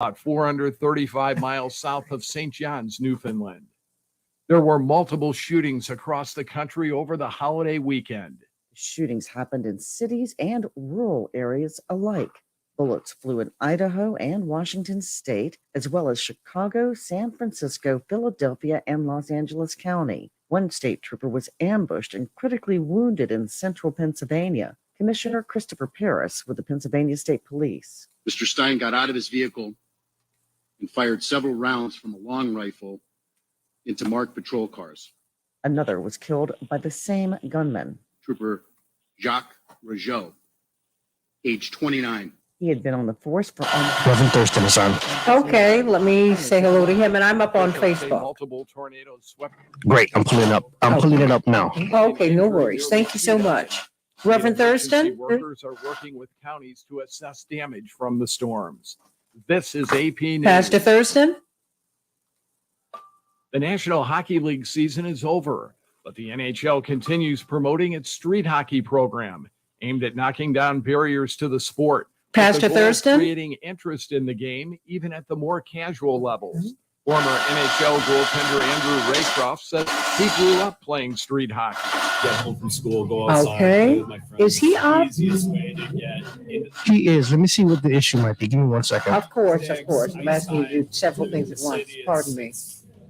about 435 miles south of St. John's, Newfoundland. There were multiple shootings across the country over the holiday weekend. Shootings happened in cities and rural areas alike. Bullets flew in Idaho and Washington State, as well as Chicago, San Francisco, Philadelphia, and Los Angeles County. One state trooper was ambushed and critically wounded in central Pennsylvania. Commissioner Christopher Paris with the Pennsylvania State Police. Mr. Stein got out of his vehicle and fired several rounds from a long rifle into marked patrol cars. Another was killed by the same gunman. Trooper Jacques Rougeau, age 29. He had been on the force for almost... Reverend Thurston is on. Okay, let me say hello to him, and I'm up on Facebook. Multiple tornadoes swept. Great, I'm pulling it up now. Okay, no worries. Thank you so much. Reverend Thurston? Workers are working with counties to assess damage from the storms. This is AP News. Pastor Thurston? The National Hockey League season is over, but the NHL continues promoting its street hockey program aimed at knocking down barriers to the sport. Pastor Thurston? Creating interest in the game, even at the more casual levels. Former NHL goaltender Andrew Raycroft says he grew up playing street hockey. Get home from school, go outside, Okay. play with my friends. Is he up? Easiest way to get into He is. Let me see what the issue might be. Give me 1 second. Of course. I'm asking you to do several things at once. Pardon me.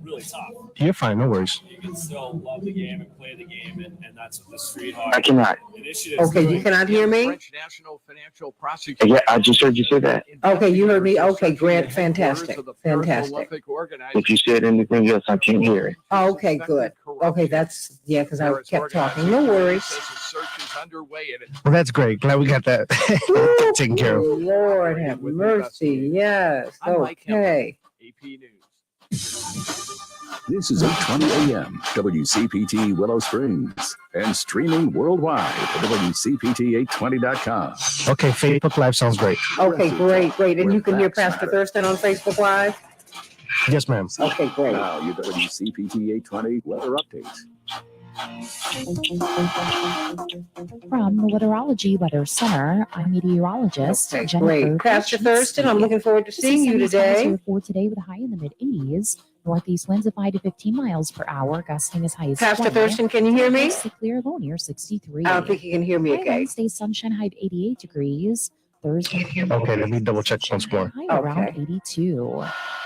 really tough. You're fine. No worries. You can still love the game and play the game, and that's what the street hockey I cannot. initiative is Okay, you doing. cannot hear me? French National Financial Prosecutor. Yeah, I just heard you say that. Okay, you heard me. Okay, Grant, fantastic, fantastic. If you said anything else, I can't hear it. Okay, good. Okay, that's, yeah, because I kept talking. No worries. Well, that's great. Glad we got that taken care of. Lord have mercy. Yes. Okay. AP News. This is 8:20 a.m. WCPT Willow Springs and streaming worldwide at WCPT820.com. Okay, Facebook Live sounds great. Okay, great. And you can hear Pastor Thurston on Facebook Live? Yes, ma'am. Okay, great. Now your WCPT820 weather update. From the Weatherology Weather Center, I'm meteorologist Okay, Jennifer. great. Pastor Thurston, I'm looking forward to seeing you today. For today with a high in the mid-80s. Northeast winds of 5 to 15 miles per hour, gusting as high as Pastor 20. Thurston, can you hear me? Mostly clear, low near 63. I don't think you can hear me High okay. Wednesday, sunshine, high 88 degrees. Thursday, Okay, let me double check once more. high around Okay. 82.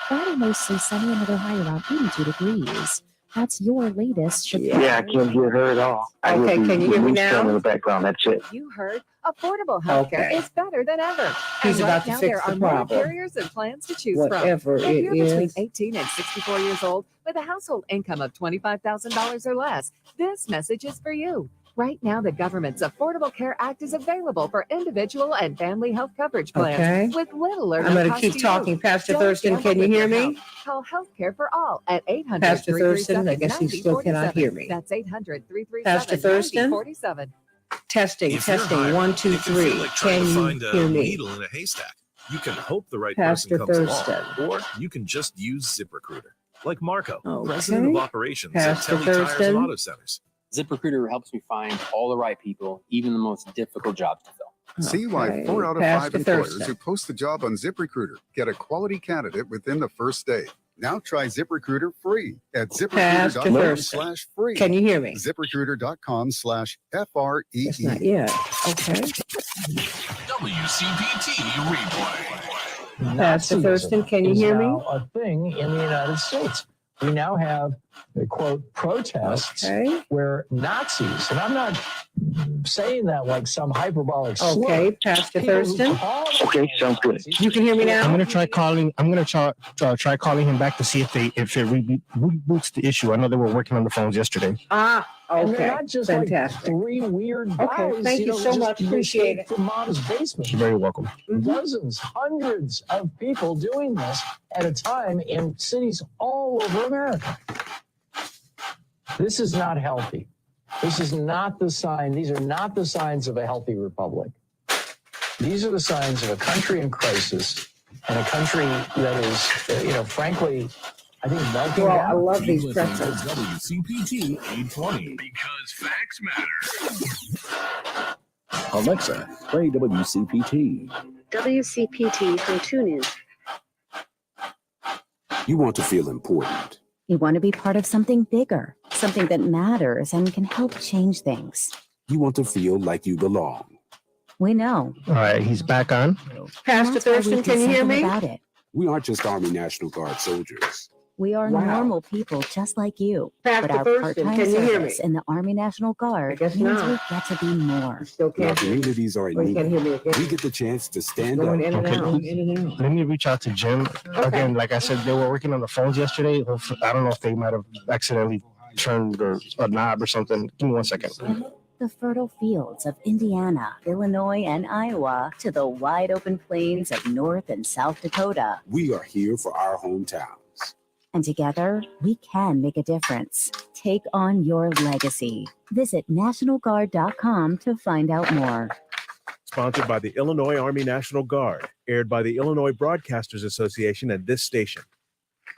Friday, mostly sunny, another high around 82 degrees. That's your latest. Yeah, I can't hear her at all. I Okay, hear can you hear me now? In the background. That's it. You heard affordable healthcare Okay. is better than ever. He's And about to now fix there the are more problem. carriers and plans to choose Whatever from. If it you're between is. 18 and 64 years old with a household income of $25,000 or less, this message is for you. Right now, the government's Affordable Care Act is available for individual and family health coverage plans Okay. with little or no I'm going to cost keep you. talking. Pastor Don't Thurston, gamble can you with hear your me? health. Call Healthcare for All at 800 Pastor Thurston, I guess he still cannot hear me. That's 800 Pastor Thurston? 47. Testing, If you're testing. hired, 1, 2, it can feel 3. like trying Can to you find a hear me? needle in a haystack. You can hope the right Pastor person comes Thurston. along, or you can just use ZipRecruiter, like Marco, president Okay. of operations Pastor at Telly Tires Thurston. and Auto Centers. ZipRecruiter helps me find all the right people, even the most difficult jobs to fill. See why Okay. 4 out of Pastor 5 employers Thurston. who post a job on ZipRecruiter get a quality candidate within the first day. Now try ZipRecruiter free at Pastor ZipRecruiter.com/free. Can you hear me? ZipRecruiter.com/FREE. It's not yet. Okay. WCPT replay. Pastor Thurston, can you hear me? A thing in the United States. We now have, quote, protests where Nazis, and I'm not saying that like some hyperbolic slur. Okay, Pastor Thurston. Okay, sounds good. You can hear me now? I'm gonna try calling. I'm gonna try calling him back to see if it reboots the issue. I know they were working on the phones yesterday. And they're Okay. not just Fantastic. like three weird Okay, guys, thank you so just much. Appreciate it. From Mama's basement. You're very welcome. Dozens, hundreds of people doing this at a time in cities all over America. This is not healthy. This is not the sign. These are not the signs of a healthy republic. These are the signs of a country in crisis and a country that is, frankly, I think melting Well, down. I love these Listen to pretzels. WCPT 820 because facts matter. Alexa, play WCPT. WCPT from TuneIn. You want to feel important. You want to be part of something bigger, something that matters and can help change things. You want to feel like you belong. We know. All right, he's back on. Pastor Thurston, can you hear me? About it. We aren't just Army National Guard soldiers. We are normal people just like you. Pastor but our Thurston, part-time can you hear me? service in the Army National Guard guess means not. we get to be more. Still When our can't hear me. communities are in Oh, you can't hear me need, again. we get the chance to stand up. Going in and Okay. out, in and out. Let me reach out to Jim. Again, like I said, they were working on the phones yesterday. I don't know if they might have accidentally turned a knob or something. Give me 1 second. The fertile fields of Indiana, Illinois, and Iowa to the wide open plains of North and South Dakota. We are here for our hometowns. And together, we can make a difference. Take on your legacy. Visit NationalGuard.com to find out more. Sponsored by the Illinois Army National Guard. Aired by the Illinois Broadcasters Association and this station.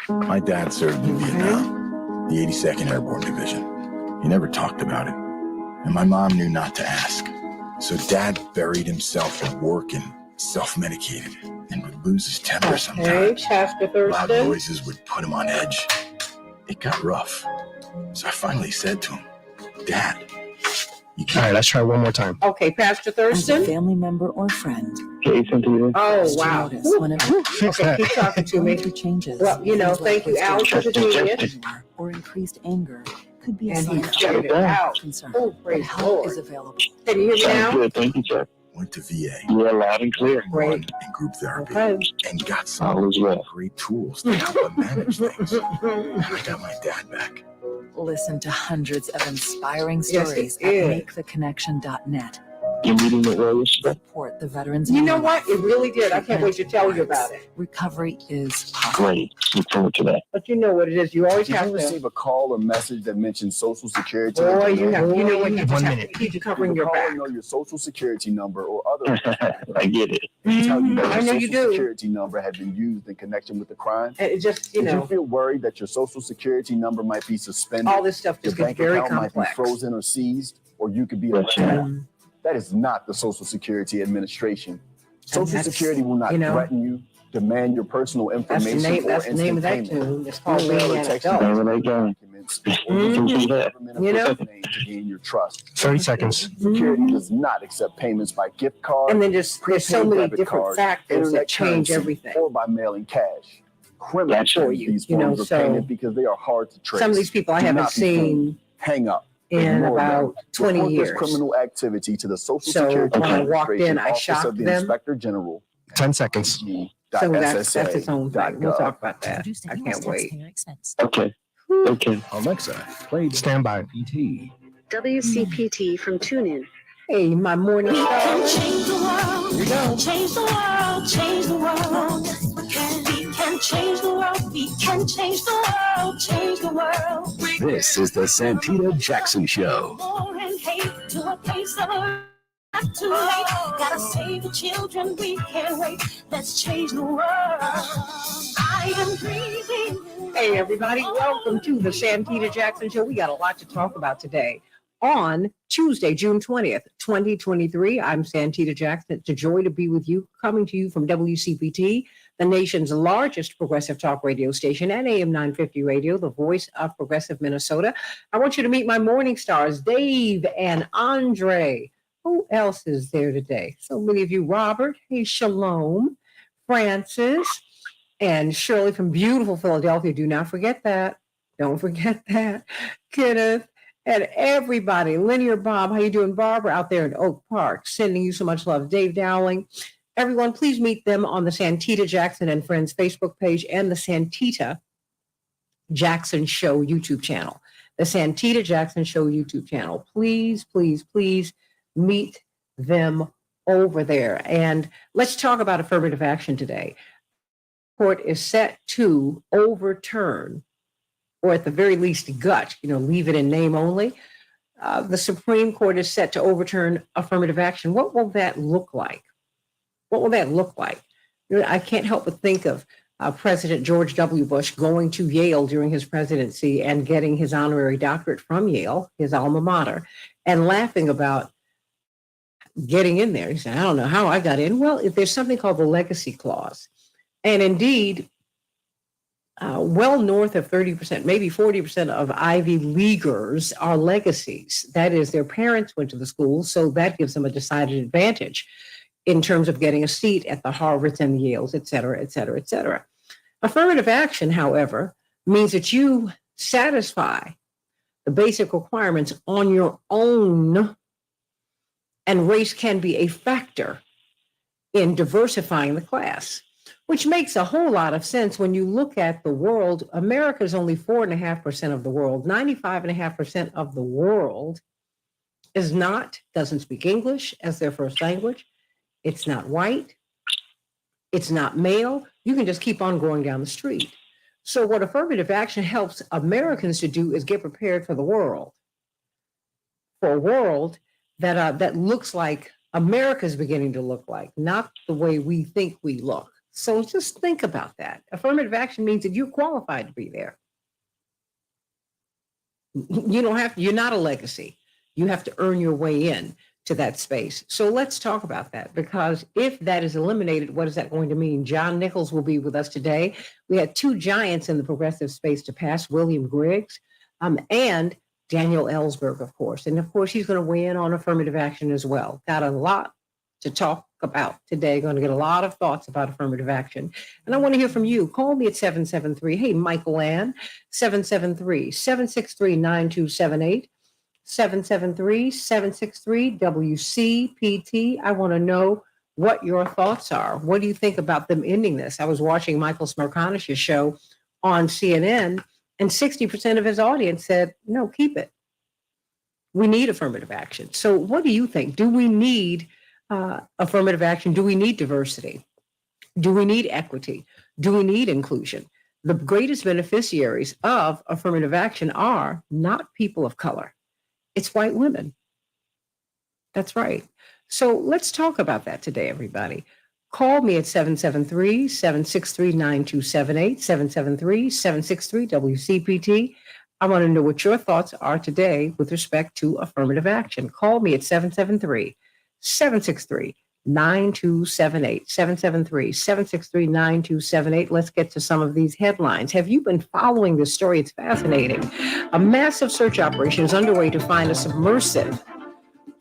My dad served in Vietnam, the 82nd Airborne Division. He never talked about it. And my mom knew not to ask. So Dad buried himself at work and self-medicated and would lose his temper sometimes. Pastor Loud Thurston. noises would put him on edge. It got rough. So I finally said to him, Dad, you All right, let's try one more time. Okay, Pastor Thurston. Family member or friend. Hey, Santita. Oh, wow. Notice whenever Okay, keep talking to me. changes. Well, you know, thank you, Al, for the genius. Or increased anger could be a And sign he's of shut it out. concern. Oh, But praise the help Lord. is available. Can you hear me now? Thank you, sir. Went to VA. You are loud and clear. Great. And group therapy. Okay. And got some great tools to help him manage things. And I got my dad back. Listen to hundreds of inspiring Yes, stories it at is. maketheconnection.net. You meeting with Rose? Support the veterans. You in know your what? life. It really did. I can't wait to tell you about it. Recovery is possible. Great. Look forward to that. But you know what it is. You always Did have you to. receive a call or message that mentioned Social Security? Boy, you have. You know what? You just 1 have minute. to keep covering your Call back. and know your Social Security number or other. I get it. Tell you that I your know Social you do. Security number had been used in connection with the crime. And it just, you Did you know, feel worried that your Social Security number might be suspended? all this stuff Your just gets bank very account might be complex. frozen or seized, or you could be arrested. That is not the Social Security Administration. Social that's, Security will not you know, threaten you, demand your personal That's the information name. or That's the name instant of that payment. tune. It's called Email being or an text adult. documents or use government You know? name to gain your trust. 30 seconds. Security does not accept payments by gift card, And then there's so prepaid many debit different card, factors that internet change currency, everything. or by mailing cash. Criminals For use you, these you know, forms of so payment because they are hard to trace. Some of these people I Do haven't not be fooled. seen Hang up. in Ignore them. about 20 Report years. this criminal activity to the Social So Security when I walked in, Administration, I Office shocked of the them. Inspector General. 10 seconds. So that's its own thing. We'll talk about that. I can't wait. Okay. Okay. Alexa, play Stand by. PT. WCPT from TuneIn. Hey, my morning star. Change the world. Here we go. Change the world. Change the world. We can change the world. We can change the world. Change the world. This is the Santita Jackson Show. War and hate to a place of not too late. Gotta save the children. We can't wait. Let's change the world. I am breathing. Hey, everybody. Welcome to the Santita Jackson Show. We got a lot to talk about today. On Tuesday, June 20th, 2023, I'm Santita Jackson. It's a joy to be with you, coming to you from WCPT, the nation's largest progressive talk radio station, and AM 950 Radio, the voice of progressive Minnesota. I want you to meet my morning stars, Dave and Andre. Who else is there today? So many of you. Robert, hey, Shalom, Francis, and Shirley from beautiful Philadelphia. Do not forget that. Don't forget that. Kenneth. And everybody, Linear Bob, how you doing? Barbara out there in Oak Park, sending you so much love. Dave Dowling. Everyone, please meet them on the Santita Jackson and Friends Facebook page and the Santita Jackson Show YouTube channel. The Santita Jackson Show YouTube channel. Please, please, please meet them over there. And let's talk about affirmative action today. Court is set to overturn, or at the very least gut, leave it in name only. The Supreme Court is set to overturn affirmative action. What will that look like? What will that look like? I can't help but think of President George W. Bush going to Yale during his presidency and getting his honorary doctorate from Yale, his alma mater, and laughing about getting in there. He said, I don't know how I got in. Well, if there's something called the legacy clause. And indeed, well north of 30%, maybe 40% of Ivy Leaguers are legacies. That is, their parents went to the school, so that gives them a decided advantage in terms of getting a seat at the Harvards and the Yales, et cetera, et cetera, et cetera. Affirmative action, however, means that you satisfy the basic requirements on your own, and race can be a factor in diversifying the class, which makes a whole lot of sense when you look at the world. America is only 4.5% of the world. 95.5% of the world doesn't speak English as their first language. It's not white. It's not male. You can just keep on going down the street. So what affirmative action helps Americans to do is get prepared for the world, for a world that looks like America's beginning to look like, not the way we think we look. So just think about that. Affirmative action means that you're qualified to be there. You're not a legacy. You have to earn your way in to that space. So let's talk about that, because if that is eliminated, what is that going to mean? John Nichols will be with us today. We had two giants in the progressive space to pass, William Griggs and Daniel Ellsberg, of course. And of course, he's going to weigh in on affirmative action as well. Got a lot to talk about today. Going to get a lot of thoughts about affirmative action. And I want to hear from you. Call me at 773. Hey, Michael Ann, 773-763-9278. 773-763-WCPT. I want to know what your thoughts are. What do you think about them ending this? I was watching Michael Smerconish's show on CNN, and 60% of his audience said, no, keep it. We need affirmative action. So what do you think? Do we need affirmative action? Do we need diversity? Do we need equity? Do we need inclusion? The greatest beneficiaries of affirmative action are not people of color. It's white women. That's right. So let's talk about that today, everybody. Call me at 773-763-9278, 773-763-WCPT. I want to know what your thoughts are today with respect to affirmative action. Call me at 773-763-9278, 773-763-9278. Let's get to some of these headlines. Have you been following this story? It's fascinating. A massive search operation is underway to find a submersive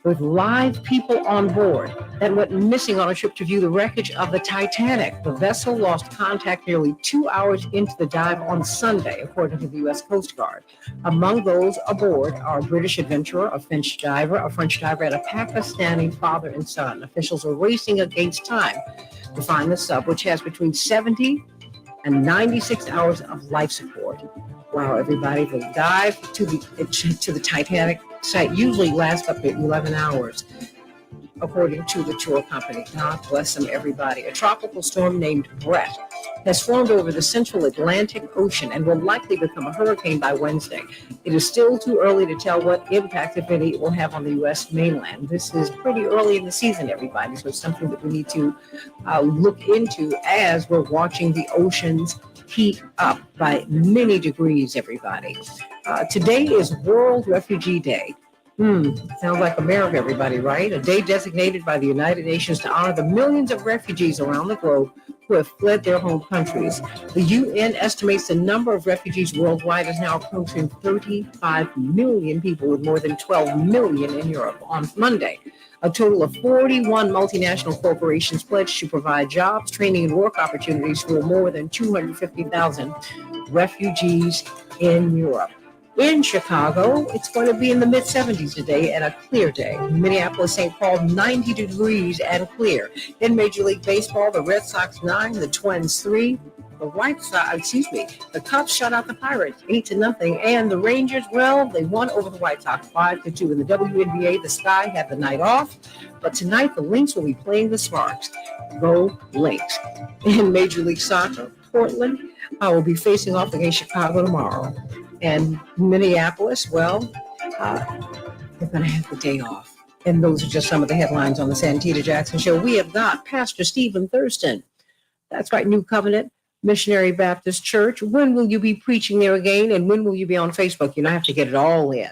with live people on board that went missing on a trip to view the wreckage of the Titanic. The vessel lost contact nearly 2 hours into the dive on Sunday, according to the U.S. Coast Guard. Among those aboard are a British adventurer, a French diver, and a Pakistani father and son. Officials are racing against time to find the sub, which has between 70 and 96 hours of life support. Wow, everybody, the dive to the Titanic site usually lasts up to 11 hours, according to the tour company. God bless them, everybody. A tropical storm named Brett has formed over the central Atlantic Ocean and will likely become a hurricane by Wednesday. It is still too early to tell what impact, if any, it will have on the U.S. mainland. This is pretty early in the season, everybody, so it's something that we need to look into as we're watching the oceans heat up by many degrees, everybody. Today is World Refugee Day. Sounds like America, everybody, right? A day designated by the United Nations to honor the millions of refugees around the globe who have fled their home countries. The UN estimates the number of refugees worldwide is now approaching 35 million people, with more than 12 million in Europe. On Monday, a total of 41 multinational corporations pledged to provide jobs, training, and work opportunities for more than 250,000 refugees in Europe. In Chicago, it's going to be in the mid-70s today and a clear day. Minneapolis, St. Paul, 90 degrees and clear. In Major League Baseball, the Red Sox 9, the Twins 3. The Cubs shut out the Pirates 8-0, and the Rangers, well, they won over the White Sox 5-2. In the WNBA, the Sky had the night off, but tonight the Lynx will be playing the Sparks. Go Lynx. In Major League Soccer, Portland will be facing off against Chicago tomorrow. And Minneapolis, well, they're going to have the day off. And those are just some of the headlines on the Santita Jackson Show. We have got Pastor Stephen Thurston. That's right, New Covenant Missionary Baptist Church. When will you be preaching there again? And when will you be on Facebook? You know, I have to get it all in.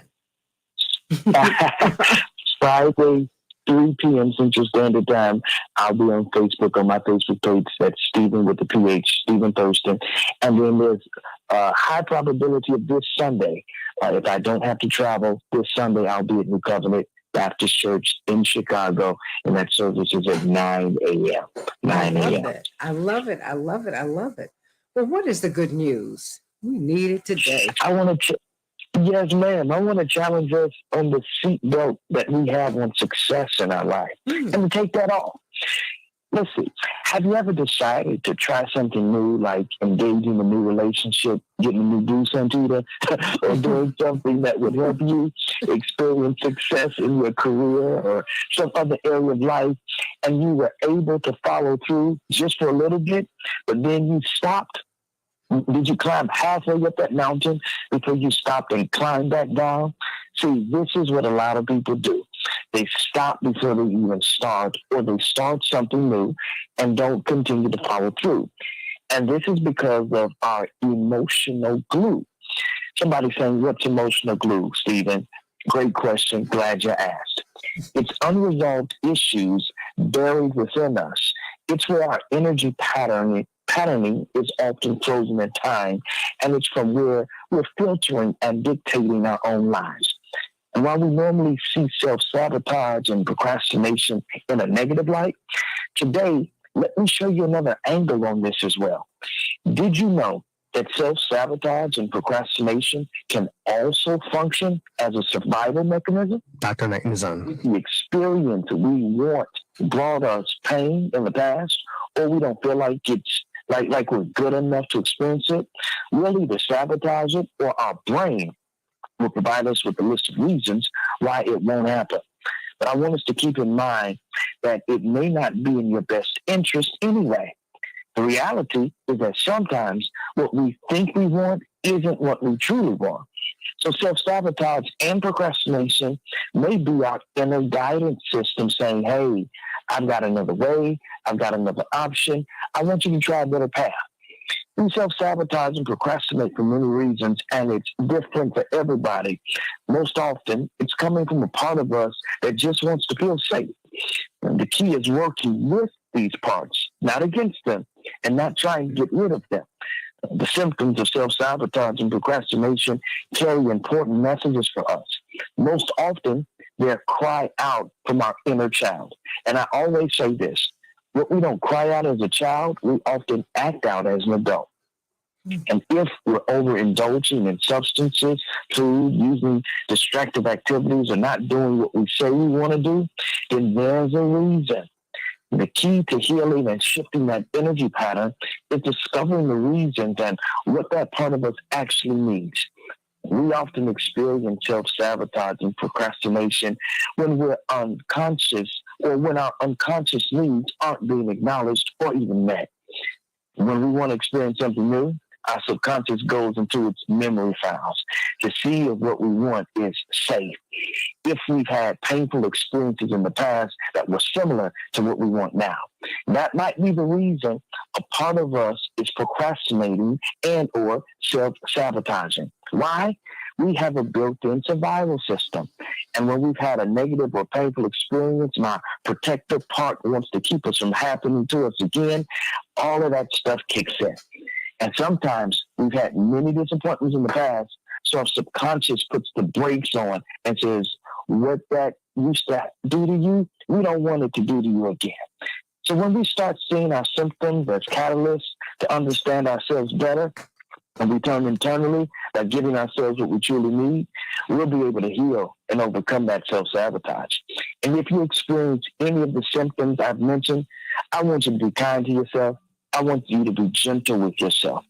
Friday 3 p.m. Central Standard Time. I'll be on Facebook, on my Facebook page. That's Stephen with the PH, Stephen Thurston. And then there's a high probability of this Sunday. If I don't have to travel this Sunday, I'll be at New Covenant Baptist Church in Chicago, and that service is at 9 a.m. 9 a.m. I love it. I love it. I love it. Well, what is the good news? We need it today. I want to, yes, ma'am. I want to challenge us on the seatbelt that we have on success in our life, and to take that off. Let's see. Have you ever decided to try something new, like engaging a new relationship, getting a new boo, Santita, or doing something that would help you experience success in your career or some other area of life, and you were able to follow through just for a little bit, but then you stopped? Did you climb halfway up that mountain before you stopped and climbed back down? See, this is what a lot of people do. They stop before they even start, or they start something new and don't continue to follow through. And this is because of our emotional glue. Somebody saying, what's emotional glue, Stephen? Great question. Glad you asked. It's unresolved issues buried within us. It's where our energy patterning is often frozen in time, and it's from where we're filtering and dictating our own lives. And while we normally see self-sabotage and procrastination in a negative light, today, let me show you another angle on this as well. Did you know that self-sabotage and procrastination can also function as a survival mechanism? Dr. Nizan. The experience we want brought us pain in the past, or we don't feel like it's like we're good enough to experience it, we'll either sabotage it, or our brain will provide us with a list of reasons why it won't happen. But I want us to keep in mind that it may not be in your best interest anyway. The reality is that sometimes what we think we want isn't what we truly want. So self-sabotage and procrastination may be our inner guidance system saying, hey, I've got another way, I've got another option, I want you to try a better path. We self-sabotage and procrastinate for many reasons, and it's different for everybody. Most often, it's coming from a part of us that just wants to feel safe. And the key is working with these parts, not against them, and not trying to get rid of them. The symptoms of self-sabotage and procrastination carry important messages for us. Most often, they're a cry out from our inner child. And I always say this, what we don't cry out as a child, we often act out as an adult. And if we're overindulging in substances, food, using distractive activities, or not doing what we say we want to do, then there's a reason. The key to healing and shifting that energy pattern is discovering the reasons and what that part of us actually needs. We often experience self-sabotage and procrastination when we're unconscious, or when our unconscious needs aren't being acknowledged or even met. When we want to experience something new, our subconscious goes into its memory files to see if what we want is safe. If we've had painful experiences in the past that were similar to what we want now, that might be the reason a part of us is procrastinating and or self-sabotaging. Why? We have a built-in survival system. And when we've had a negative or painful experience and our protective part wants to keep us from happening to us again, all of that stuff kicks in. And sometimes we've had many disappointments in the past, so our subconscious puts the brakes on and says, what that used to do to you, we don't want it to do to you again. So when we start seeing our symptoms as catalysts to understand ourselves better, and we turn internally by giving ourselves what we truly need, we'll be able to heal and overcome that self-sabotage. And if you experience any of the symptoms I've mentioned, I want you to be kind to yourself. I want you to be gentle with yourself.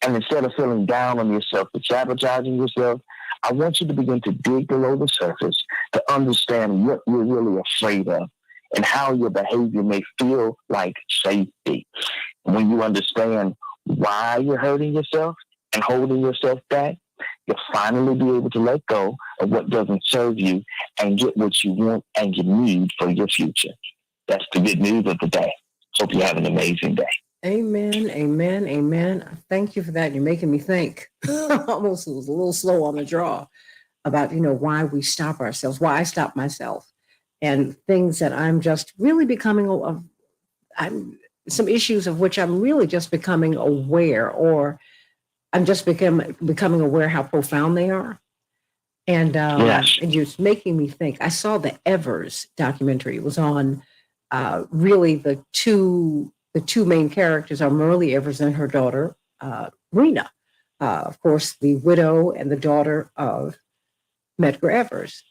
And instead of feeling down on yourself and sabotaging yourself, I want you to begin to dig below the surface to understand what you're really afraid of and how your behavior may feel like safety. When you understand why you're hurting yourself and holding yourself back, you'll finally be able to let go of what doesn't serve you and get what you want and you need for your future. That's the good news of the day. Hope you have an amazing day. Amen, amen, amen. Thank you for that. You're making me think. Almost was a little slow on the draw about, why we stop ourselves, why I stop myself. and things that I'm just really becoming some issues of which I'm really just becoming aware, or I'm just becoming aware how profound they are. And and it's making me think. I saw the Evers documentary. It was on really the two main characters are Merle Evers and her daughter Rena, of course, the widow and the daughter of Medgar Evers.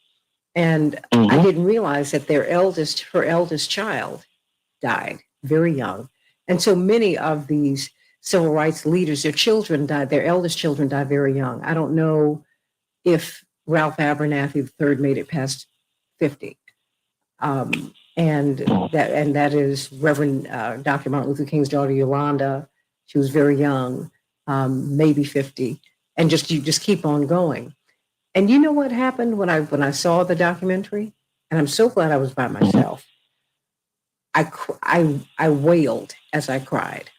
And I didn't realize that her eldest child died very young. And so many of these civil rights leaders, their eldest children died very young. I don't know if Ralph Abernathy III made it past 50. And that is Reverend Dr. Martin Luther King's daughter, Yolanda. She was very young, maybe 50. And you just keep on going. And you know what happened when I saw the documentary? And I'm so glad I was by myself. I wailed as I cried.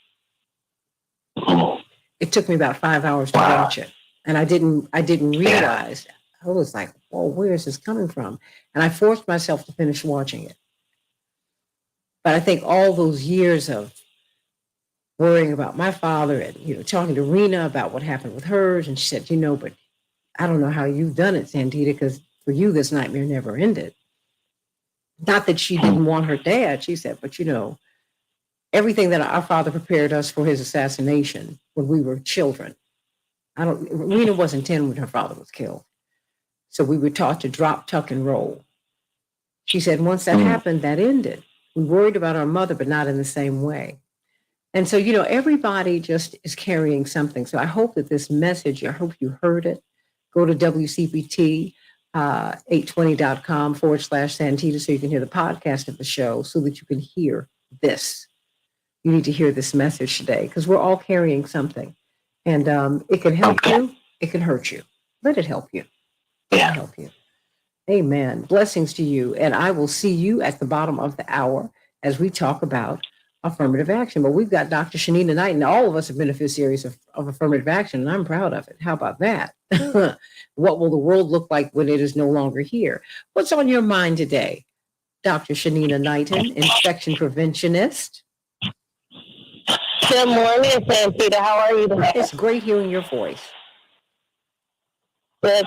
It took me about 5 hours to watch it. And I didn't realize. I was like, "Whoa, where is this coming from?" And I forced myself to finish watching it. But I think all those years of worrying about my father and talking to Rena about what happened with hers, and she said, "But I don't know how you've done it, Santita, because for you this nightmare never ended." Not that she didn't want her dad, she said, but everything that our father prepared us for his assassination when we were children. Rena wasn't 10 when her father was killed. So we were taught to drop, tuck, and roll. She said, once that happened, that ended. We worried about our mother, but not in the same way. And so, everybody just is carrying something. So I hope that this message, I hope you heard it. Go to WCPT 820.com/Santita so you can hear the podcast of the show so that you can hear this. You need to hear this message today because we're all carrying something. And it can help you. It can hurt you. Let it help you. Let it help you. Amen. Blessings to you. And I will see you at the bottom of the hour as we talk about affirmative action. But we've got Dr. Shanina Knight, and all of us are beneficiaries of affirmative action, and I'm proud of it. How about that? What will the world look like when it is no longer here? What's on your mind today? Dr. Shanina Knighton, infection preventionist. Good morning, Santita. How are you today? It's great hearing your voice. Good.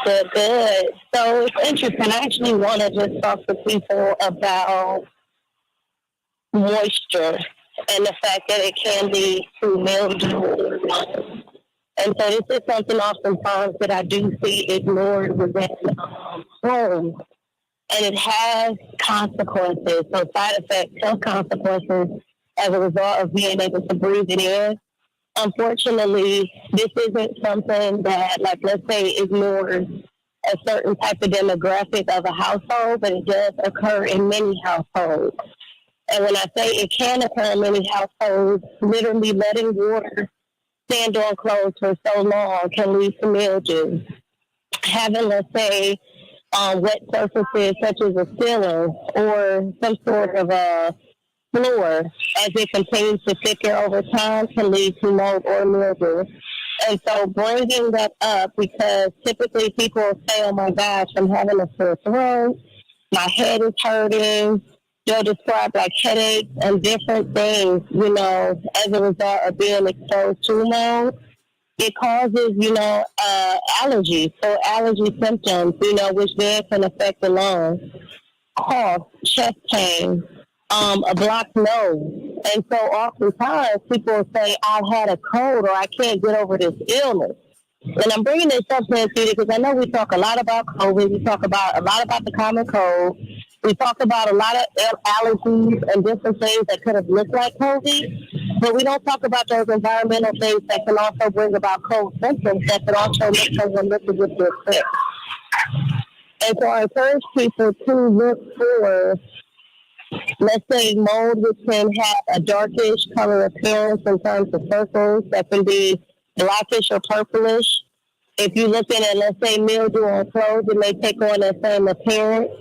So it's interesting. I actually want to just talk to people about moisture and the fact that it can lead to mildew. And so this is something oftentimes that I do see ignored within homes. And it has consequences. So side effects, health consequences as a result of being able to breathe it in. Unfortunately, this isn't something that, let's say, ignores a certain type of demographic of a household, but it does occur in many households. And when I say it can occur in many households, literally letting water stand on clothes for so long can lead to mildew. Having, let's say, wet surfaces such as a ceiling or some sort of a floor as it continues to thicken over time can lead to mold or mildew. And so bringing that up, because typically people say, oh my gosh, I'm having a sore throat, my head is hurting. They'll describe headaches and different things, as a result of being exposed to mold. It causes, allergies, so allergy symptoms, which then can affect the lungs, cough, chest pain, a blocked nose. And so oftentimes people will say, I've had a cold or I can't get over this illness. And I'm bringing this up, Santita, because I know we talk a lot about COVID. We talk a lot about the common cold. We talk about a lot of allergies and different things that could have looked like COVID. But we don't talk about those environmental things that can also bring about cold symptoms that could also make someone look as if they're sick. And so I encourage people to look for, let's say, mold, which can have a darkish color appearance in terms of circles that can be blackish or purplish. If you're looking at, let's say, mildew on clothes, it may take on that same appearance.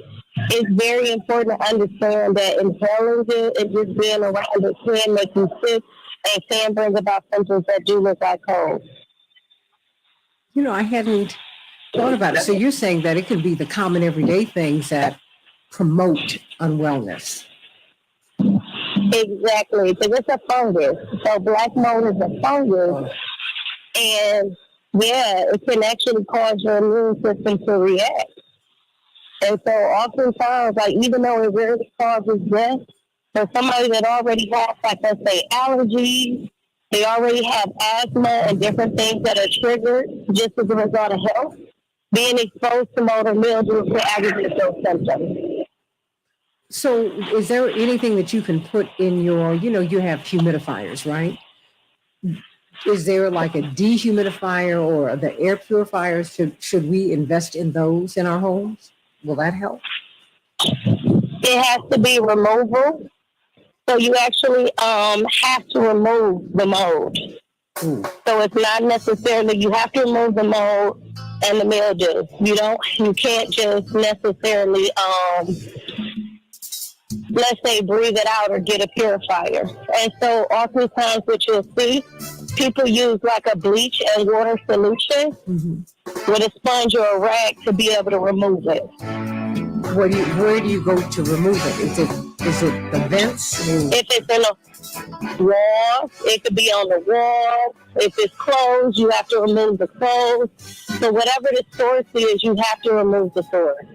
It's very important to understand that inhaling it and just being around it can make you sick and can bring about symptoms that do look like cold. I hadn't thought about it. So you're saying that it could be the common everyday things that promote unwellness? Exactly, because it's a fungus. So black mold is a fungus, and yeah, it can actually cause your immune system to react. And so oftentimes, like even though it rarely causes death, for somebody that already has, like let's say, allergies, they already have asthma and different things that are triggered just as a result of health, being exposed to mold or mildew can aggravate those symptoms. So is there anything that you can put in your, you have humidifiers, right? Is there like a dehumidifier or the air purifiers? Should we invest in those in our homes? Will that help? It has to be removable. So you actually have to remove the mold. So it's not necessarily you have to remove the mold and the mildew. You can't just necessarily let's say breathe it out or get a purifier. And so oftentimes what you'll see, people use like a bleach and water solution with a sponge or a rag to be able to remove it. Where do you go to remove it? Is it the vents? If it's in a wall, it could be on the wall. If it's closed, you have to remove the clothes. So whatever the source is, you have to remove the source.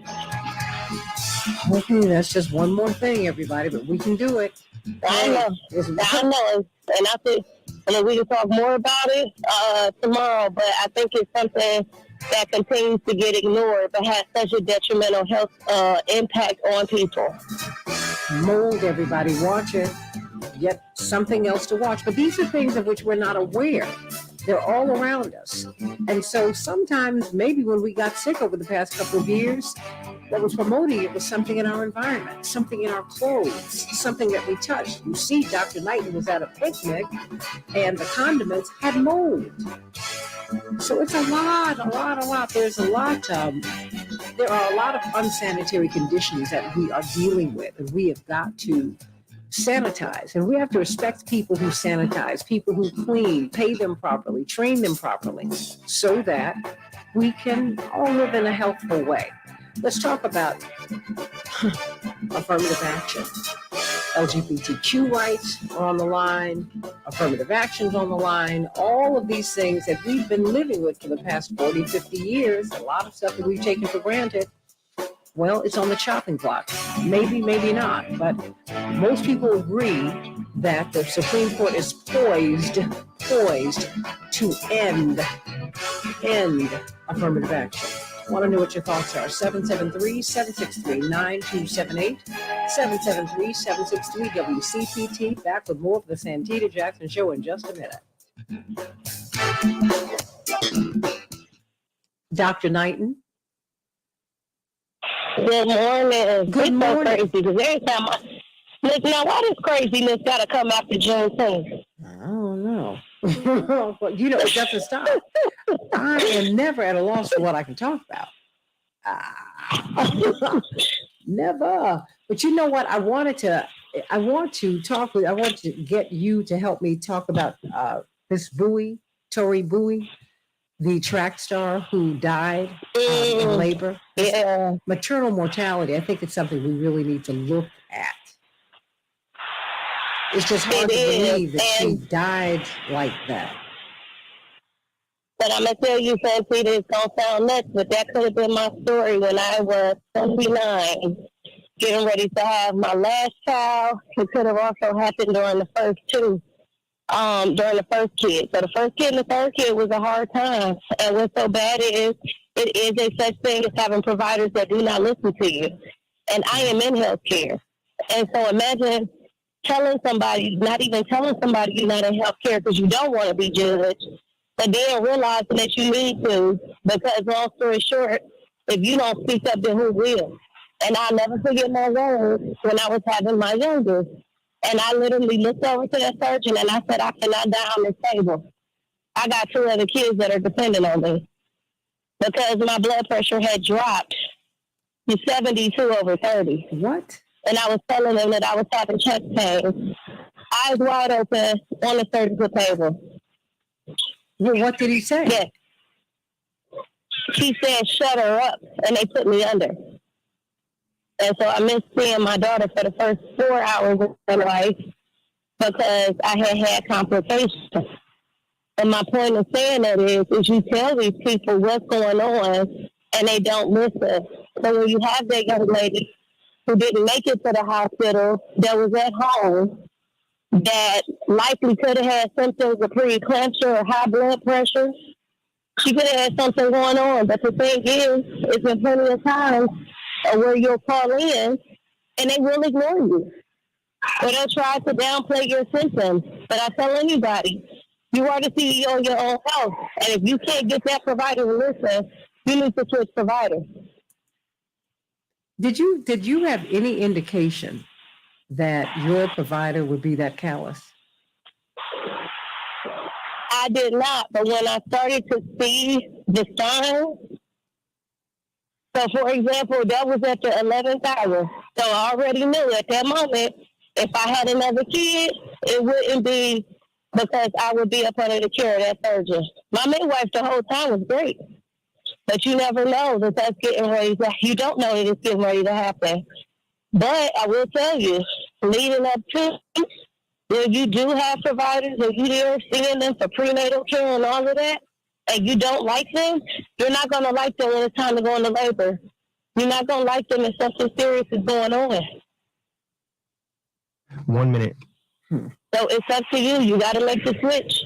Okay, that's just one more thing, everybody, but we can do it. I know. And I think we can talk more about it tomorrow, but I think it's something that continues to get ignored but has such a detrimental health impact on people. Mold, everybody, watch it. Yet something else to watch. But these are things of which we're not aware. They're all around us. And so sometimes, maybe when we got sick over the past couple of years, what was promoting it was something in our environment, something in our clothes, something that we touched. You see, Dr. Knighton was at a picnic and the condiments had mold. So it's a lot. There's a lot. There are a lot of unsanitary conditions that we are dealing with, and we have got to sanitize. And we have to respect people who sanitize, people who clean, pay them properly, train them properly, so that we can all live in a healthful way. Let's talk about affirmative action. LGBTQ rights are on the line, affirmative action's on the line, all of these things that we've been living with for the past 40, 50 years, a lot of stuff that we've taken for granted. Well, it's on the chopping block. Maybe, maybe not. But most people agree that the Supreme Court is poised to end affirmative action. I want to know what your thoughts are. 773-763-9278. 773-763-WCPT. Back with more of the Santita Jackson Show in just a minute. Dr. Knighton. Good morning. Good morning. So crazy because every time listen, now why does craziness got to come after Juneteenth? I don't know. But it doesn't stop. I am never at a loss for what I can talk about. Never. But you know what? I want to get you to help me talk about this Tori Bowie, the track star who died in labor. Yeah. Maternal mortality. I think it's something we really need to look at. It's just hard to believe that she died like that. But I'm going to tell you, Santita, it's going to sound nuts, but that could have been my story when I was 29, getting ready to have my last child. It could have also happened during the first two, during the first kid. So the first kid and the third kid was a hard time. And what's so bad is, it is a such thing as having providers that do not listen to you. And I am in healthcare. And so imagine telling somebody, not even telling somebody you're not in healthcare because you don't want to be judged, but then realizing that you need to, because long story short, if you don't speak up, then who will? And I'll never forget my words when I was having my youngest. And I literally looked over to that surgeon and I said, I cannot die on this table. I got 2 other kids that are dependent on me. Because my blood pressure had dropped to 72/30. What? And I was telling them that I was having chest pain, eyes wide open on the surgical table. Well, what did he say? Yeah. He said, shut her up. And they put me under. And so I missed seeing my daughter for the first 4 hours of her life because I had complications. And my point of saying that is you tell these people what's going on and they don't listen. So when you have that young lady who didn't make it to the hospital, that was at home, that likely could have had symptoms of preeclampsia or high blood pressure, she could have had something going on. But the thing is, it's been plenty of times where you'll call in and they will ignore you. Or they'll try to downplay your symptoms. But I tell anybody, you are the CEO of your own health. And if you can't get that provider to listen, you need to switch providers. Did you have any indication that your provider would be that callous? I did not, but when I started to see the signs, so for example, that was at the 11th hour. So I already knew at that moment, if I had another kid, it wouldn't be because I would be up under the care of that surgeon. My midwife the whole time was great, but you never know that that's getting ready to, you don't know that it's getting ready to happen. But I will tell you, leading up to, if you do have providers and you're seeing them for prenatal care and all of that, and you don't like them, you're not going to like them when it's time to go into labor. You're not going to like them if something serious is going on. 1 minute. So it's up to you. You got to make the switch.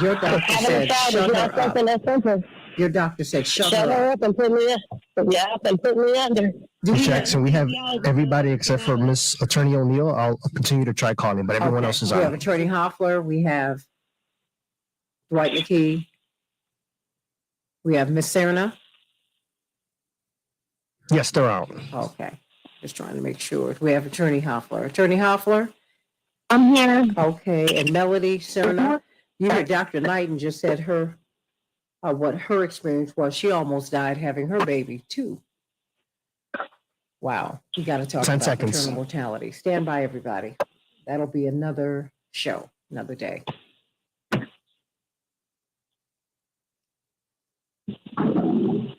Your doctor said, shut her up. Your doctor said, shut her up and put me and put me under. Ms. Jackson, we have everybody except for Miss Attorney O'Neill. I'll continue to try calling, but everyone else is We have on. Attorney Hoffler. We have Dwight McKee. We have Miss Serna. Yes, they're out. Okay. Just trying to make sure. We have Attorney Hoffler. Attorney Hoffler? I'm here. Okay. And Melody Serna? You heard Dr. Knighton just said what her experience was. She almost died having her baby, too. Wow. We got to talk 10 about seconds. maternal mortality. Stand by, everybody. That'll be another show, another day.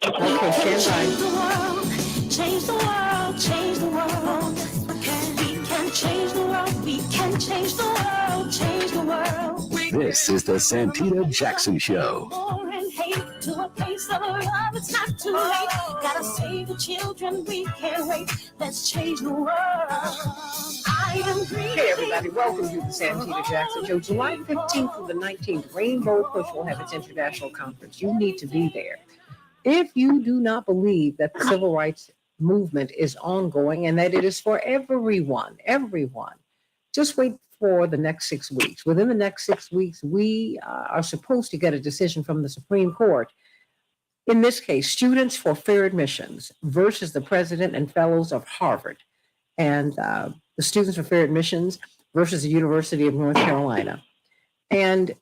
Okay, stand by. Change the world, change the world. We can change the world, we can change the world, change the world. This is the Santita Jackson Show. War and hate to a place of love, it's not too late. Gotta save the children, we can't wait. Let's change the world. I am green. Hey, everybody, welcome to the Santita Jackson Show. July 15th through the 19th, Rainbow Push will have its international conference. You need to be there. If you do not believe that the civil rights movement is ongoing and that it is for everyone, just wait for the next 6 weeks. Within the next 6 weeks, we are supposed to get a decision from the Supreme Court. In this case, Students for Fair Admissions versus the president and fellows of Harvard, and the Students for Fair Admissions versus the University of North Carolina. And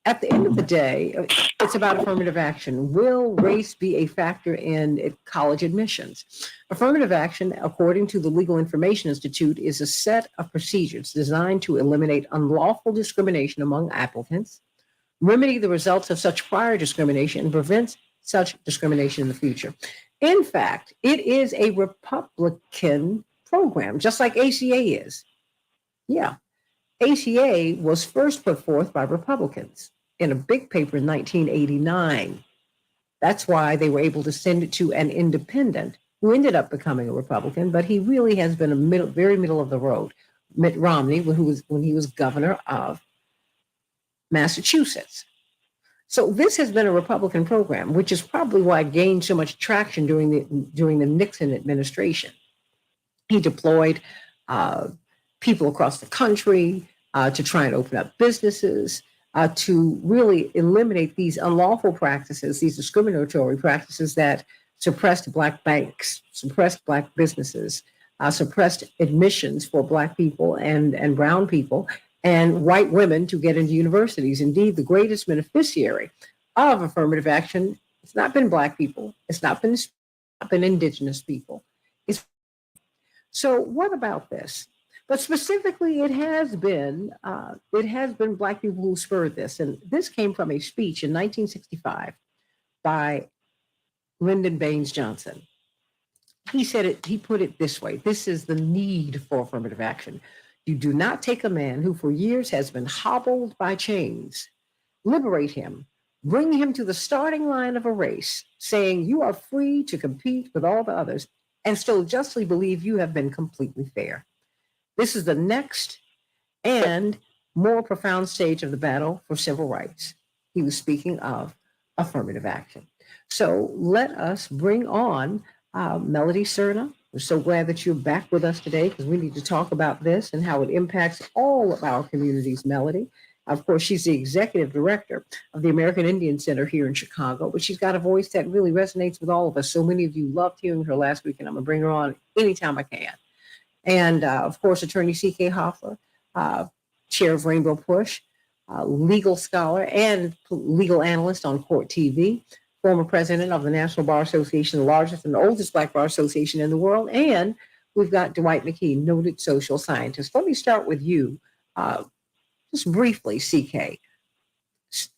at the end of the day, it's about affirmative action. Will race be a factor in college admissions? Affirmative action, according to the Legal Information Institute, is a set of procedures designed to eliminate unlawful discrimination among applicants, remedy the results of such prior discrimination, and prevent such discrimination in the future. In fact, it is a Republican program, just like ACA is. Yeah. ACA was first put forth by Republicans in a big paper in 1989. That's why they were able to send it to an independent who ended up becoming a Republican, but he really has been very middle of the road. Mitt Romney, when he was governor of Massachusetts. So this has been a Republican program, which is probably why it gained so much traction during the Nixon administration. He deployed people across the country to try and open up businesses, to really eliminate these unlawful practices, these discriminatory practices that suppressed Black banks, suppressed Black businesses, suppressed admissions for Black people and brown people and white women to get into universities. Indeed, the greatest beneficiary of affirmative action, it's not been Black people, it's not been indigenous people. So what about this? But specifically, it has been Black people who spurred this. And this came from a speech in 1965 by Lyndon Baines Johnson. he said it, he put it this way. This is the need for affirmative action. You do not take a man who for years has been hobbled by chains, liberate him, bring him to the starting line of a race, saying you are free to compete with all the others, and still justly believe you have been completely fair. This is the next and more profound stage of the battle for civil rights. He was speaking of affirmative action. So let us bring on Melody Cerna. We're so glad that you're back with us today because we need to talk about this and how it impacts all of our communities, Melody. Of course, she's the executive director of the American Indian Center here in Chicago, but she's got a voice that really resonates with all of us. So many of you loved hearing her last week, and I'm going to bring her on anytime I can. And of course, attorney C.K. Hoffler, chair of Rainbow Push, legal scholar and legal analyst on Court TV, former president of the National Bar Association, the largest and oldest Black bar association in the world. And we've got Dwight McKee, noted social scientist. Let me start with you, just briefly, CK.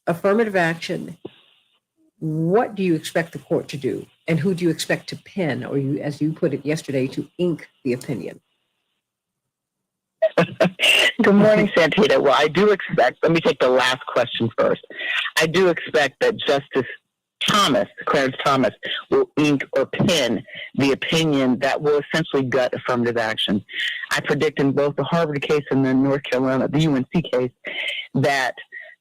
Affirmative action, what do you expect the court to do? And who do you expect to pen, or you, as you put it yesterday, to ink the opinion? Good morning, Santita. Well, I do expect, let me take the last question first. I do expect that Justice Clarence Thomas, will ink or pen the opinion that will essentially gut affirmative action. I predict in both the Harvard case and the North Carolina, the UNC case, that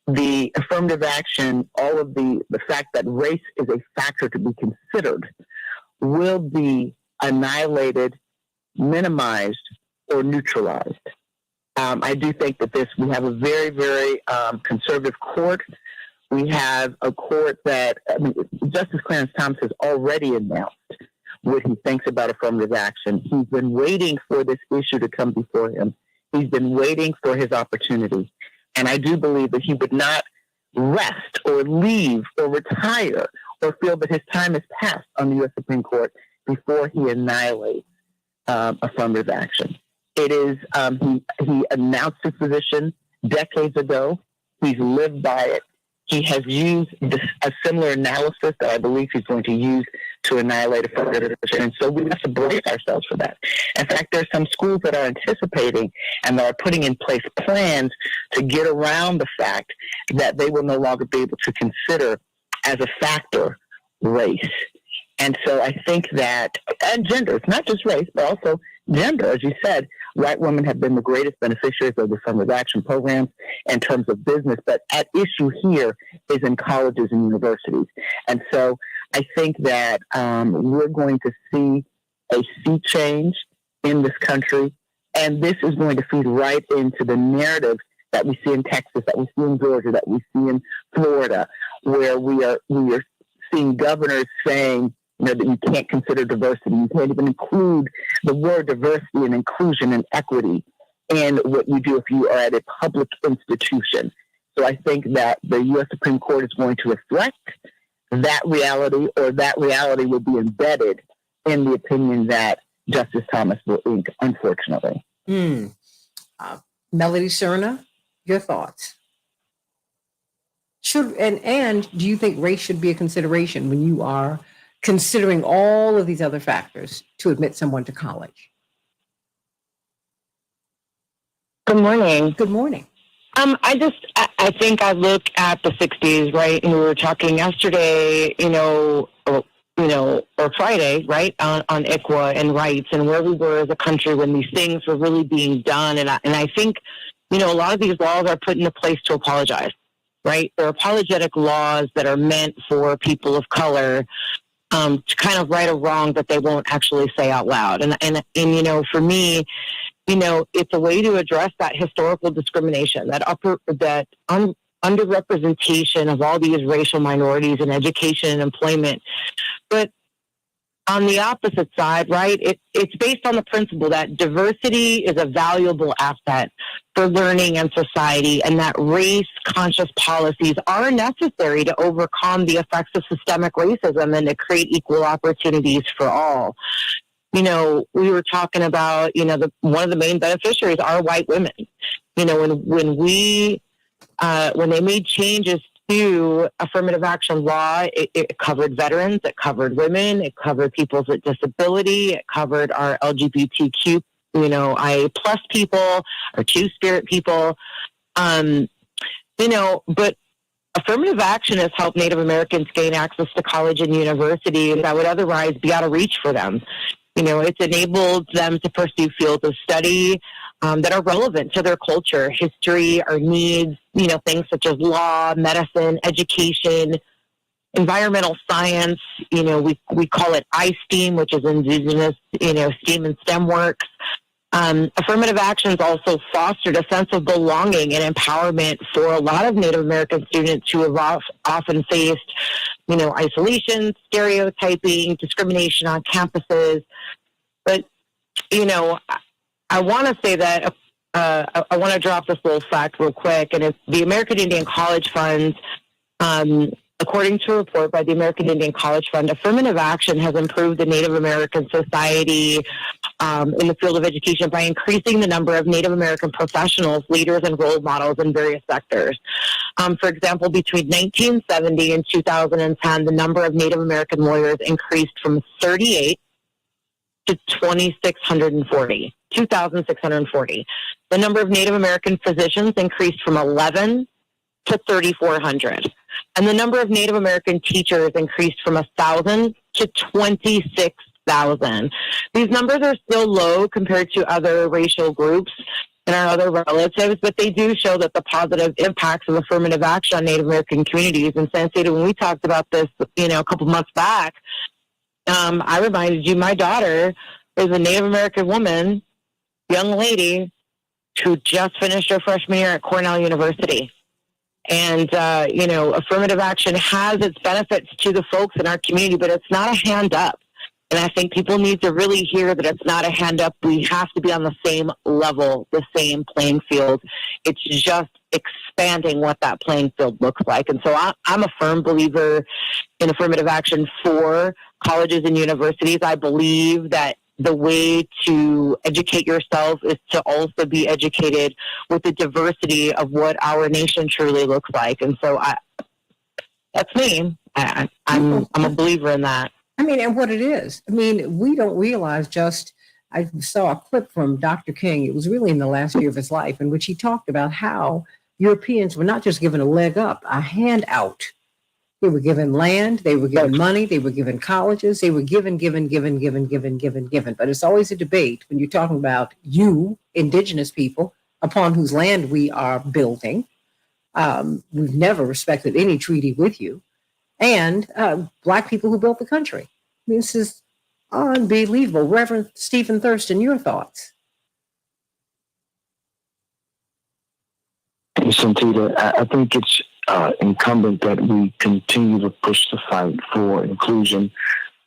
the affirmative action, all of the fact that race is a factor to be considered, will be annihilated, minimized, or neutralized. I do think that we have a very, very conservative court. We have a court that, Justice Clarence Thomas has already announced what he thinks about affirmative action. He's been waiting for this issue to come before him. He's been waiting for his opportunity. And I do believe that he would not rest or leave or retire or feel that his time has passed on the U.S. Supreme Court before he annihilates affirmative action. It is, he announced his position decades ago. He's lived by it. He has used a similar analysis that I believe he's going to use to annihilate affirmative action. And so we have to brace ourselves for that. In fact, there are some schools that are anticipating and that are putting in place plans to get around the fact that they will no longer be able to consider as a factor race. And so I think that, and gender, it's not just race, but also gender, as you said, white women have been the greatest beneficiaries of the affirmative action programs in terms of business, but at issue here is in colleges and universities. And so I think that we're going to see a sea change in this country, and this is going to feed right into the narrative that we see in Texas, that we see in Georgia, that we see in Florida, where we are seeing governors saying, that you can't consider diversity. You can't even include the word diversity and inclusion and equity in what you do if you are at a public institution. So I think that the U.S. Supreme Court is going to reflect that reality, or that reality will be embedded in the opinion that Justice Thomas will ink, unfortunately. Melody Cerna, your thoughts? And do you think race should be a consideration when you are considering all of these other factors to admit someone to college? Good morning. Good morning. I think I look at the 60s, right? And we were talking yesterday, or Friday, right, on ICWA and rights and where we were as a country when these things were really being done. And I think, a lot of these laws are put into place to apologize, right? They're apologetic laws that are meant for people of color to kind of right a wrong that they won't actually say out loud. And for me, it's a way to address that historical discrimination, that underrepresentation of all these racial minorities in education and employment. But on the opposite side, right, it's based on the principle that diversity is a valuable asset for learning and society, and that race-conscious policies are necessary to overcome the effects of systemic racism and to create equal opportunities for all. We were talking about, one of the main beneficiaries are white women. When they made changes, to affirmative action law, it covered veterans, it covered women, it covered people with disability, it covered our LGBTQ, IA plus people, our Two-Spirit people. But affirmative action has helped Native Americans gain access to college and universities that would otherwise be out of reach for them. It's enabled them to pursue fields of study that are relevant to their culture, history, our needs, things such as law, medicine, education, environmental science. We call it iSTEAM, which is indigenous, STEAM and STEM works. Affirmative actions also fostered a sense of belonging and empowerment for a lot of Native American students who have often faced, isolation, stereotyping, discrimination on campuses. But, I want to say that I want to drop this little fact real quick, and it's the American Indian College Fund. According to a report by the American Indian College Fund, affirmative action has improved the Native American society in the field of education by increasing the number of Native American professionals, leaders, and role models in various sectors. For example, between 1970 and 2010, the number of Native American lawyers increased from 38 to 2,640. The number of Native American physicians increased from 11 to 3,400. And the number of Native American teachers increased from 1,000 to 26,000. These numbers are still low compared to other racial groups and our other relatives, but they do show that the positive impacts of affirmative action on Native American communities. And Santita, when we talked about this, a couple months back, I reminded you my daughter is a Native American woman, young lady, who just finished her freshman year at Cornell University. And, affirmative action has its benefits to the folks in our community, but it's not a hand up. And I think people need to really hear that it's not a hand up. We have to be on the same level, the same playing field. It's just expanding what that playing field looks like. And so I'm a firm believer in affirmative action for colleges and universities. I believe that the way to educate yourself is to also be educated with the diversity of what our nation truly looks like. And so that's me. I'm a believer in that. And what it is. We don't realize I saw a clip from Dr. King. It was really in the last year of his life, in which he talked about how Europeans were not just given a leg up, a handout. They were given land, they were given money, they were given colleges, they were given. But it's always a debate when you're talking about you, indigenous people, upon whose land we are building. We've never respected any treaty with you. And Black people who built the country. This is unbelievable. Reverend Stephen Thurston, your thoughts? Santita, I think it's incumbent that we continue to push the fight for inclusion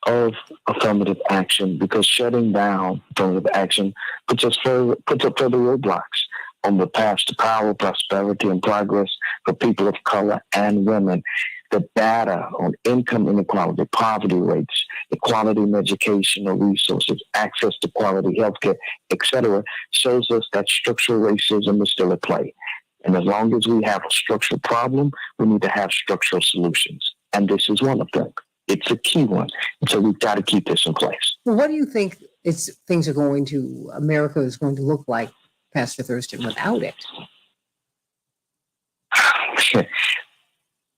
of affirmative action, because shutting down affirmative action puts up further roadblocks on the path to power, prosperity, and progress for people of color and women. The data on income inequality, poverty rates, equality in educational resources, access to quality healthcare, etc., shows us that structural racism is still at play. And as long as we have a structural problem, we need to have structural solutions. And this is one of them. It's a key one. And so we've got to keep this in place. Well, what do you think America is going to look like, Pastor Thurston, without it?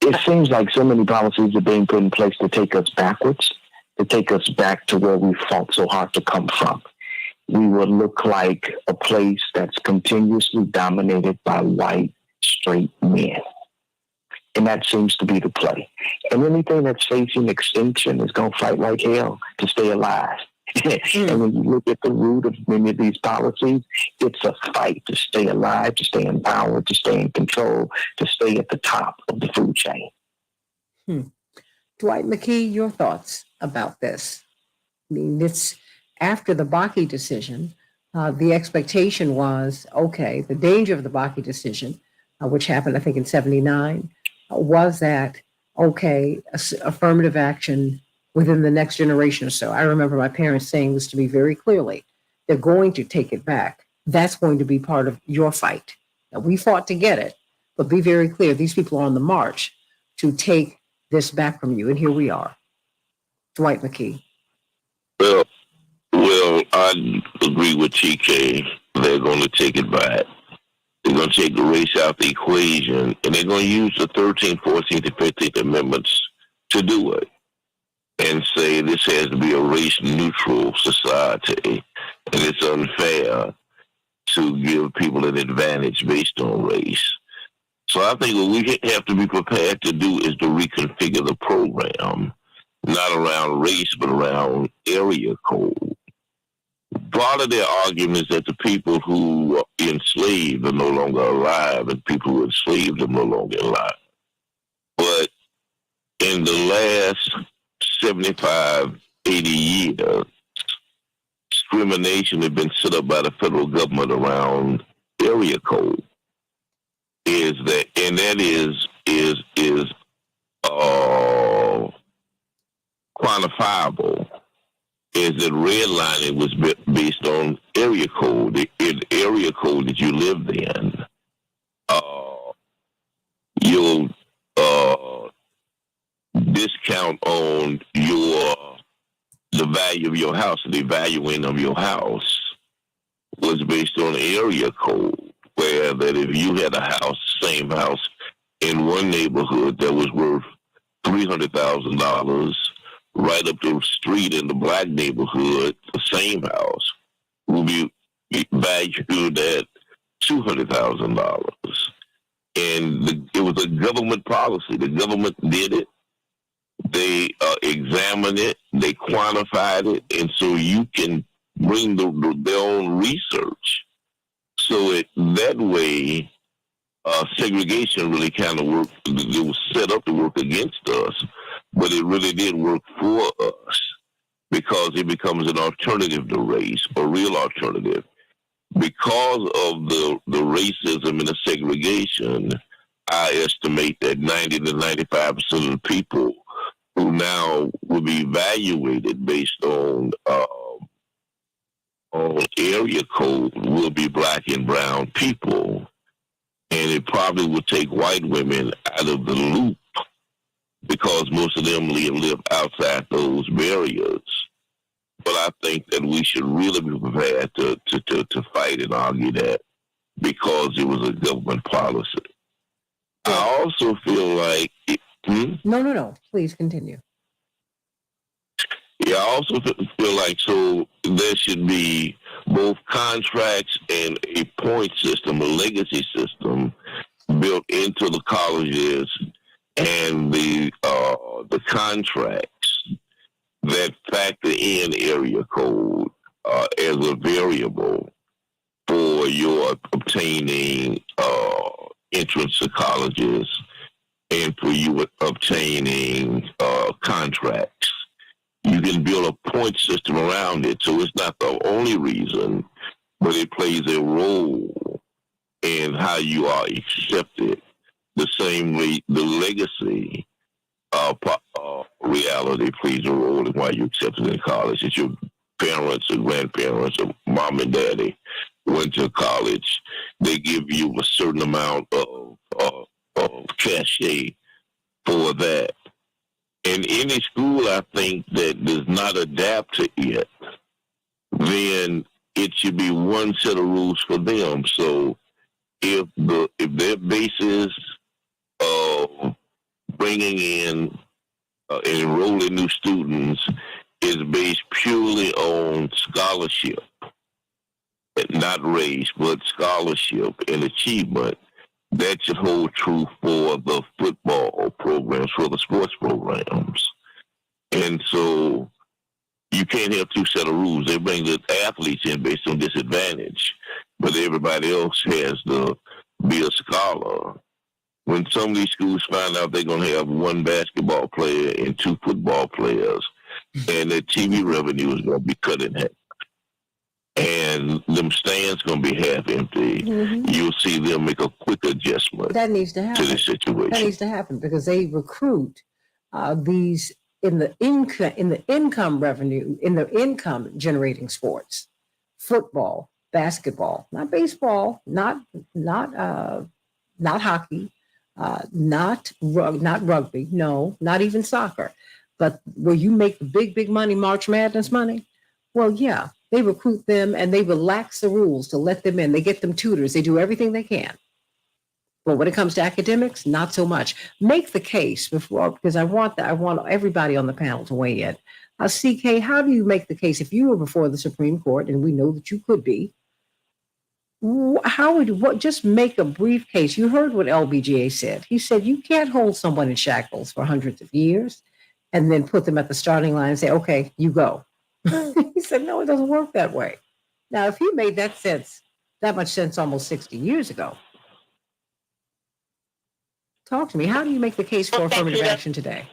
It seems like so many policies are being put in place to take us backwards, to take us back to where we fought so hard to come from. We would look like a place that's continuously dominated by white, straight men. And that seems to be the play. And anything that's facing extinction is going to fight like hell to stay alive. And when you look at the root of many of these policies, it's a fight to stay alive, to stay in power, to stay in control, to stay at the top of the food chain. Dwight McKee, your thoughts about this? It's after the Bakke decision, the expectation was, the danger of the Bakke decision, which happened, I think, in 1979, was that, affirmative action within the next generation or so. I remember my parents saying this to me very clearly. They're going to take it back. That's going to be part of your fight. Now, we fought to get it, but be very clear, these people are on the march to take this back from you. And here we are. Dwight McKee. Well, I agree with TK. They're going to take it back. They're going to take the race out the equation, and they're going to use the 13th, 14th, and 15th Amendments to do it and say this has to be a race-neutral society, and it's unfair to give people an advantage based on race. So I think what we have to be prepared to do is to reconfigure the program, not around race, but around area code. Part of their argument is that the people who were enslaved are no longer alive and people who were enslaved are no longer alive. But in the last 75, 80 years, discrimination has been set up by the federal government around area code. That is quantifiable. Is that redlining was based on area code, the area code that you lived in. Your discount on the value of your house, the valuing of your house was based on area code, where that if you had a house, same house in one neighborhood that was worth $300,000, right up the street in the black neighborhood, the same house will be valued at $200,000. And it was a government policy. The government did it. They examined it. They quantified it. And so you can bring their own research. So that way, segregation really kind of worked. It was set up to work against us, but it really did work for us because it becomes an alternative to race, a real alternative. Because of the racism and the segregation, I estimate that 90 to 95% of the people who now will be evaluated based on area code will be black and brown people. And it probably would take white women out of the loop because most of them live outside those barriers. But I think that we should really be prepared to fight and argue that because it was a government policy. I also feel like... No. Please continue. Yeah, I also feel like so there should be both contracts and a point system, a legacy system built into the colleges and the contracts that factor in area code as a variable for your obtaining entrance to colleges and for you obtaining contracts. You can build a point system around it, so it's not the only reason, but it plays a role in how you are accepted. The same way the legacy reality plays a role in why you're accepted in college. It's your parents or grandparents or mom and daddy went to college. They give you a certain amount of cachet for that. And any school, I think, that does not adapt to it, then it should be one set of rules for them. So if their basis of bringing in and enrolling new students is based purely on scholarship, not race, but scholarship and achievement, that should hold true for the football programs, for the sports programs. And so you can't have two set of rules. They bring the athletes in based on disadvantage, but everybody else has to be a scholar. When some of these schools find out they're going to have one basketball player and two football players, and their TV revenue is going to be cut in half, and them stands going to be half empty, you'll see them make a quick adjustment. That needs to happen. To the situation. That needs to happen because they recruit these in the income revenue, in the income generating sports, football, basketball, not baseball, not hockey, not rugby, no, not even soccer, but where you make the big money, March Madness money. Well, yeah, they recruit them and they relax the rules to let them in. They get them tutors. They do everything they can. But when it comes to academics, not so much. Make the case before, because I want everybody on the panel to weigh in. CK, how do you make the case if you were before the Supreme Court, and we know that you could be? Just make a brief case. You heard what LBGA said. He said you can't hold someone in shackles for hundreds of years and then put them at the starting line and say, okay, you go. He said, no, it doesn't work that way. Now, if he made that much sense almost 60 years ago, talk to me. How do you make the case for affirmative action today?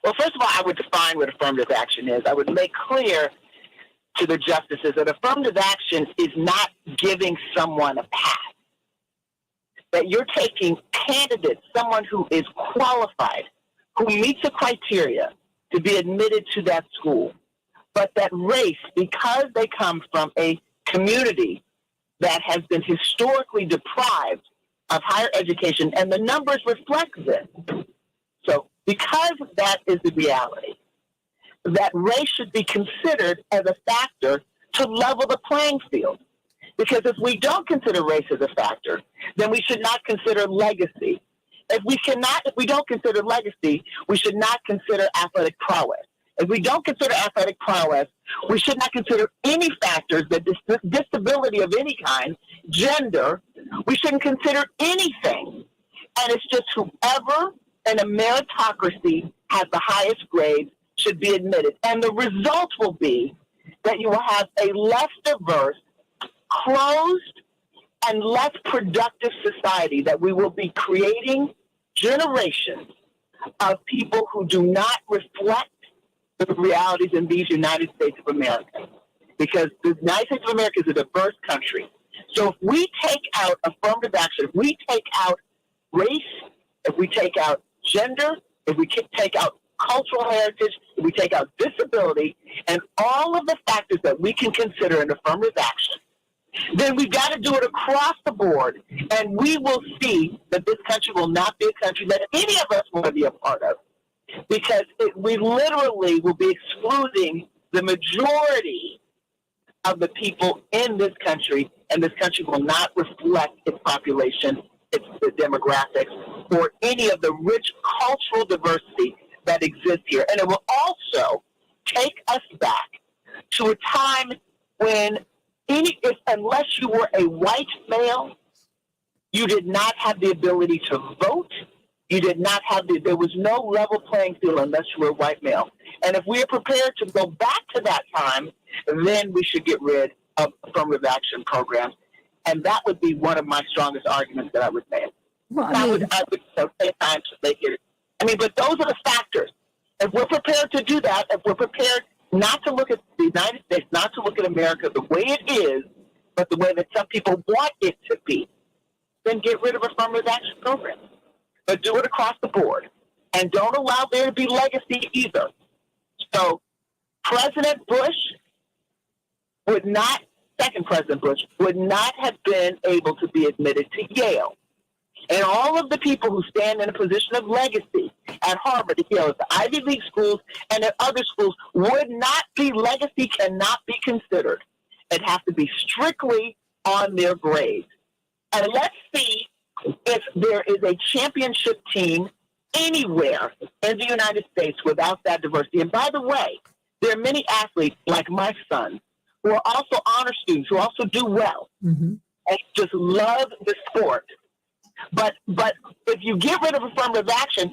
Well, first of all, I would define what affirmative action is. I would make clear to the justices that affirmative action is not giving someone a pass. That you're taking candidates, someone who is qualified, who meets the criteria to be admitted to that school, but that race, because they come from a community that has been historically deprived of higher education, and the numbers reflect this. So because that is the reality, that race should be considered as a factor to level the playing field. Because if we don't consider race as a factor, then we should not consider legacy. If we don't consider legacy, we should not consider athletic prowess. If we don't consider athletic prowess, we should not consider any factors, that disability of any kind, gender, we shouldn't consider anything. And it's just whoever in a meritocracy has the highest grades should be admitted. And the result will be that you will have a less diverse, closed, and less productive society, that we will be creating generations of people who do not reflect the realities in these United States of America. Because the United States of America is a diverse country. So if we take out affirmative action, if we take out race, if we take out gender, if we take out cultural heritage, if we take out disability, and all of the factors that we can consider in affirmative action, then we've got to do it across the board, and we will see that this country will not be a country that any of us want to be a part of, because we literally will be excluding the majority of the people in this country, and this country will not reflect its population, its demographics, or any of the rich cultural diversity that exists here. And it will also take us back to a time when unless you were a white male, you did not have the ability to vote. You did not have there was no level playing field unless you were a white male. And if we are prepared to go back to that time, then we should get rid of affirmative action programs. And that would be one of my strongest arguments that I would make. Well, I would take time to make it. But those are the factors. If we're prepared to do that, if we're prepared not to look at the United States, not to look at America the way it is, but the way that some people want it to be, then get rid of affirmative action programs. But do it across the board. And don't allow there to be legacy either. So President Bush second President Bush would not have been able to be admitted to Yale. And all of the people who stand in a position of legacy at Harvard, at Yale, at the Ivy League schools, and at other schools would not be, legacy cannot be considered. It has to be strictly on their grades. And let's see if there is a championship team anywhere in the United States without that diversity. And by the way, there are many athletes like my son who are also honor students, who also do well, and just love the sport. But if you get rid of affirmative action,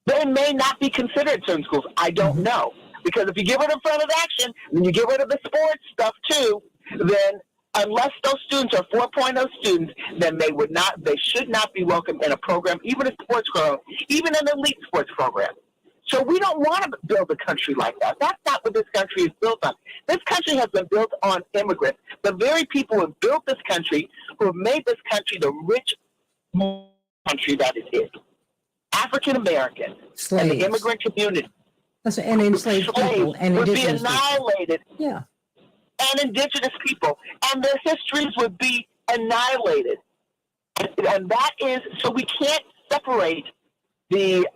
they may not be considered in certain schools. I don't know. Because if you get rid of affirmative action, then you get rid of the sports stuff too, then unless those students are 4.0 students, then they should not be welcome in a program, even a sports program, even an elite sports program. So we don't want to build a country like that. That's not what this country is built on. This country has been built on immigrants. The very people who have built this country, who have made this country the rich country that it is. African Americans and the immigrant community. And enslaved people and would be indigenous annihilated. people. Yeah. And indigenous people. And their histories would be annihilated. And that is, so we can't separate the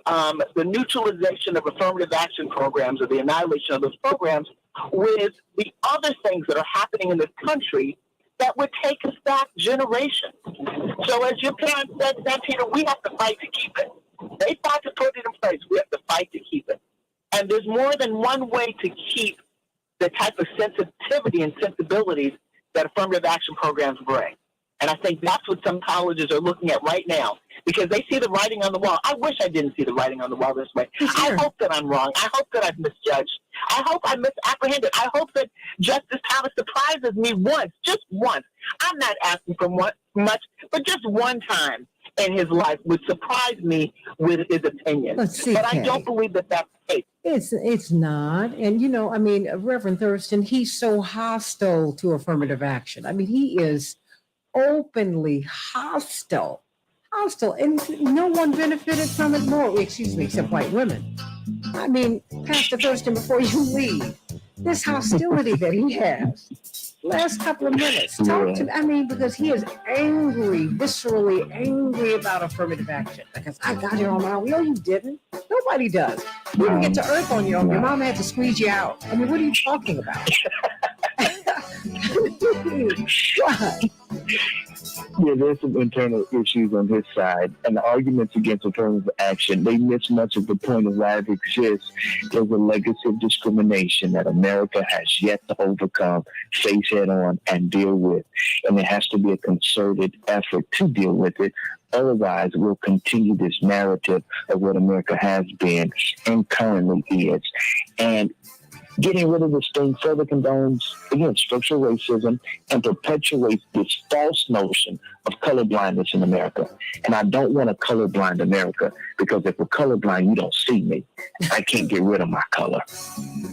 neutralization of affirmative action programs or the annihilation of those programs with the other things that are happening in this country that would take us back generations. So as your parents said, Santita, we have to fight to keep it. They fought to put it in place. We have to fight to keep it. And there's more than one way to keep the type of sensitivity and sensibilities that affirmative action programs bring. And I think that's what some colleges are looking at right now, because they see the writing on the wall. I wish I didn't see the writing on the wall this way. I hope that I'm wrong. I hope that I've misjudged. I hope I misapprehended. I hope that Justice Thomas surprises me once, just once. I'm not asking for much, but just one time in his life would surprise me with his opinion. But I don't believe that that's the case. It's not. And, you know, I mean, Reverend Thurston, he's so hostile to affirmative action. I mean, he is openly hostile, and no one benefited from it more, except white women. I mean, Pastor Thurston, before you leave, this hostility that he has, last couple of minutes, talk to me. I mean, because he is angry, viscerally angry about affirmative action. Because I got here on my own. No, you didn't. Nobody does. You didn't get to earth on your own. Your mom had to squeeze you out. I mean, what are you talking about? What? Yeah, there's some internal issues on his side, and the arguments against affirmative action, they miss much of the point of why it exists. There's a legacy of discrimination that America has yet to overcome, face head on, and deal with. And there has to be a concerted effort to deal with it. Otherwise, we'll continue this narrative of what America has been and currently is. And getting rid of this thing further condones, again, structural racism and perpetuates this false notion of colorblindness in America. And I don't want a colorblind America, because if we're colorblind, you don't see me. I can't get rid of my color.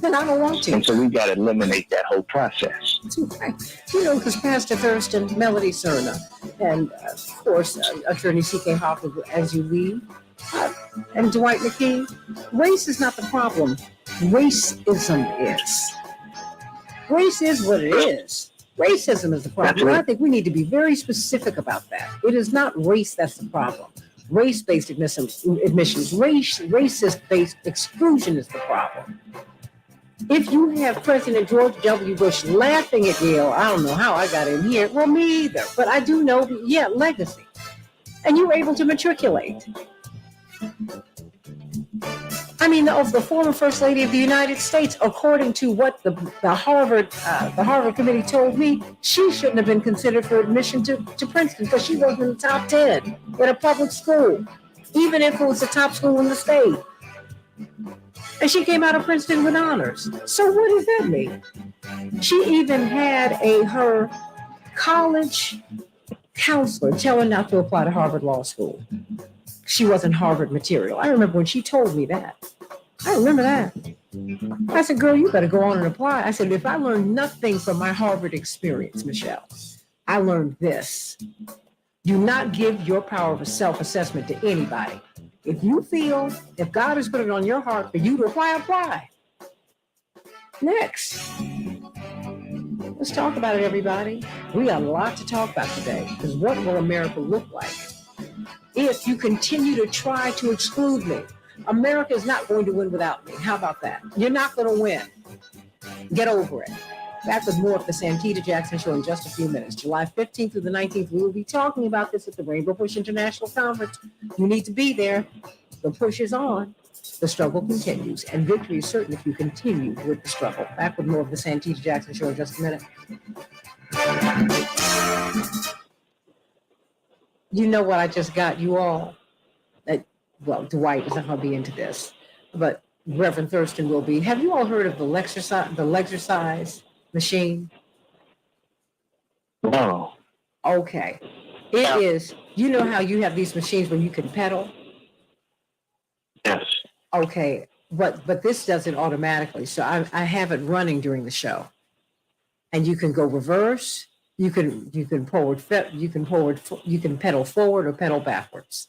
And I don't want to. And so we got to eliminate that whole process. You know, because Pastor Thurston, Melody Cerna, and of course, Attorney C.K. Hoffman, as you leave, and Dwight McKee, race is not the problem. Racism is. Race is what it is. Racism is the problem. And I think we need to be very specific about that. It is not race that's the problem. Race-based admissions, racist-based exclusion is the problem. If you have President George W. Bush laughing at Yale, I don't know how I got in here. Well, me either. But I do know, legacy. And you were able to matriculate. I mean, of the former First Lady of the United States, according to what the Harvard committee told me, she shouldn't have been considered for admission to Princeton because she wasn't in the top 10 in a public school, even if it was the top school in the state. And she came out of Princeton with honors. So what does that mean? She even had her college counselor tell her not to apply to Harvard Law School. She wasn't Harvard material. I remember when she told me that. I remember that. I said, girl, you better go on and apply. I said, if I learned nothing from my Harvard experience, Michelle, I learned this. Do not give your power of self-assessment to anybody. If you feel, if God has put it on your heart for you to apply. Next. Let's talk about it, everybody. We got a lot to talk about today, because what will America look like if you continue to try to exclude me? America is not going to win without me. How about that? You're not going to win. Get over it. Back with more of the Santita Jackson Show in just a few minutes. July 15th through the 19th, we will be talking about this at the Rainbow Push International Conference. You need to be there. The push is on. The struggle continues, and victory is certain if you continue with the struggle. Back with more of the Santita Jackson Show in just a minute. You know what I just got you all? Well, Dwight is not going to be into this, but Reverend Thurston will be. Have you all heard of the Lexercise machine? No. Okay. It is, you know how you have these machines where you can pedal? Yes. Okay, but this does it automatically. So I have it running during the show. And you can go reverse, you can pedal forward or pedal backwards.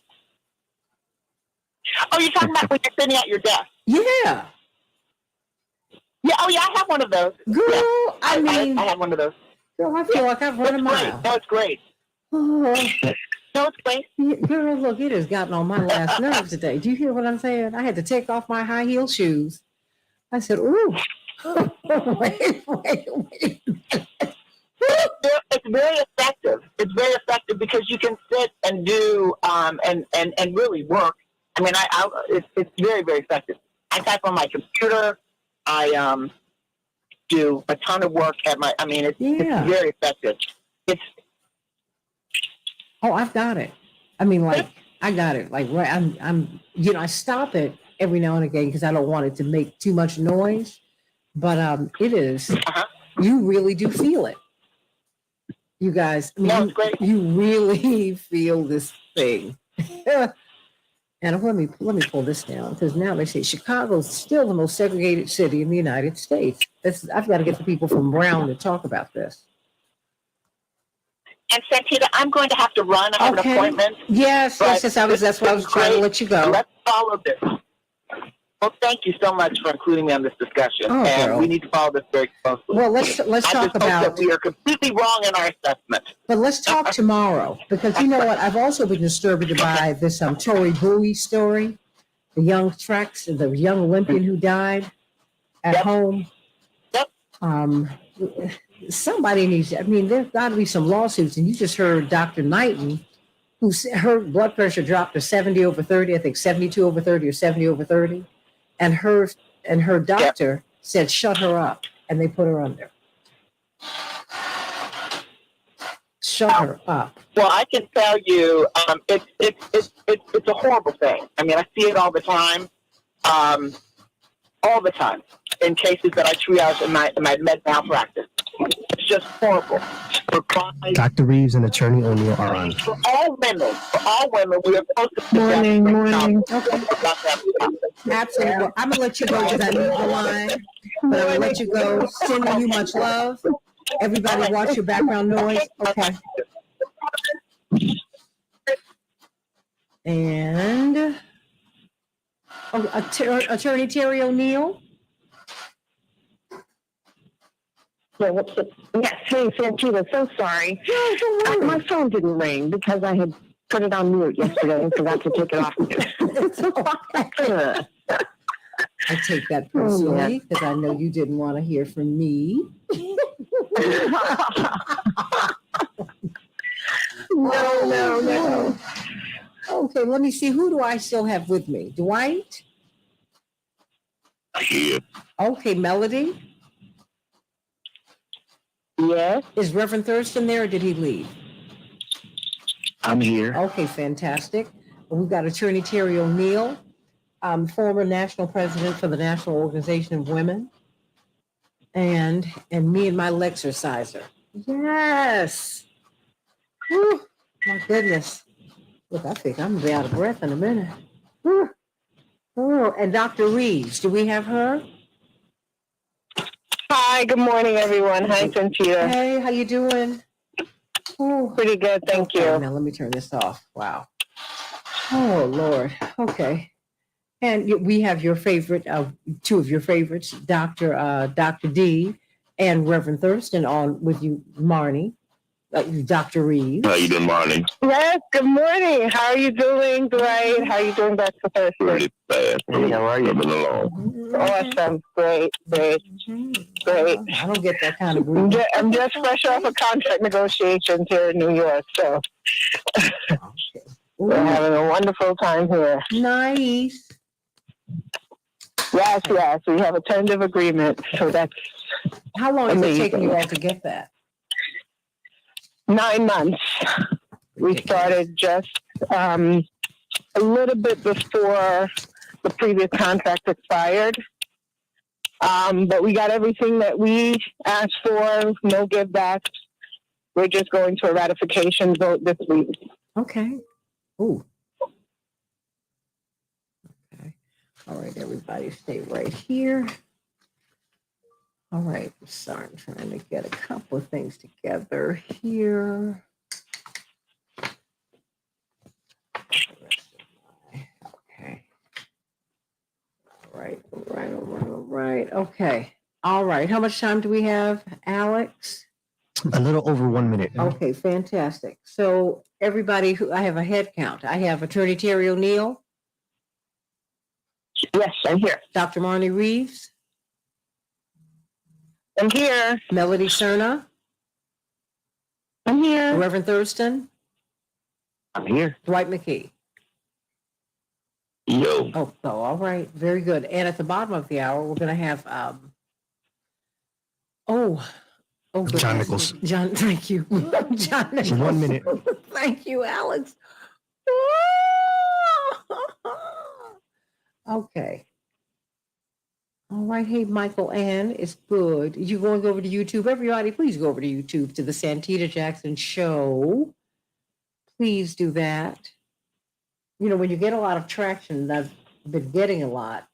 Oh, you're talking about when you're sitting at your desk? Yeah. Yeah. Oh, yeah. I have one of those. Girl, yeah. I mean, I have one of those. Girl, I feel like I've run a mile. No, it's great. No, it's great. Girl, look, it has gotten on my last nerve today. Do you hear what I'm saying? I had to take off my high heel shoes. I said, ooh. wait. It's very effective. It's very effective because you can sit and do and really work. I mean, it's very, very effective. I type on my computer. I do a ton of work at my. I mean, it's very effective. It's. Oh, I've got it. I mean, like I got it. Like right, I'm. I stop it every now and again because I don't want it to make too much noise. But it is. You really do feel it. You guys, I mean, you really feel this thing. And let me pull this down because now they say Chicago's still the most segregated city in the United States. I've got to get the people from Brown to talk about this. And Santita, I'm going to have to run. I have an appointment. Yes. That's why I was trying to let you go. Let's follow this. Well, thank you so much for including me on this discussion. Oh, and girl. we need to follow this very closely. Well, let's I talk just hope about. that we are completely wrong in our assessment. But let's talk tomorrow because you know what? I've also been disturbed by this Tori Bowie story, the young Olympian who died at home. Somebody needs. I mean, there's got to be some lawsuits. And you just heard Dr. Knighton, her blood pressure dropped to 70/30. I think 72/30 or 70/30, and her doctor said shut her up, and they put her under. Shut her up. Well, I can tell you, it's a horrible thing. I mean, I see it all the time, in cases that I triage in my med malpractice. It's just horrible. Dr. Reeves and Attorney O'Neill are on. For all women, we are supposed to. Morning. Okay. Absolutely. Well, I'm gonna let you go because I need the line, but I'm gonna let you go. Sending you much love. Everybody, watch your background noise. Okay. And Attorney Terry O'Neill. Yes, hey, Santita, so sorry. My phone didn't ring because I had put it on mute yesterday and forgot to take it off mute. I take that personally because I know you didn't want to hear from me. No. Okay, let me see. Who do I still have with me? Dwight? Here. Okay, Melody? Yes. Is Reverend Thurston there or did he leave? I'm here. Okay, fantastic. We've got Attorney Terry O'Neill, former national president for the National Organization of Women, and me and my Lexerciser. Yes. Whew, my goodness. Look, I think I'm gonna be out of breath in a minute. Whew. Oh, and Dr. Reeves, do we have her? Hi, good morning, everyone. Hi, Santita. Hey, how you doing? Oh, pretty good, thank you. Now let me turn this off. Wow. Oh, Lord. Okay. And we have your favorite, two of your favorites, Dr. D and Reverend Thurston on with you, Marnie, Dr. Reeves. How you doing, Marnie? Yes, good morning. How are you doing, Dwight? How are you doing, Dr. Thurston? Pretty bad. Hey, how are you? Coming along. Awesome. Great. I don't get that kind of group. I'm just fresh off of contract negotiations here in New York, so we're having a wonderful time here. Nice. Yes. We have a tentative agreement, so that's how long has amazing. it taken you all to get that? 9 months. We started just a little bit before the previous contract expired. But we got everything that we asked for, no give backs. We're just going to a ratification vote this week. Okay. Ooh. Okay. All right, everybody stay right here. All right. Sorry, I'm trying to get a couple of things together here. Okay. All right. Okay. All right. How much time do we have, Alex? A little over 1 minute. Okay, fantastic. So everybody who I have a head count. I have Attorney Terry O'Neill. Yes, I'm here. Dr. Marnie Reeves. I'm here. Melody Cerna. I'm here. Reverend Thurston. I'm here. Dwight McKee. Yo. Oh, all right. Very good. And at the bottom of the hour, we're going to have, John Nichols. John, thank you. John Nichols. 1 minute. Thank you, Alex. Okay. All right. Hey, Michael Ann, it's good. You going over to YouTube? Everybody, please go over to YouTube to the Santita Jackson Show. Please do that. You know, when you get a lot of traction, and I've been getting a lot,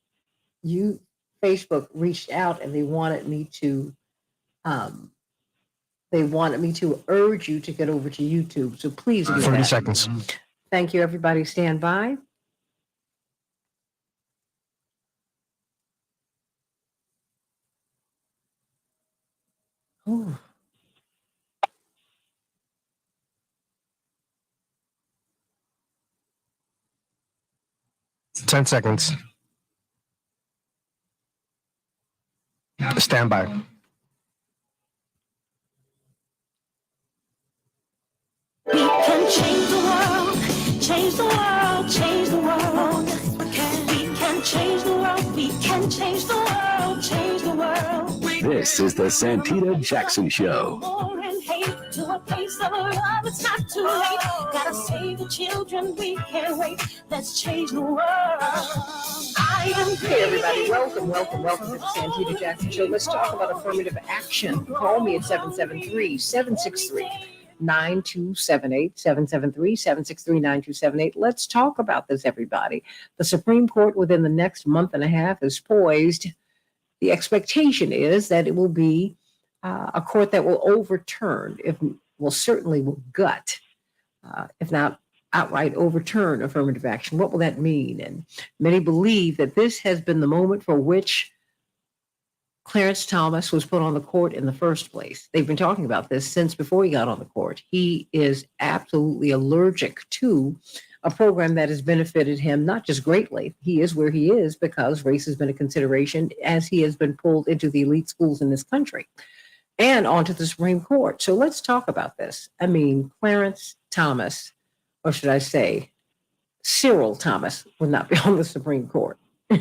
Facebook reached out and they wanted me to urge you to get over to YouTube. So please do 30 that. seconds. Thank you, everybody. Stand by. Oh. Ten seconds. Stand by. We can change the world, change the world, change the world. We can change the world, we can change the world, change the world. This is the Santita Jackson Show. War and hate to a place of love, it's not too late. Gotta save the children, we can't wait. Let's change the world. Hey, everybody. Welcome to the Santita Jackson Show. Let's talk about affirmative action. Call me at 773-763-9278, 773-763-9278. Let's talk about this, everybody. The Supreme Court within the next month and a half is poised. The expectation is that it will be a court that will overturn, certainly will gut, if not outright overturn affirmative action. What will that mean? And many believe that this has been the moment for which Clarence Thomas was put on the court in the first place. They've been talking about this since before he got on the court. He is absolutely allergic to a program that has benefited him, not just greatly. He is where he is because race has been a consideration as he has been pulled into the elite schools in this country and onto the Supreme Court. So let's talk about this. I mean, Clarence Thomas, or should I say Cyril Thomas, would not be on the Supreme Court.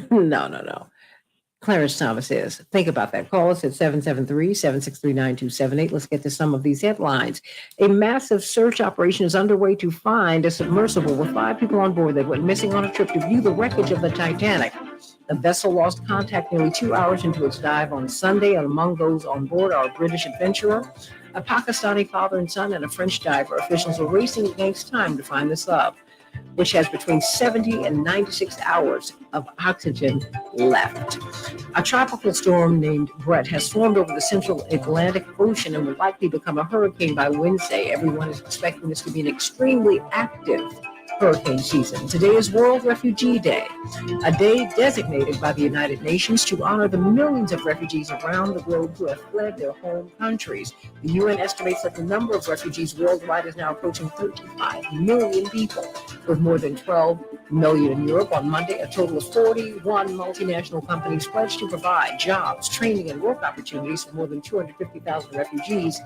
No. Clarence Thomas is. Think about that. Call us at 773-763-9278. Let's get to some of these headlines. A massive search operation is underway to find a submersible with 5 people on board that went missing on a trip to view the wreckage of the Titanic. The vessel lost contact nearly 2 hours into its dive on Sunday, and among those on board are a British adventurer, a Pakistani father and son, and a French diver. Officials are racing against time to find the sub, which has between 70 and 96 hours of oxygen left. A tropical storm named Brett has formed over the central Atlantic Ocean and will likely become a hurricane by Wednesday. Everyone is expecting this to be an extremely active hurricane season. Today is World Refugee Day, a day designated by the United Nations to honor the millions of refugees around the globe who have fled their home countries. The UN estimates that the number of refugees worldwide is now approaching 35 million people, with more than 12 million in Europe. On Monday, a total of 41 multinational companies pledged to provide jobs, training, and work opportunities for more than 250,000 refugees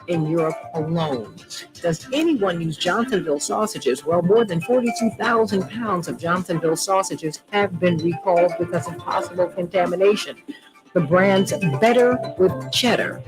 in Europe alone. Does anyone use Johnsonville sausages? Well, more than 42,000 pounds of Johnsonville sausages have been recalled because of possible contamination. The brand's Better with Cheddar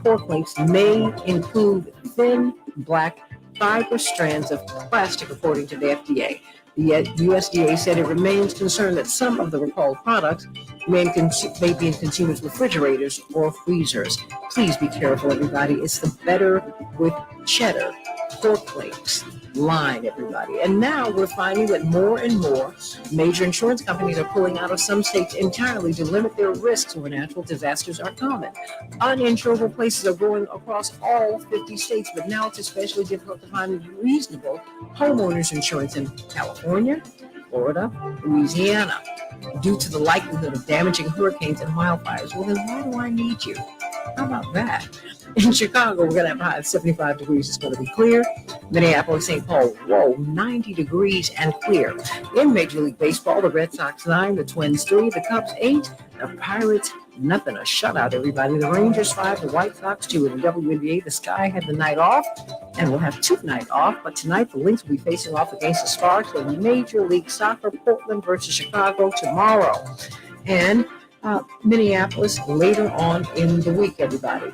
pork links may include thin, black, fibrous strands of plastic, according to the FDA. The USDA said it remains concerned that some of the recalled products may be in consumers' refrigerators or freezers. Please be careful, everybody. It's the Better with Cheddar pork links line, everybody. And now we're finding that more and more major insurance companies are pulling out of some states entirely to limit their risks where natural disasters are common. Uninsurable places are growing across all 50 states, but now it's especially difficult to find reasonable homeowners insurance in California, Florida, Louisiana, due to the likelihood of damaging hurricanes and wildfires. Well, then why do I need you? How about that? In Chicago, we're going to have a high of 75 degrees. It's going to be clear. Minneapolis, St. Paul, 90 degrees and clear. In Major League Baseball, the Red Sox 9, the Twins 3, the Cubs 8, the Pirates nothing. A shutout, everybody. The Rangers 5, the White Sox 2. In the WNBA, the Sky had the night off, and we'll have 2 nights off. But tonight, the Lynx will be facing off against the Sparks in Major League Soccer, Portland versus Chicago tomorrow. And Minneapolis later on in the week, everybody.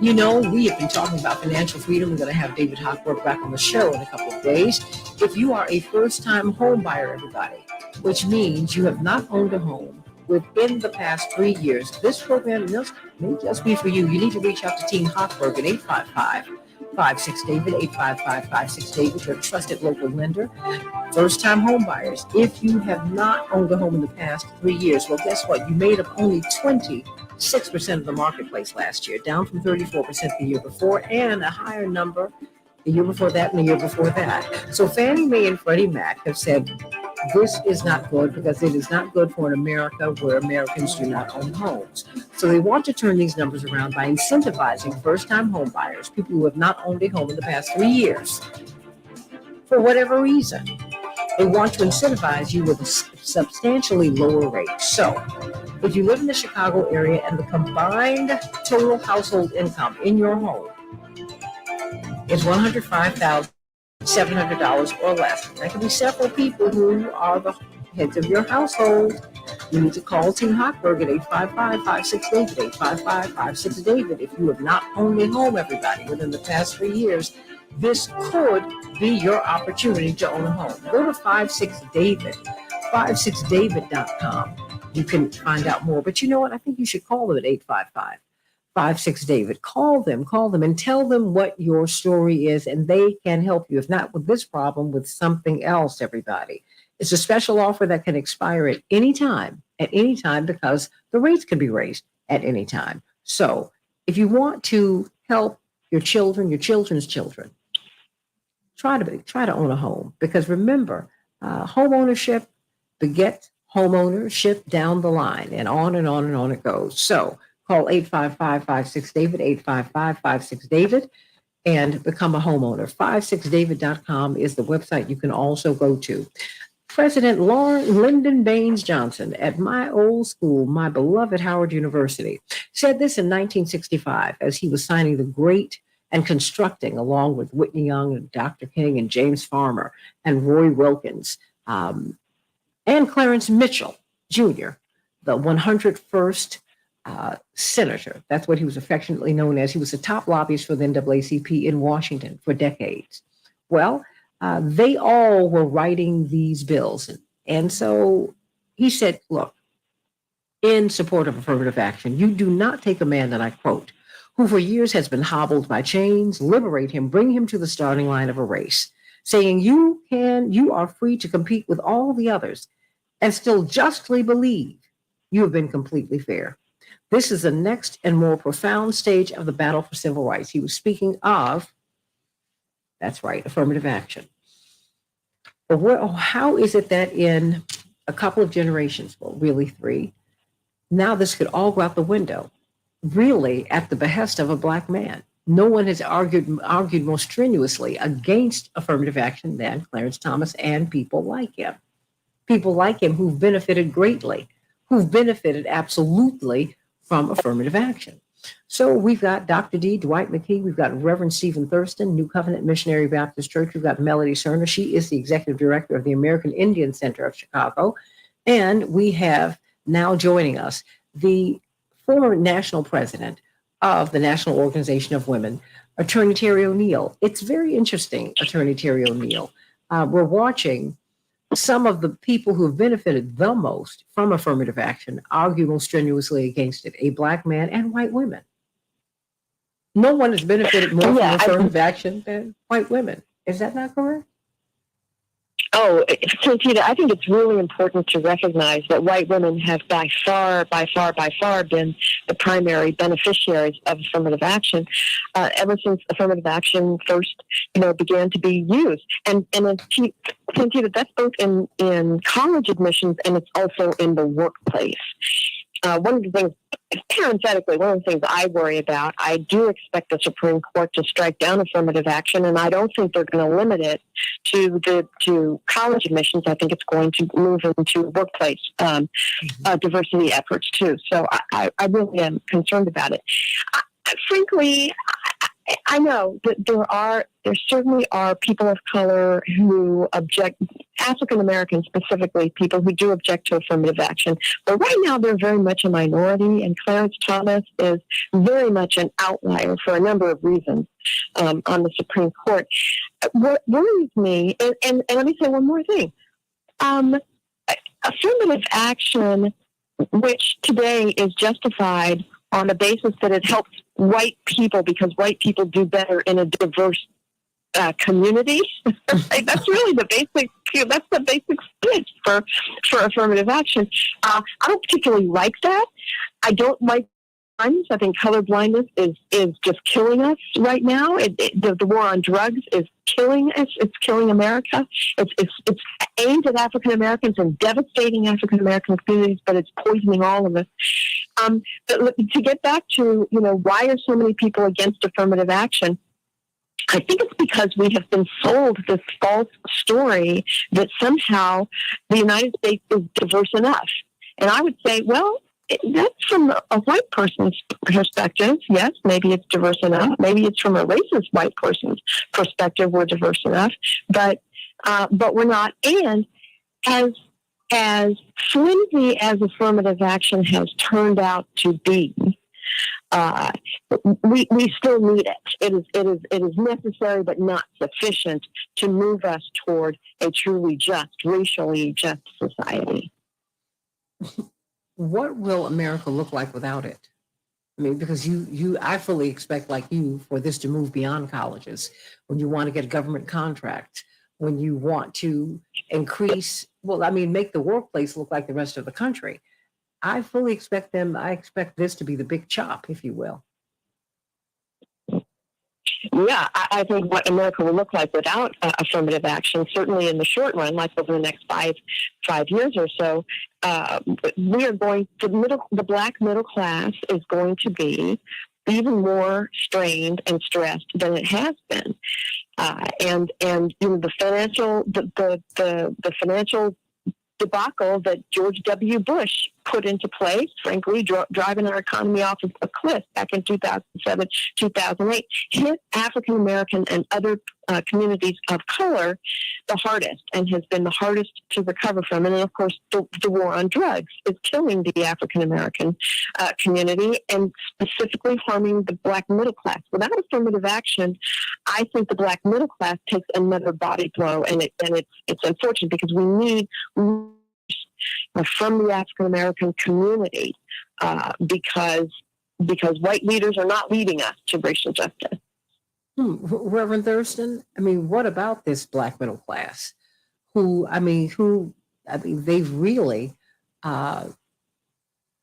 You know, we have been talking about financial freedom. We're going to have David Hochberg back on the show in a couple of days. If you are a first-time home buyer, everybody, which means you have not owned a home within the past 3 years, this program may just be for you. You need to reach out to Team Hochberg at 855-56-DAVID, 855-56-DAVID, your trusted local lender. First-time home buyers, if you have not owned a home in the past 3 years, well, guess what? You made up only 26% of the marketplace last year, down from 34% the year before, and a higher number the year before that and the year before that. So Fannie Mae and Freddie Mac have said this is not good because it is not good for an America where Americans do not own homes. So they want to turn these numbers around by incentivizing first-time home buyers, people who have not owned a home in the past 3 years, for whatever reason. They want to incentivize you with a substantially lower rate. So if you live in the Chicago area and the combined total household income in your home is $105,700 or less, that can be several people who are the heads of your household. You need to call Team Hochberg at 855-56-DAVID, 855-56-DAVID. If you have not owned a home, everybody, within the past 3 years, this could be your opportunity to own a home. Go to 56David, 56david.com. You can find out more. But you know what? I think you should call them at 855-56-DAVID. Call them and tell them what your story is, and they can help you. If not with this problem, with something else, everybody. It's a special offer that can expire at any time, because the rates can be raised at any time. So if you want to help your children, your children's children, try to own a home, because remember, home ownership begets home ownership down the line, and on and on and on it goes. So call 855-56-DAVID, 855-56-DAVID, and become a homeowner. 56david.com is the website you can also go to. President Lyndon Baines Johnson at my old school, my beloved Howard University, said this in 1965 as he was signing the great and constructing, along with Whitney Young and Dr. King and James Farmer and Roy Wilkins and Clarence Mitchell Jr., the 101st senator. That's what he was affectionately known as. He was the top lobbyist for the NAACP in Washington for decades. Well, they all were writing these bills. And so he said, look, in support of affirmative action, you do not take a man, and I quote, who for years has been hobbled by chains, liberate him, bring him to the starting line of a race, saying you are free to compete with all the others and still justly believe you have been completely fair. This is the next and more profound stage of the battle for civil rights. He was speaking of, that's right, affirmative action. But how is it that in a couple of generations, well, really 3, now this could all go out the window, really at the behest of a Black man? No one has argued more strenuously against affirmative action than Clarence Thomas and people like him. People like him who've benefited greatly, who've benefited absolutely from affirmative action. So we've got Dr. D, Dwight McKee, we've got Reverend Stephen Thurston, New Covenant Missionary Baptist Church, we've got Melody Cerner. She is the executive director of the American Indian Center of Chicago. And we have now joining us the former national president of the National Organization of Women, Attorney Terry O'Neill. It's very interesting, Attorney Terry O'Neill. We're watching some of the people who have benefited the most from affirmative action argue most strenuously against it, a Black man and white women. No one has benefited more from affirmative action than white women. Is that not correct? Oh, Santita, I think it's really important to recognize that white women have by far been the primary beneficiaries of affirmative action ever since affirmative action first, began to be used. And Santita, that's both in college admissions and it's also in the workplace. one of the things, parenthetically, one of the things I worry about, I do expect the Supreme Court to strike down affirmative action, and I don't think they're going to limit it to college admissions. I think it's going to move into workplace diversity efforts too. So I really am concerned about it. Frankly, I know that there certainly are people of color who object, African Americans specifically, people who do object to affirmative action. But right now they're very much a minority, and Clarence Thomas is very much an outlier for a number of reasons on the Supreme Court. What worries me, and let me say one more thing, affirmative action, which today is justified on the basis that it helps white people because white people do better in a diverse community. That's really the basic. That's the basic pitch for affirmative action. I don't particularly like that. I don't like blindness. I think color blindness is just killing us right now. The war on drugs is killing us. It's killing America. It's aimed at African Americans and devastating African American communities, but it's poisoning all of us. But to get back to, why are so many people against affirmative action? I think it's because we have been sold this false story that somehow the United States is diverse enough. And I would say, well, that's from a white person's perspective. Yes, maybe it's diverse enough. Maybe it's from a racist white person's perspective, we're diverse enough, but we're not. And as flimsy as affirmative action has turned out to be, we still need it. It is necessary, but not sufficient to move us toward a truly just, racially just society. What will America look like without it? I mean, because I fully expect, like you, for this to move beyond colleges. When you want to get a government contract, when you want to increase, make the workplace look like the rest of the country. I fully expect I expect this to be the big chop, if you will. Yeah, I think what America will look like without affirmative action, certainly in the short run, like over the next five years or so, we are going the black middle class is going to be even more strained and stressed than it has been, and the financial debacle that George W. Bush put into place, frankly, driving our economy off of a cliff back in 2007, 2008, hit African American and other communities of color the hardest, and has been the hardest to recover from. And then, of course, the war on drugs is killing the African American community and specifically harming the black middle class. Without affirmative action, I think the black middle class takes another body blow, and it's unfortunate because we need from the African American community because white leaders are not leading us to racial justice. Reverend Thurston, what about this black middle class they've really,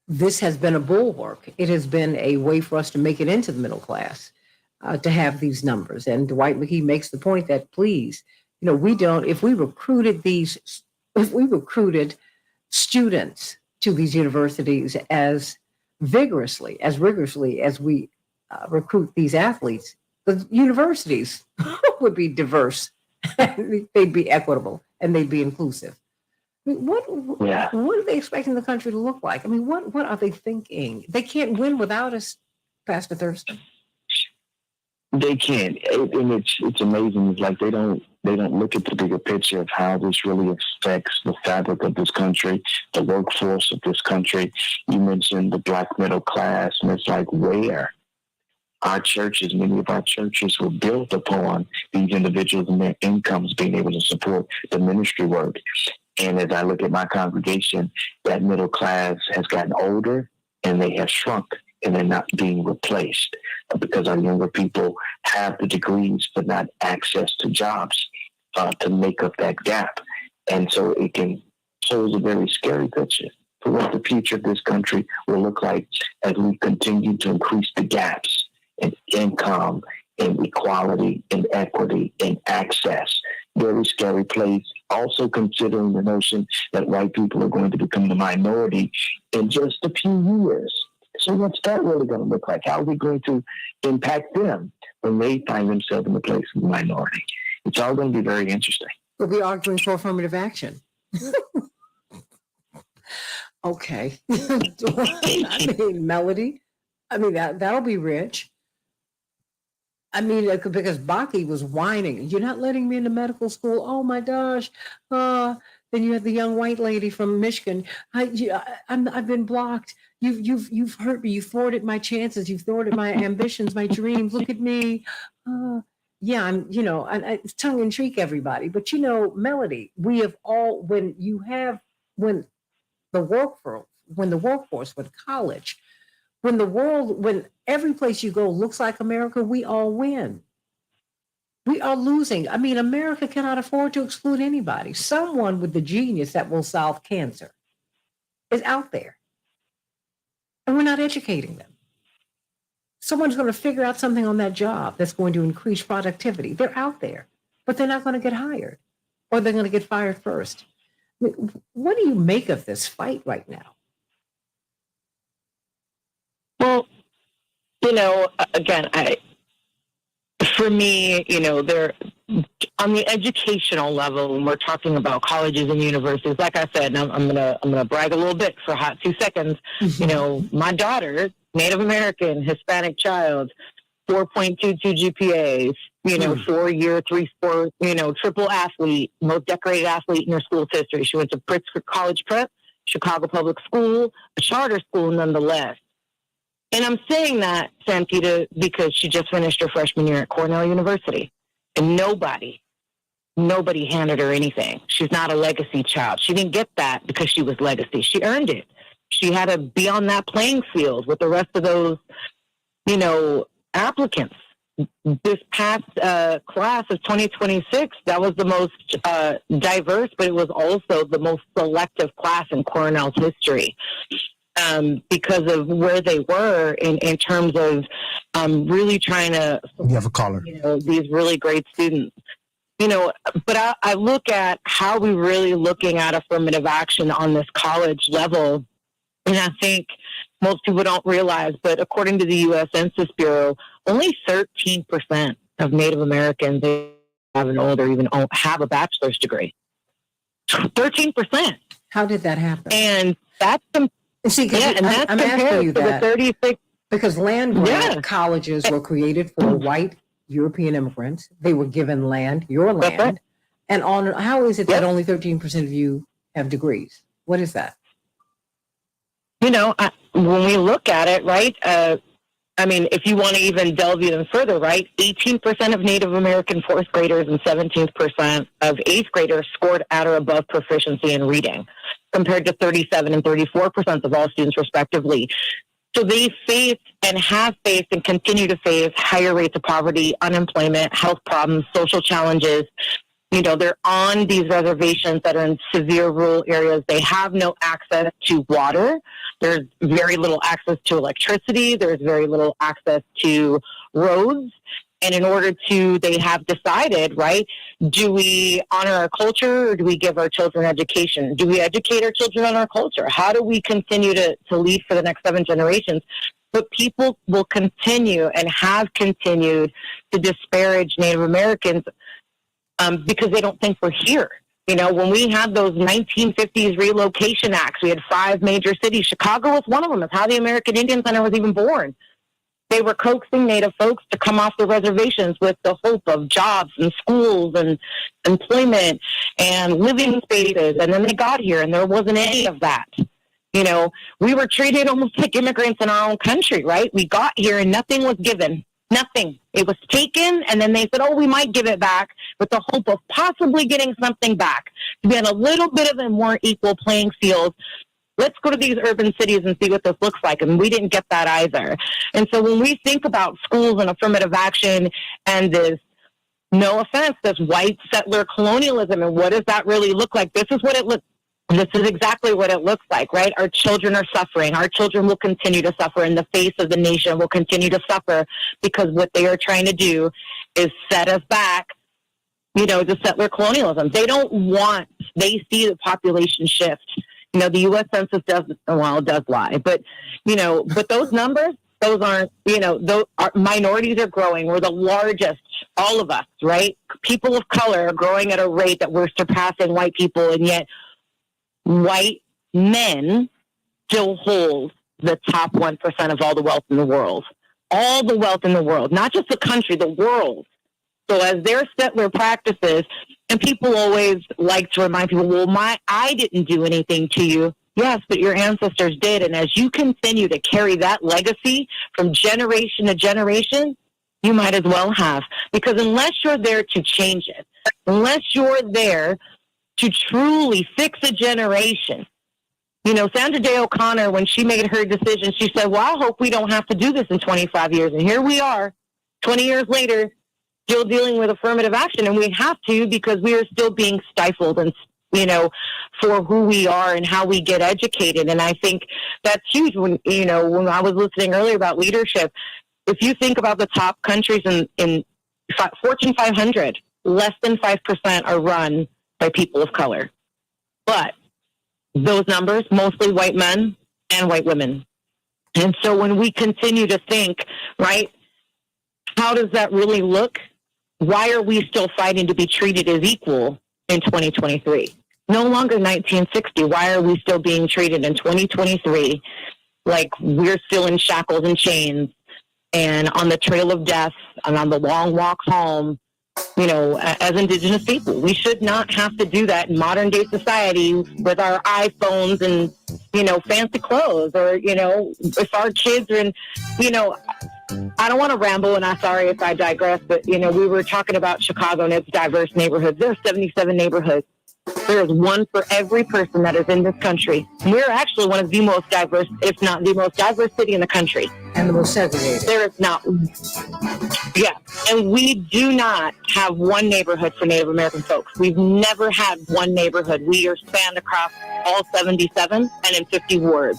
this has been a bulwark. It has been a way for us to make it into the middle class, to have these numbers. And Dwight McKee makes the point that, please, if we recruited students to these universities as rigorously as we recruit these athletes, the universities would be diverse, they'd be equitable, and they'd be inclusive. What are they expecting the country to look like? What are they thinking? They can't win without us, Pastor Thurston. They can't, and it's amazing. It's like they don't look at the bigger picture of how this really affects the fabric of this country, the workforce of this country. You mentioned the black middle class, and it's like where many of our churches were built upon these individuals and their incomes being able to support the ministry work. And as I look at my congregation, that middle class has gotten older and they have shrunk, and they're not being replaced because our younger people have the degrees but not access to jobs to make up that gap. And so it can pose a very scary picture for what the future of this country will look like as we continue to increase the gaps in income, in equality, in equity, in access. Very scary place also considering the notion that white people are going to become the minority in just a few years. So what's that really going to look like? How are we going to impact them when they find themselves in the place of the minority? It's all going to be very interesting. We'll be arguing for affirmative action. Okay. I mean, Melody. I mean, that'll be rich. I mean, because Baki was whining. You're not letting me into medical school. Oh my gosh. Then you have the young white lady from Michigan. I've been blocked. You've hurt me. You've thwarted my chances. You've thwarted my ambitions, my dreams. Look at me. Yeah, it's tongue in cheek, everybody. But Melody, we have all when the workforce, when college, when every place you go looks like America, we all win. We are losing. I mean, America cannot afford to exclude anybody. Someone with the genius that will solve cancer is out there. And we're not educating them. Someone's going to figure out something on that job that's going to increase productivity. They're out there, but they're not going to get hired, or they're going to get fired first. I mean, what do you make of this fight right now? Well, again, for me, there on the educational level, when we're talking about colleges and universities, like I said, and I'm gonna brag a little bit for a hot 2 seconds. My daughter, Native American, Hispanic child, 4.22 GPAs, 4-year, 3-sport, triple athlete, most decorated athlete in her school's history. She went to Pritzker College Prep, Chicago Public School, a charter school nonetheless. And I'm saying that, Santita, because she just finished her freshman year at Cornell University. And nobody handed her anything. She's not a legacy child. She didn't get that because she was legacy. She earned it. She had to be on that playing field with the rest of those, applicants. This past class of 2026, that was the most diverse, but it was also the most selective class in Cornell's history. Because of where they were in terms of really trying to, you have a caller, these really great students, but I look at how we really looking at affirmative action on this college level. And I think most people don't realize, but according to the U.S. Census Bureau, only 13% of Native Americans have an older, even have a bachelor's degree. 13%. How did that happen? And that's See, and that's I'm asking you that the 36 because land grant colleges were created for white European immigrants. They were given land, your land, right. And on. How is it that only 13% of you have degrees? What is that? When we look at it, right? If you want to even delve even further, right? 18% of Native American fourth graders and 17% of eighth graders scored at or above proficiency in reading, compared to 37 and 34% of all students, respectively. So they face and have faced and continue to face higher rates of poverty, unemployment, health problems, social challenges. They're on these reservations that are in severe rural areas. They have no access to water. There's very little access to electricity. There's very little access to roads. And in order to, they have decided, right, do we honor our culture or do we give our children education? Do we educate our children on our culture? How do we continue to lead for the next 7 generations? But people will continue and have continued to disparage Native Americans because they don't think we're here. When we had those 1950s relocation acts, we had 5 major cities. Chicago was one of them. It's how the American Indian Center was even born. They were coaxing Native folks to come off the reservations with the hope of jobs and schools and employment and living spaces. And then they got here and there wasn't any of that. We were treated almost like immigrants in our own country, right? We got here and nothing was given. Nothing. It was taken, and then they said, we might give it back with the hope of possibly getting something back to be on a little bit of a more equal playing field. Let's go to these urban cities and see what this looks like. And we didn't get that either. And so when we think about schools and affirmative action and this, no offense, this white settler colonialism, and what does that really look like? This is what it looks. This is exactly what it looks like, right? Our children are suffering. Our children will continue to suffer, and the face of the nation will continue to suffer because what they are trying to do is set us back the settler colonialism. They see the population shift. The U.S. Census does lie, but those numbers, those aren't, minorities are growing. We're the largest, all of us, right? People of color are growing at a rate that we're surpassing white people, and yet white men still hold the top 1% of all the wealth in the world. All the wealth in the world, not just the country, the world. So as their settler practices, and people always like to remind people, well, I didn't do anything to you. Yes, but your ancestors did. And as you continue to carry that legacy from generation to generation, you might as well have. Because unless you're there to change it, unless you're there to truly fix a generation, Sandra Day O'Connor, when she made her decision, she said, well, I hope we don't have to do this in 25 years. And here we are, 20 years later, still dealing with affirmative action. And we have to, because we are still being stifled and, for who we are and how we get educated. And I think that's huge. When I was listening earlier about leadership, if you think about the top countries in Fortune 500, less than 5% are run by people of color. But those numbers, mostly white men and white women. And so when we continue to think, right, how does that really look? Why are we still fighting to be treated as equal in 2023? No longer 1960. Why are we still being treated in 2023 like we're still in shackles and chains and on the trail of death and on the long walk home, as Indigenous people? We should not have to do that in modern day society with our iPhones and, fancy clothes, or, if our kids are in, I don't want to ramble, and I'm sorry if I digress, but, we were talking about Chicago and its diverse neighborhoods. There are 77 neighborhoods. There is one for every person that is in this country. We're actually one of the most diverse, if not the most diverse city in the country. And the most segregated. There is not. Yeah. And we do not have one neighborhood for Native American folks. We've never had one neighborhood. We are spanned across all 77 and in 50 wards.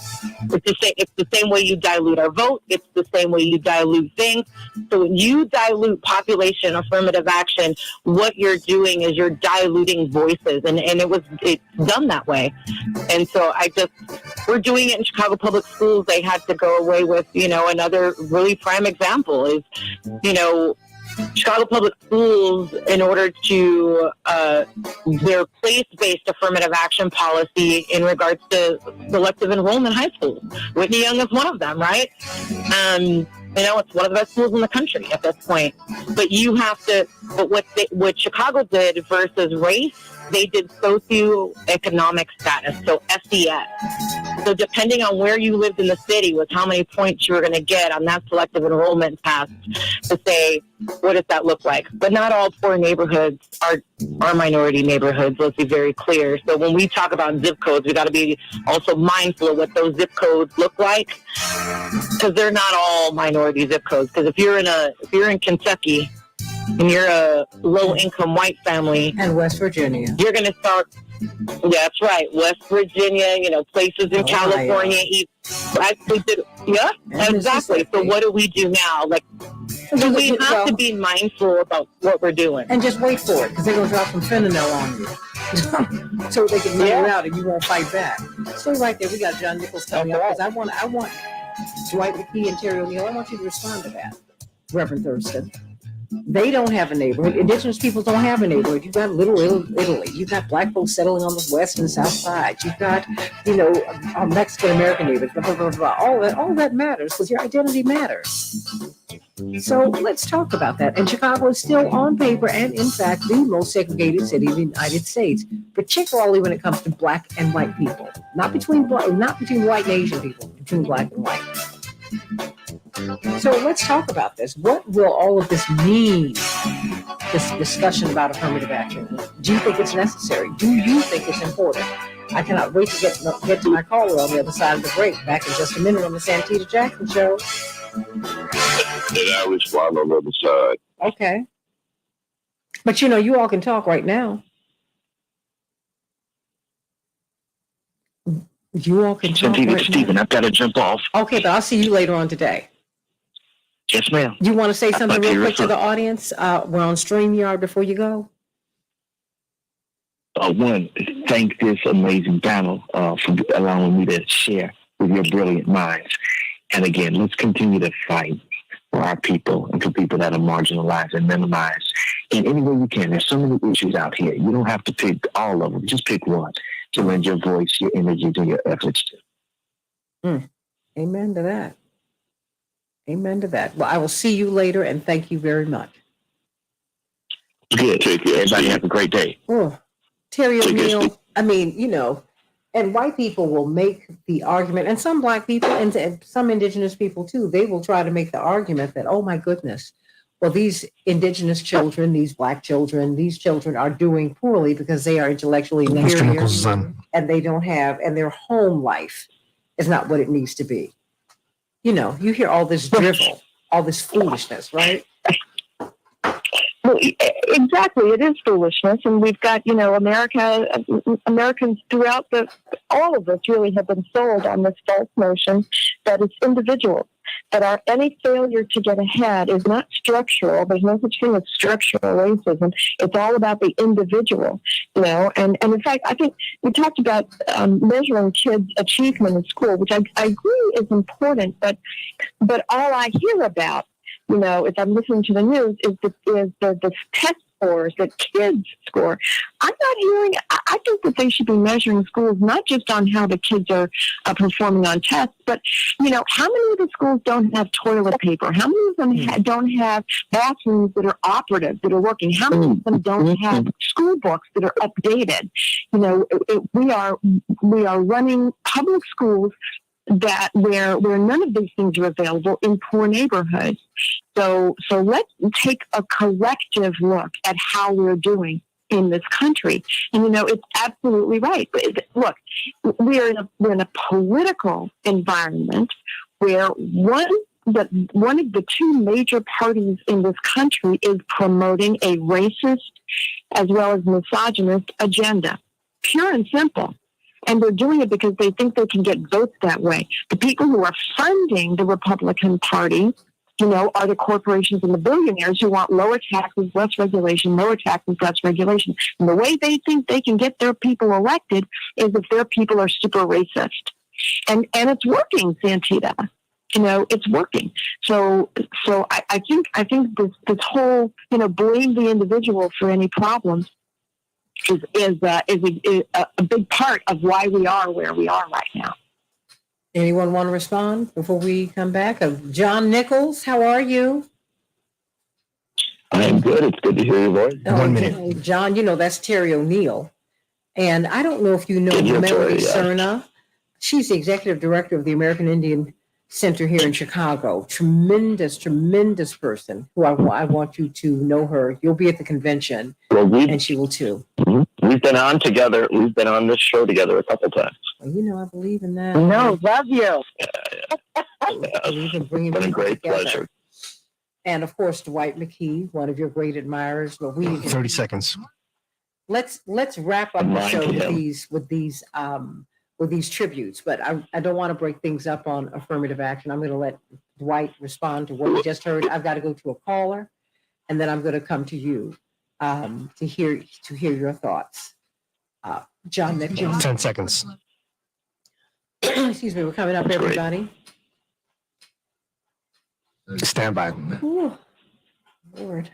It's the same way you dilute our vote. It's the same way you dilute things. So when you dilute population affirmative action, what you're doing is you're diluting voices. And it's done that way. And so we're doing it in Chicago Public Schools. They had to go away with, another really prime example is, Chicago Public Schools, in order to their place-based affirmative action policy in regards to selective enrollment in high schools. Whitney Young is one of them, right? It's one of the best schools in the country at this point. But what Chicago did versus race, they did socioeconomic status, so SES. So depending on where you lived in the city was how many points you were going to get on that selective enrollment test to say, what does that look like? But not all poor neighborhoods are minority neighborhoods. Let's be very clear. So when we talk about zip codes, we got to be also mindful of what those zip codes look like, because they're not all minority zip codes. Because if you're in Kentucky and you're a low-income white family, and West Virginia, you're going to start. That's right, West Virginia. Places in California. Yeah, exactly. So what do we do now? So we have to be mindful about what we're doing, and just wait for it, because they're going to drop some fentanyl on you, so they can run you out and you won't fight back. So right there, we got John Nichols coming up, because I want Dwight McKee and Terry O'Neill. I want you to respond to that, Reverend Thurston. They don't have a neighborhood. Indigenous peoples don't have a neighborhood. You've got Little Italy. You've got black folks settling on the west and south side. You've got, Mexican American neighbors. Blah, blah, blah, blah. All that matters, because your identity matters. So let's talk about that. And Chicago is still on paper and in fact the most segregated city in the United States, particularly when it comes to black and white people. Not between white and Asian people, between black and white. So let's talk about this. What will all of this mean, this discussion about affirmative action? Do you think it's necessary? Do you think it's important? I cannot wait to get to my caller on the other side of the break. Back in just a minute on the Santita Jackson Show. And I respond on the other side. Okay. But you all can talk right now. You all can talk right Stephen, now. I've got to jump off. Okay, but I'll see you later on today. Yes, ma'am. You want to say something real quick to the audience? We're on StreamYard before you go. want to thank this amazing panel for allowing me to share with your brilliant minds. And again, let's continue to fight for our people and for people that are marginalized and minimized in any way you can. There's so many issues out here. You don't have to pick all of them. Just pick one to lend your voice, your energies, and your efforts to. Amen to that. Amen to that. Well, I will see you later, and thank you very much. Good. Everybody have a great day. Oh, Terry O'Neill, I mean, you know, and white people will make the argument, and some black people and some indigenous people too, they will try to make the argument that, oh my goodness, well, these indigenous children, these black children, these children are doing poorly because they are intellectually inferior and they don't have, and their home life is not what it needs to be. You know, you hear all this drivel, all this foolishness, right? Well, exactly. It is foolishness. And we've got, you know, Americans throughout all of us really have been sold on this false notion that it's individuals, that any failure to get ahead is not structural. There's no such thing as structural racism. It's all about the individual, you know. And in fact, I think we talked about measuring kids' achievement in school, which I agree is important, but all I hear about, you know, if I'm listening to the news, is the test scores that kids score. I'm not hearing. I think that they should be measuring schools not just on how the kids are performing on tests, but you know, how many of the schools don't have toilet paper? How many of them don't have bathrooms that are operative, that are working? How many of them don't have school books that are updated? You know, we are running public schools that where none of these things are available in poor neighborhoods. So let's take a collective look at how we're doing in this country. And you know, it's absolutely right. Look, we're in a political environment where one of the two major parties in this country is promoting a racist as well as misogynist agenda. Pure and simple. And they're doing it because they think they can get votes that way. The people who are funding the Republican Party, you know, are the corporations and the billionaires who want lower taxes, less regulation, lower taxes, less regulation. And the way they think they can get their people elected is if their people are super racist. And it's working, Santita. You know, it's working. So I think this whole, you know, blame the individual for any problems is a big part of why we are where we are right now. Anyone want to respond before we come back? John Nichols, how are you? I'm good. It's good to hear your voice. 1 minute. John, you know, that's Terry O'Neill. And I don't know if you know Melody Cerna. She's the executive director of the American Indian Center here in Chicago. Tremendous person who I want you to know her. You'll be at the convention, and she will too. We've been on together. We've been on this show together a couple times. Well, you know, I believe in that. No, love you. I believe in bringing been a great together. pleasure. And of course, Dwight McKee, one of your great admirers. But 30 seconds. Let's wrap up the show with these tributes. But I don't want to break things up on affirmative action. I'm going to let Dwight respond to what we just heard. I've got to go to a caller, and then I'm going to come to you to hear your thoughts. John Nichols. 10 seconds. Excuse me, we're coming up, everybody. Stand by. Ooh, Lord.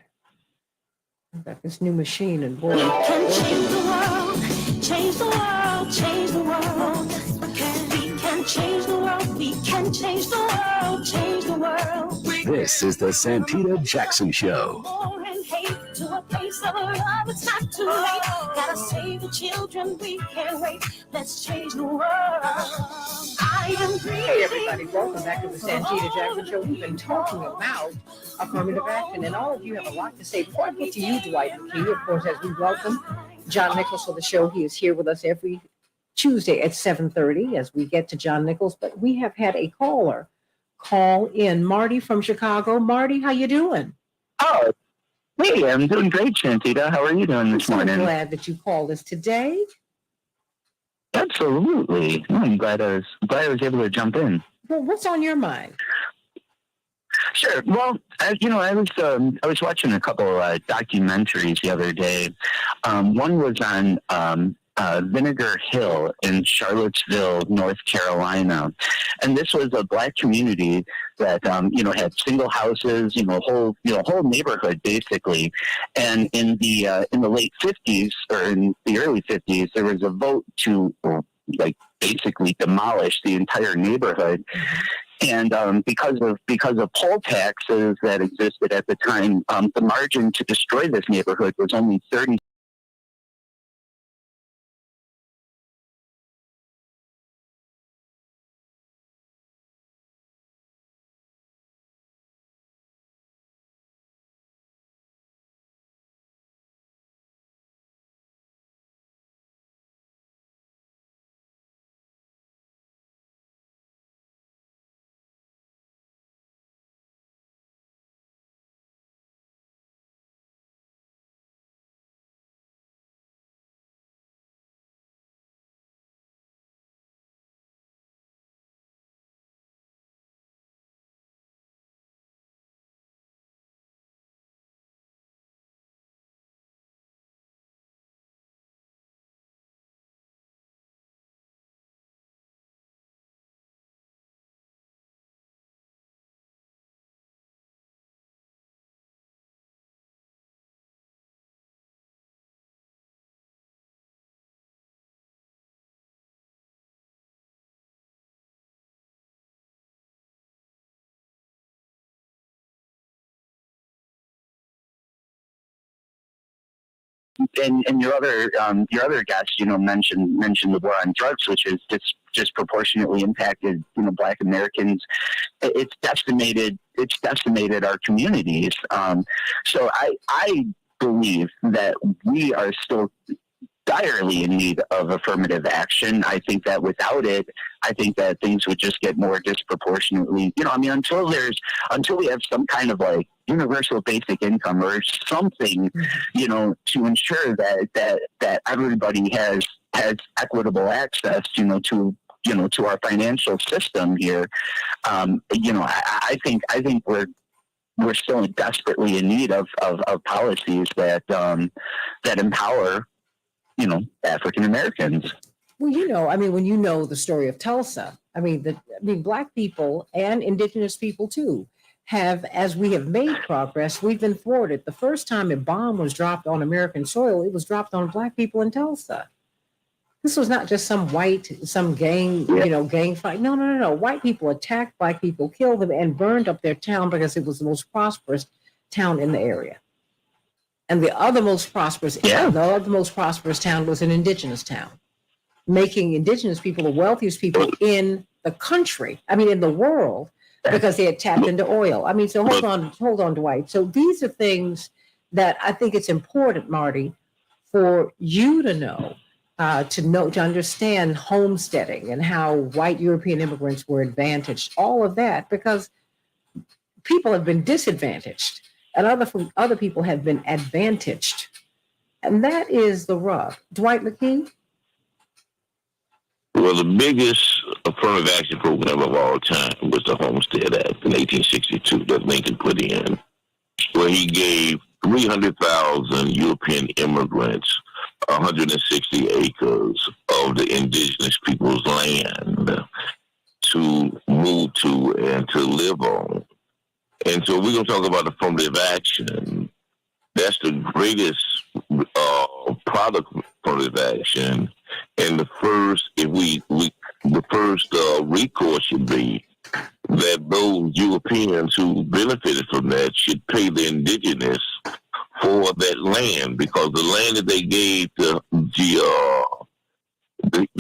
I've got this new machine and boy. Can change the world, change the world, change the world. Yes, we can change the world, we can change the world, change the world. This is the Santita Jackson Show. War and hate to a place of love, it's not too late. Gotta save the children, we can't wait. Let's change the world. I am breathing. Hey everybody, welcome back to the Santita Jackson Show. We've been talking about affirmative action, and all of you have a lot to say. Before I get to you, Dwight McKee, of course, as we welcome John Nichols for the show, he is here with us every Tuesday at 7:30 as we get to John Nichols. But we have had a caller call in, Marty from Chicago. Marty, how you doing? Oh, hey, I'm doing great, Santita. How are you doing this morning? I'm glad that you called us today. Absolutely. I'm glad I was able to jump in. Well, what's on your mind? Sure. Well, I was watching a couple documentaries the other day. One was on Vinegar Hill in Charlottesville, North Carolina, and this was a Black community that had single houses, whole neighborhood basically. And in the late 50s or in the early 50s, there was a vote to basically demolish the entire neighborhood. And because of poll taxes that existed at the time, the margin to destroy this neighborhood was only 30. And your other guest, mentioned the war on drugs, which has disproportionately impacted Black Americans. It's decimated our communities. So I believe that we are still direly in need of affirmative action. I think that without it, I think that things would just get more disproportionately, until we have some kind of universal basic income or something, to ensure that everybody has equitable access, to our financial system here. I think we're still desperately in need of policies that empower African Americans. Well, when you know the story of Tulsa, Black people and indigenous people too have, as we have made progress, we've been thwarted. The first time a bomb was dropped on American soil, it was dropped on Black people in Tulsa. This was not just some gang, gang fight. No. White people attacked Black people, killed them, and burned up their town because it was the most prosperous town in the area. And the other most prosperous town was an indigenous town, making indigenous people the wealthiest people in the country. In the world, because they had tapped into oil. So hold on, Dwight. So these are things that I think it's important, Marty, for you to know, to understand homesteading and how white European immigrants were advantaged, all of that, because people have been disadvantaged. And other people have been advantaged. And that is the rub. Dwight McKee? Well, the biggest affirmative action program of all time was the Homestead Act in 1862 that Lincoln put in, where he gave 300,000 European immigrants 160 acres of the indigenous people's land to move to and to live on. And so we're going to talk about affirmative action. That's the greatest product of affirmative action. And the first, recourse should be that those Europeans who benefited from that should pay the indigenous for that land, because the land that they gave to the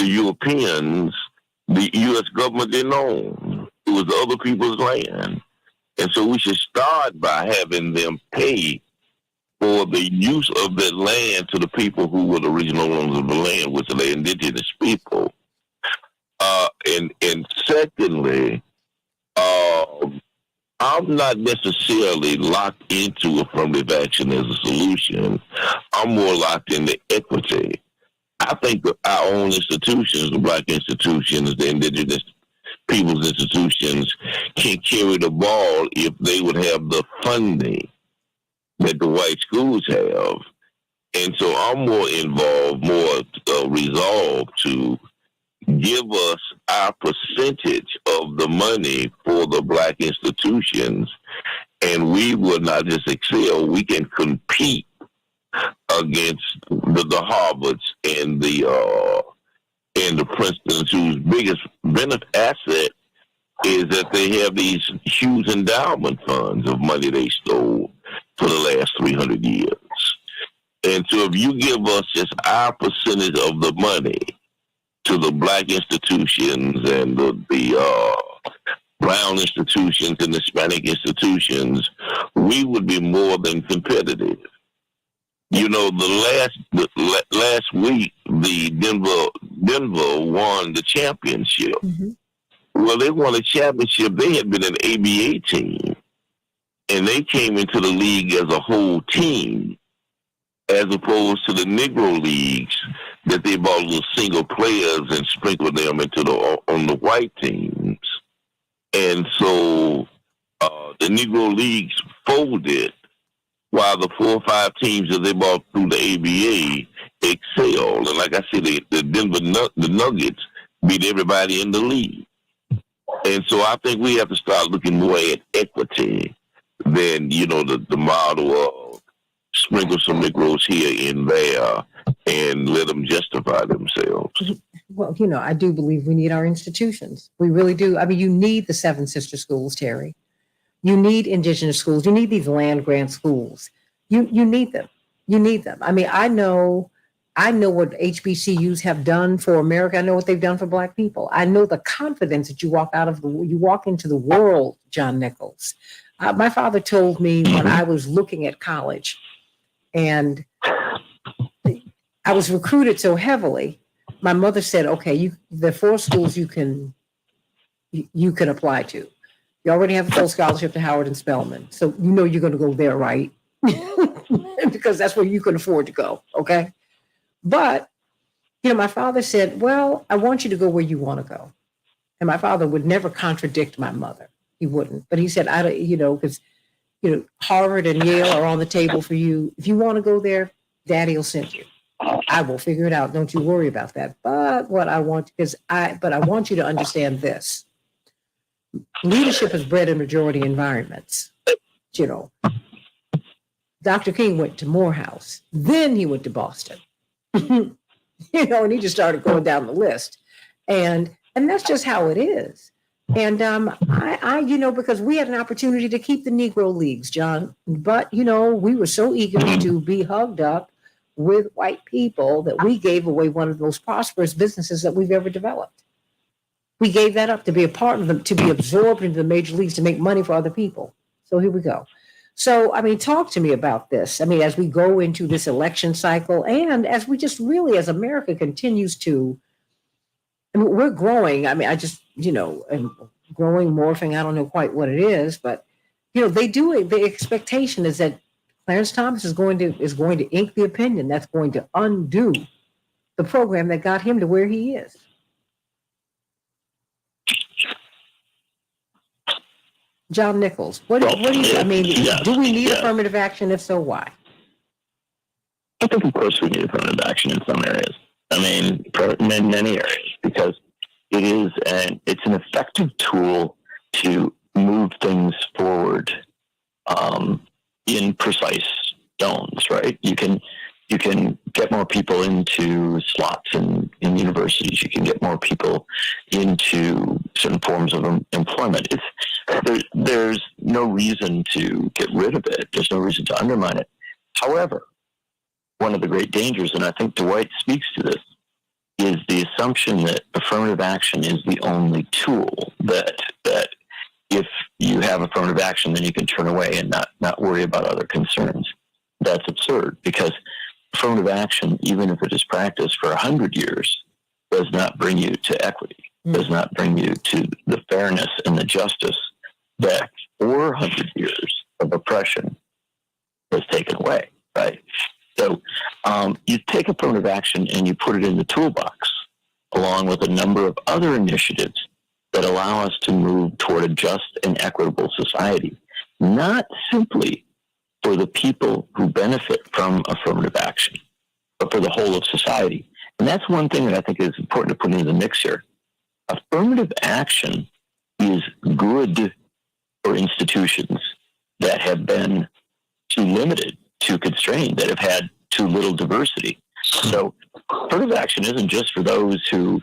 Europeans, the U.S. government didn't own. It was other people's land. And so we should start by having them pay for the use of that land to the people who were the original owners of the land, which are the indigenous people. And secondly, I'm not necessarily locked into affirmative action as a solution. I'm more locked into equity. I think that our own institutions, the Black institutions, the indigenous people's institutions can carry the ball if they would have the funding that the white schools have. And so I'm more involved, more resolved to give us our percentage of the money for the black institutions, and we will not just excel, we can compete against the Harvards and the Princetons, whose biggest asset is that they have these huge endowment funds of money they stole for the last 300 years. And so if you give us just our percentage of the money to the black institutions and the brown institutions and Hispanic institutions, we would be more than competitive. You know, the last week, the Denver won the championship. Mm-hmm. Well, they won a championship. They had been an ABA team, and they came into the league as a whole team, as opposed to the Negro leagues that they bought little single players and sprinkled them into on the white teams. And so the Negro leagues folded, while the 4 or 5 teams that they bought through the ABA excelled. And like I said, the Denver Nuggets beat everybody in the league. And so I think we have to start looking more at equity than, you know, the model of sprinkle some Negroes here and there and let them justify themselves. Well, you know, I do believe we need our institutions. We really do. I mean, you need the 7 sister schools, Terry. You need indigenous schools. You need these land grant schools. You need them. You need them. I mean, I know what HBCUs have done for America. I know what they've done for Black people. I know the confidence that you walk into the world, John Nichols. My father told me when I was looking at college, and I was recruited so heavily. My mother said, "Okay, there are 4 schools you can apply to. You already have a full scholarship to Howard and Spelman, so you know you're going to go there, right? Because that's where you can afford to go, okay? But, you know, my father said, well, I want you to go where you want to go. And my father would never contradict my mother. He wouldn't. But he said, because, Harvard and Yale are on the table for you. If you want to go there, Daddy will send you. I will figure it out. Don't you worry about that. But I want you to understand this. Leadership is bred in majority environments. You know, Dr. King went to Morehouse. Then he went to Boston. And he just started going down the list. And that's just how it is. And because we had an opportunity to keep the Negro leagues, John, but, we were so eager to be hugged up with white people that we gave away one of the most prosperous businesses that we've ever developed. We gave that up to be a part of them, to be absorbed into the major leagues, to make money for other people. So here we go. So, talk to me about this. As we go into this election cycle and as we just really, as America continues to, we're growing. And growing, morphing, I don't know quite what it is, but, the expectation is that Clarence Thomas is going to ink the opinion that's going to undo the program that got him to where he is. John Nichols, what do you, do we need affirmative action? If so, why? I think, of course, we need affirmative action in some areas. In many areas, because it's an effective tool to move things forward in precise zones, right? You can get more people into slots in universities. You can get more people into certain forms of employment. There's no reason to get rid of it. There's no reason to undermine it. However, one of the great dangers, and I think Dwight speaks to this, is the assumption that affirmative action is the only tool, that if you have affirmative action, then you can turn away and not worry about other concerns. That's absurd, because affirmative action, even if it is practiced for 100 years, does not bring you to equity, does not bring you to the fairness and the justice that 400 years of oppression has taken away, right? So you take affirmative action and you put it in the toolbox, along with a number of other initiatives that allow us to move toward a just and equitable society, not simply for the people who benefit from affirmative action, but for the whole of society. And that's one thing that I think is important to put into the mix here. Affirmative action is good for institutions that have been too limited, too constrained, that have had too little diversity. So affirmative action isn't just for those who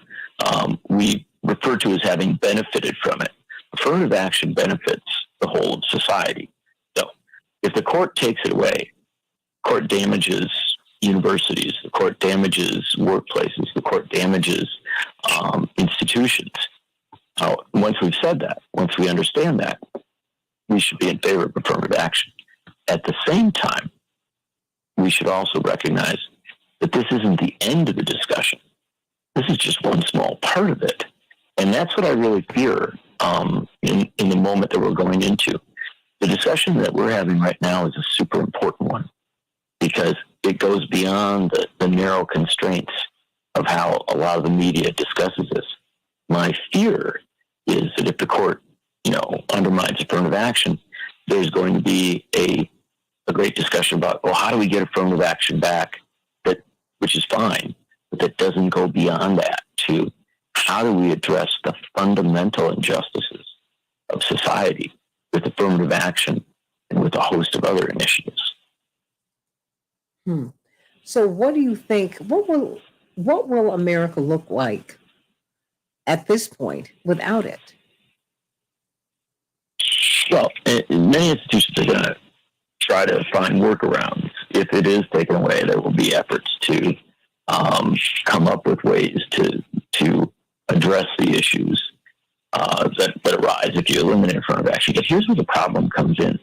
we refer to as having benefited from it. Affirmative action benefits the whole of society. So if the court takes it away, the court damages universities, the court damages workplaces, the court damages institutions. Once we've said that, once we understand that, we should be in favor of affirmative action. At the same time, we should also recognize that this isn't the end of the discussion. This is just one small part of it. And that's what I really fear in the moment that we're going into. The discussion that we're having right now is a super important one because it goes beyond the narrow constraints of how a lot of the media discusses this. My fear is that if the court, undermines affirmative action, there's going to be a great discussion about, well, how do we get affirmative action back? Which is fine, but that doesn't go beyond that to how do we address the fundamental injustices of society with affirmative action and with a host of other initiatives. So what do you think, what will America look like at this point without it? Well, many institutions are going to try to find workarounds. If it is taken away, there will be efforts to come up with ways to address the issues that arise if you eliminate affirmative action. But here's where the problem comes in.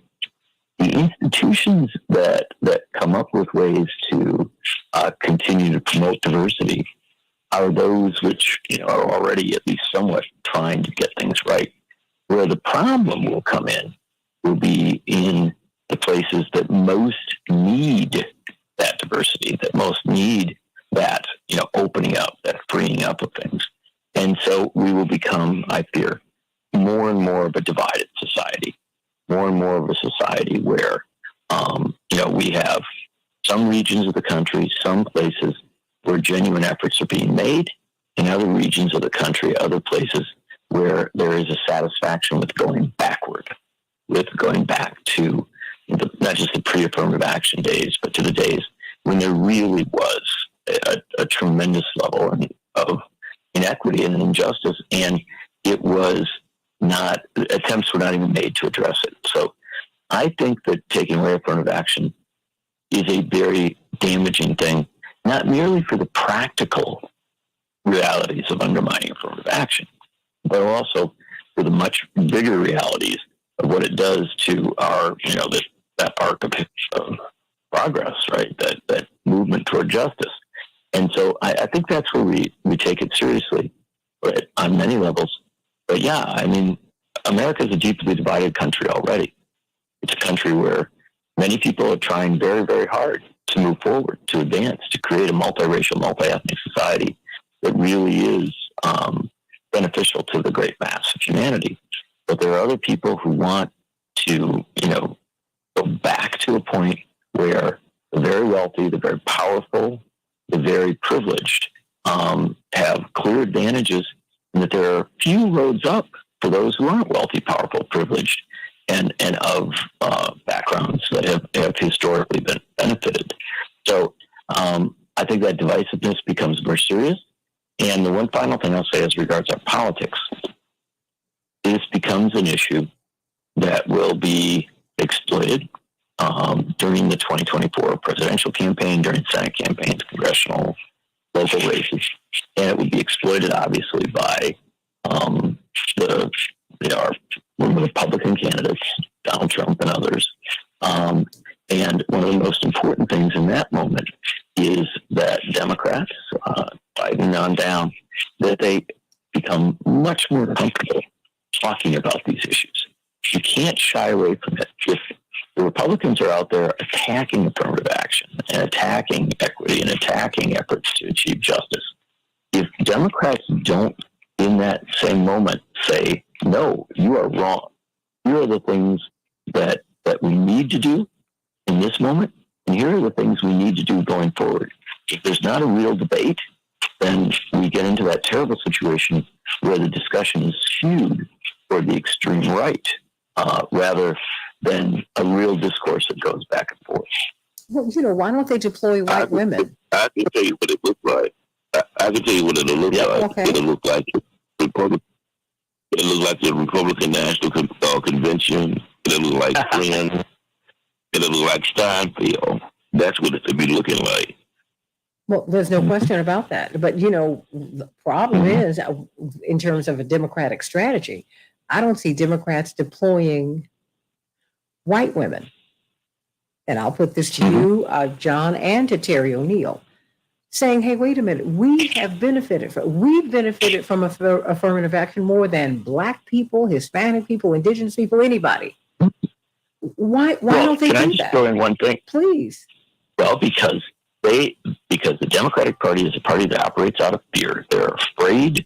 The institutions that come up with ways to continue to promote diversity are those which are already at least somewhat trying to get things right. Where the problem will come in will be in the places that most need that diversity, that most need that, opening up, that freeing up of things. And so we will become, I fear, more and more of a divided society, more and more of a society where, we have some regions of the country, some places where genuine efforts are being made, and other regions of the country, other places where there is a satisfaction with going backward, with going back to not just the pre-affirmative action days, but to the days when there really was a tremendous level of inequity and injustice, and it was not, attempts were not even made to address it. So I think that taking away affirmative action is a very damaging thing, not merely for the practical realities of undermining affirmative action, but also for the much bigger realities of what it does to our, that arc of progress, right? That movement toward justice. And so I think that's where we take it seriously, right, on many levels. But yeah, America is a deeply divided country already. It's a country where many people are trying very, very hard to move forward, to advance, to create a multiracial, multi-ethnic society that really is beneficial to the great mass of humanity. But there are other people who want to, go back to a point where the very wealthy, the very powerful, the very privileged have clear advantages, and that there are few roads up for those who aren't wealthy, powerful, privileged, and of backgrounds that have historically been benefited. So I think that divisiveness becomes more serious. And the one final thing I'll say as regards our politics, this becomes an issue that will be exploited during the 2024 presidential campaign, during Senate campaigns, congressional, local races, and it would be exploited obviously by our Republican candidates, Donald Trump and others. And one of the most important things in that moment is that Democrats, Biden on down, that they become much more comfortable talking about these issues. You can't shy away from it. If the Republicans are out there attacking affirmative action and attacking equity and attacking efforts to achieve justice, if Democrats don't, in that same moment, say, no, you are wrong. Here are the things that we need to do in this moment, and here are the things we need to do going forward. If there's not a real debate, then we get into that terrible situation where the discussion is skewed toward the extreme right, rather than a real discourse that goes back and forth. Well, why don't they deploy white women? I can tell you what it looked like. I can tell you what it'll look like. Okay. It'll look like Republic. It look like the Republican National Convention. It'll look like Friends. It'll look like Steinfeld. That's what it'll be looking like. Well, there's no question about that. But, the problem is, in terms of a Democratic strategy, I don't see Democrats deploying white women. And I'll put this to you, John, and to Terry O'Neill, saying, hey, wait a minute, we've benefited from affirmative action more than Black people, Hispanic people, Indigenous people, anybody. Why don't they do that? Can I just throw in one thing? Please. Well, because the Democratic Party is a party that operates out of fear. They're afraid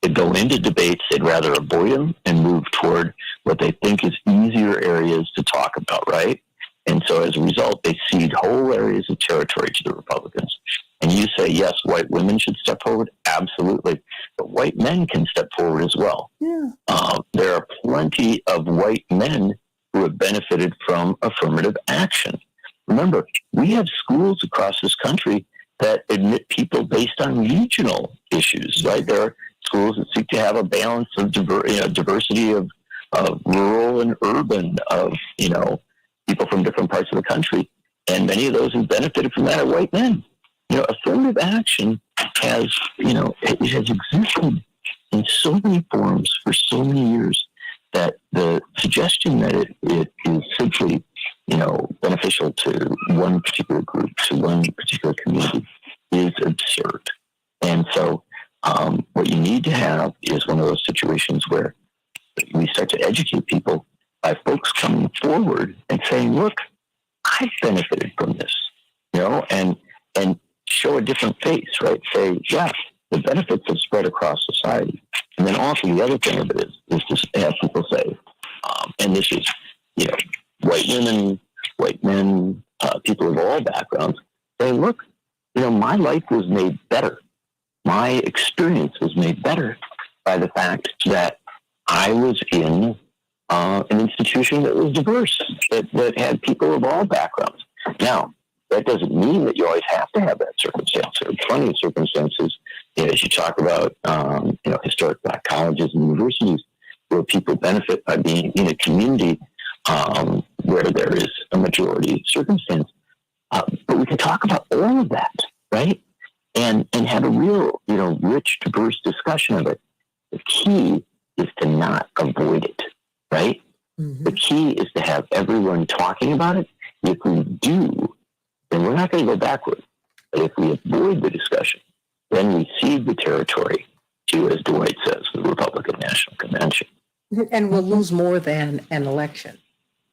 to go into debates. They'd rather avoid them and move toward what they think is easier areas to talk about, right? And so as a result, they cede whole areas of territory to the Republicans. And you say, yes, white women should step forward? Absolutely. But white men can step forward as well. Yeah. There are plenty of white men who have benefited from affirmative action. Remember, we have schools across this country that admit people based on regional issues, right? There are schools that seek to have a balance of diversity of rural and urban, of, people from different parts of the country. And many of those who benefited from that are white men. Affirmative action has existed in so many forms for so many years that the suggestion that it is simply, beneficial to one particular group, to one particular community, is absurd. And so what you need to have is one of those situations where we start to educate people by folks coming forward and saying, look, I've benefited from this, and show a different face, right? Say, yeah, the benefits have spread across society. And then also the other thing of it is to have people say, and this is, white women, white men, people of all backgrounds, say, look, my life was made better. My experience was made better by the fact that I was in an institution that was diverse, that had people of all backgrounds. Now, that doesn't mean that you always have to have that circumstance. There are plenty of circumstances, as you talk about, historic Black colleges and universities, where people benefit by being in a community where there is a majority circumstance. But we can talk about all of that, right? And have a real, rich, diverse discussion of it. The key is to not avoid it, right? Mm-hmm. The key is to have everyone talking about it. If we do, then we're not going to go backward. But if we avoid the discussion, then we cede the territory to, as Dwight says, the Republican National Convention. And we'll lose more than an election.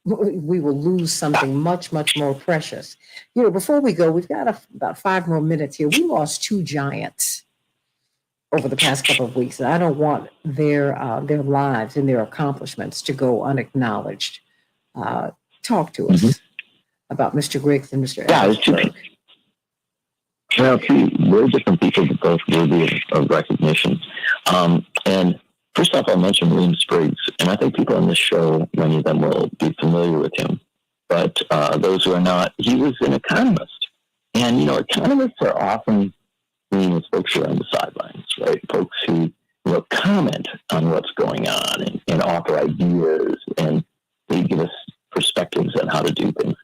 We will lose something much, much more precious. Before we go, we've got about 5 more minutes here. We lost 2 giants over the past couple of weeks, and I don't want their lives and their accomplishments to go unacknowledged. Talk to us about Mr. Griggs and Mr. Ellsberg. Well, 2 very different people that both worthy of recognition. And first off, I'll mention William Spriggs, and I think people on this show, many of them will be familiar with him. But those who are not, he was an economist. And, economists are often seen as folks who are on the sidelines, right? Folks who, comment on what's going on and offer ideas, and they give us perspectives on how to do things.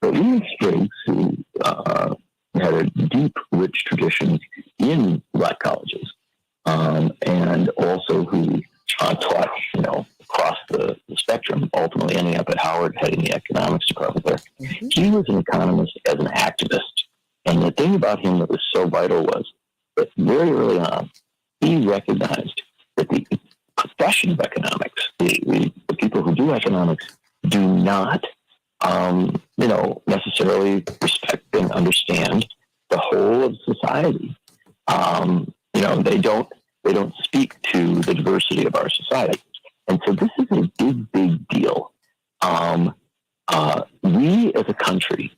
But William Spriggs, who had a deep, rich tradition in Black colleges, and also who taught, across the spectrum, ultimately ending up at Howard, heading the economics department there. Mm-hmm. He was an economist as an activist. And the thing about him that was so vital was that very early on, he recognized that the profession of economics, the people who do economics, do not, necessarily respect and understand the whole of society. They don't speak speak to the diversity of our society. And so this is a big, big deal. We as a country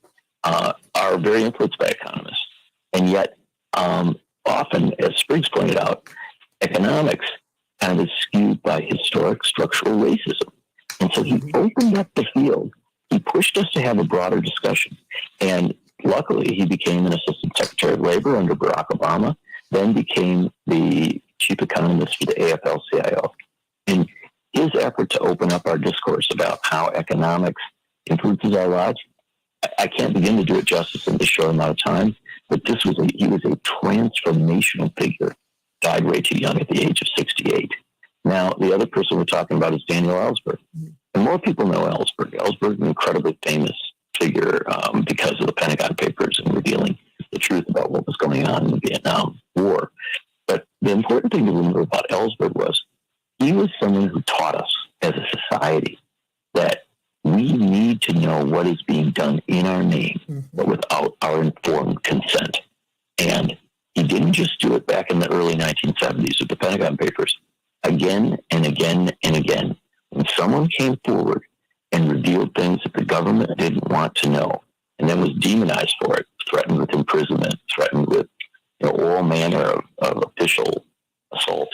are very influenced by economists, and yet often, as Spriggs pointed out, economics kind of is skewed by historic structural racism. And so he opened up the field. He pushed us to have a broader discussion. And luckily, he became an assistant secretary of labor under Barack Obama, then became the chief economist for the AFL-CIO. And his effort to open up our discourse about how economics influences our lives, I can't begin to do it justice in this short amount of time, but he was a transformational figure, died way too young at the age of 68. Now, the other person we're talking about is Daniel Ellsberg. And more people know Ellsberg. Ellsberg, an incredibly famous figure because of the Pentagon Papers and revealing the truth about what was going on in the Vietnam War. But the important thing to remember about Ellsberg was he was someone who taught us as a society that we need to know what is being done in our name, but without our informed consent. And he didn't just do it back in the early 1970s with the Pentagon Papers. Again and again and again, when someone came forward and revealed things that the government didn't want to know, and then was demonized for it, threatened with imprisonment, threatened with all manner of official assault,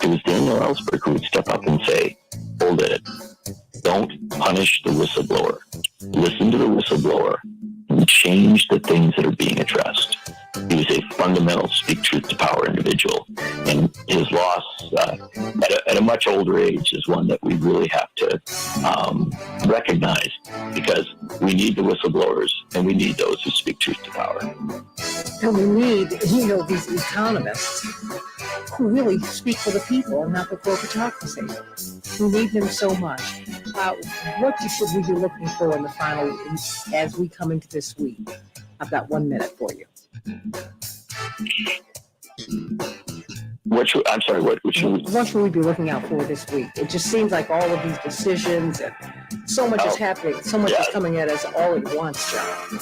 it was Daniel Ellsberg who would step up and say, hold it. Don't punish the whistleblower. Listen to the whistleblower and change the things that are being addressed. He was a fundamental speak truth to power individual. And his loss at a much older age is one that we really have to recognize, because we need the whistleblowers and we need those who speak truth to power. And we need, these economists who really speak for the people and not the corporatocracy. We need them so much. What should we be looking for in the final as we come into this week? I've got 1 minute for you. What should we be looking out for this week? It just seems like all of these decisions and so much is happening, so much is coming at us all at once, John.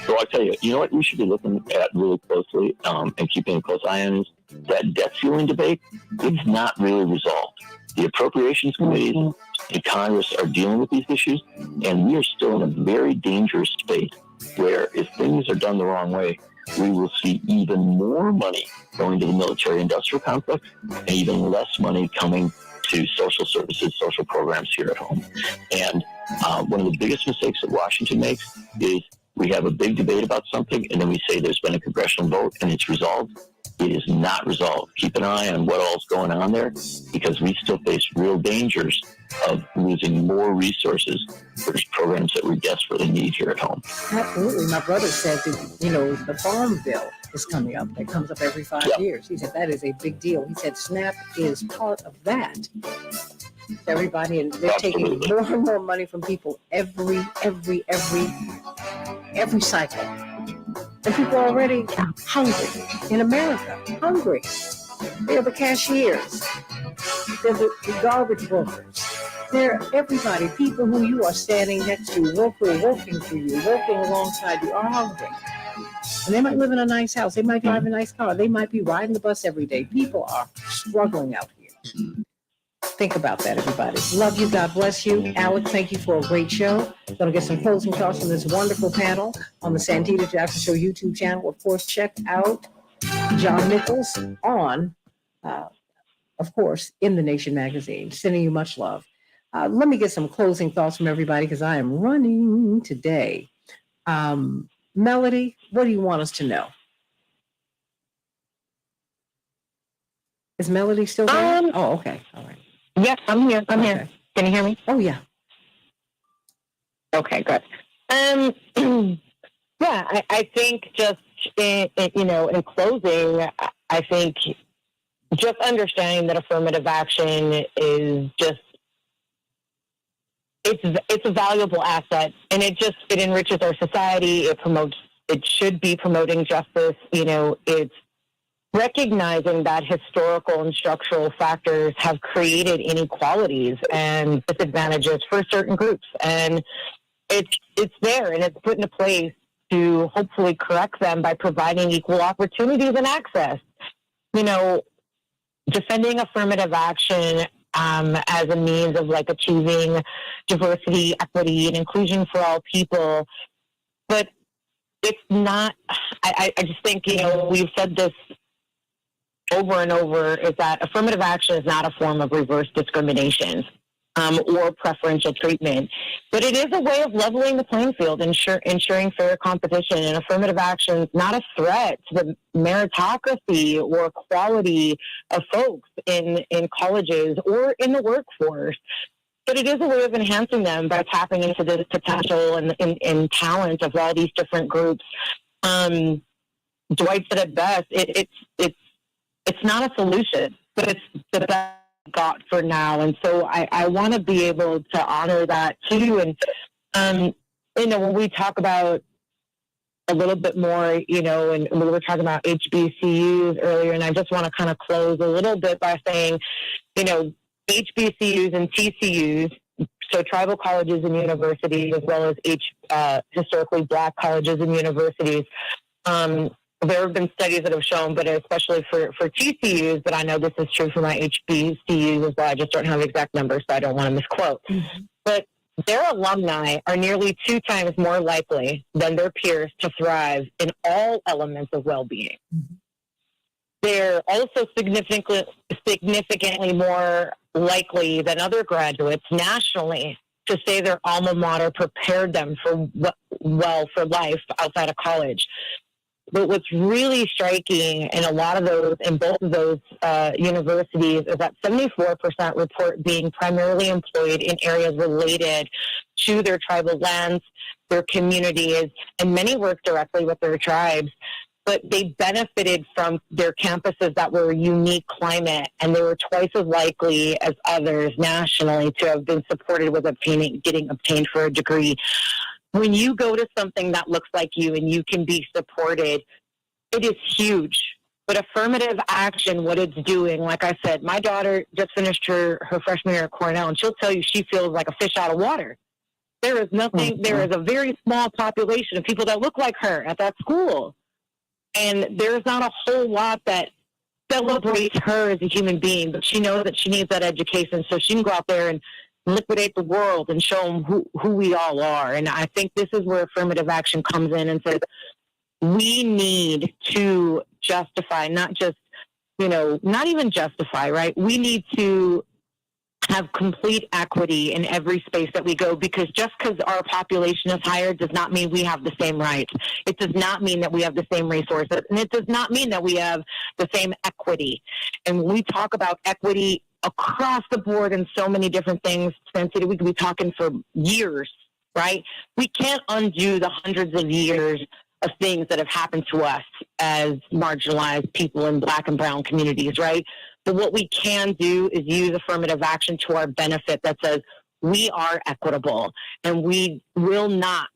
So I'll tell you what we should be looking at really closely and keeping a close eye on is that debt ceiling debate is not really resolved. The appropriations committees in Congress are dealing with these issues, and we are still in a very dangerous space where if things are done the wrong way, we will see even more money going to the military-industrial complex and even less money coming to social services, social programs here at home. And one of the biggest mistakes that Washington makes is we have a big debate about something, and then we say there's been a congressional vote and it's resolved. It is not resolved. Keep an eye on what all's going on there, because we still face real dangers of losing more resources for programs that we desperately need here at home. Absolutely. My brother said that, the farm bill is coming up. That comes up every 5 years. He said that is a big deal. He said SNAP is part of that. Everybody, and they're taking more and more money from people every cycle. And people are already hungry in America, hungry. They're the cashiers. They're the garbage workers. They're everybody, people who you are standing next to, working for you, working alongside you, are hungry. And they might live in a nice house. They might drive a nice car. They might be riding the bus every day. People are struggling out here. Think about that, everybody. Love you. God bless you. Alex, thank you for a great show. Going to get some closing thoughts from this wonderful panel on the Santita Jackson Show YouTube channel. Of course, check out John Nichols on, of course, in The Nation magazine. Sending you much love. Let me get some closing thoughts from everybody because I am running today. Melody, what do you want us to know? Is Melody still there? Oh, okay. All right. Yes, I'm here. I'm here. Can you hear me? Oh, yeah. Okay, good. I think just in closing, I think just understanding that affirmative action is just it's a valuable asset, and it enriches our society. It should be promoting justice. It's recognizing that historical and structural factors have created inequalities and disadvantages for certain groups. And it's there, and it's put into place to hopefully correct them by providing equal opportunities and access. defending affirmative action as a means of like achieving diversity, equity, and inclusion for all people. But it's not, I just think, we've said this over and over, is that affirmative action is not a form of reverse discrimination or preferential treatment, but it is a way of leveling the playing field, ensuring fair competition. And affirmative action is not a threat to the meritocracy or quality of folks in colleges or in the workforce. But it is a way of enhancing them by tapping into the potential and talent of all these different groups. Dwight said it best. It's not a solution, but it's the best got for now. And so I want to be able to honor that too. And when we talk about a little bit more, and we were talking about HBCUs earlier, and I just want to kind of close a little bit by saying, HBCUs and TCUs, so tribal colleges and universities, as well as historically Black colleges and universities. There have been studies that have shown, but especially for TCUs, but I know this is true for my HBCUs as well. I just don't have exact numbers, so I don't want to misquote. Mm-hmm. But their alumni are nearly 2 times more likely than their peers to thrive in all elements of well-being. Mm-hmm. They're also significantly more likely than other graduates nationally to say their alma mater prepared them for life outside of college. But what's really striking in both of those universities is that 74% report being primarily employed in areas related to their tribal lands, their communities, and many work directly with their tribes. But they benefited from their campuses that were a unique climate, and they were twice as likely as others nationally to have been supported with getting obtained for a degree. When you go to something that looks like you and you can be supported, it is huge. But affirmative action, what it's doing, like I said, my daughter just finished her freshman year at Cornell, and she'll tell you she feels like a fish out of water. There is a very small population of people that look like her at that school. And there's not a whole lot that celebrates her as a human being, but she knows that she needs that education so she can go out there and liquidate the world and show them who we all are. And I think this is where affirmative action comes in and says, we need to justify, not even justify, right? We need to have complete equity in every space that we go, because just because our population is higher does not mean we have the same rights. It does not mean that we have the same resources, and it does not mean that we have the same equity. And when we talk about equity across the board in so many different things, Santita, we could be talking for years, right? We can't undo the hundreds of years of things that have happened to us as marginalized people in Black and brown communities, right? But what we can do is use affirmative action to our benefit that says we are equitable, and we will not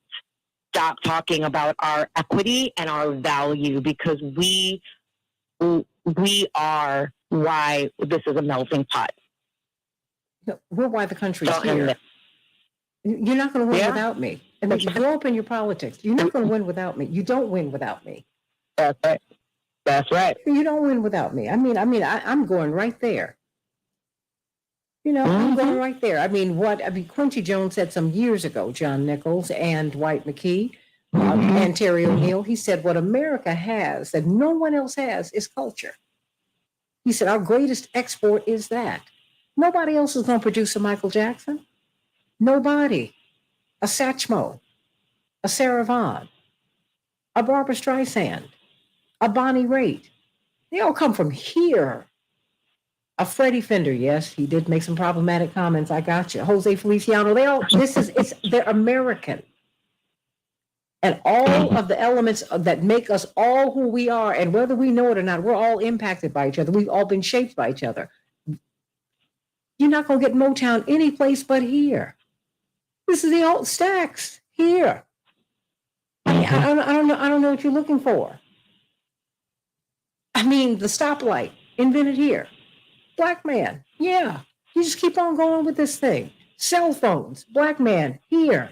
stop talking about our equity and our value, because we are why this is a melting pot. We're why the country is here. You're not going to win without me. I mean, grow up in your politics. You're not going to win without me. You don't win without me. That's right. That's right. You don't win without me. I'm going right there. I'm going right there. Quincy Jones said some years ago, John Nichols and Dwight McKee and Terry O'Neill, he said, what America has that no one else has is culture. He said, our greatest export is that. Nobody else is going to produce a Michael Jackson. Nobody. A Satchmo, a Sarah Vaughan, a Barbara Streisand, a Bonnie Raitt. They all come from here. A Freddie Fender, yes, he did make some problematic comments. I got you. Jose Feliciano, they're American. And all of the elements that make us all who we are, and whether we know it or not, we're all impacted by each other. We've all been shaped by each other. You're not going to get Motown any place but here. This is the old Stax here. I don't know what you're looking for. The stoplight invented here. Black man, yeah. You just keep on going with this thing. Cell phones, Black man here.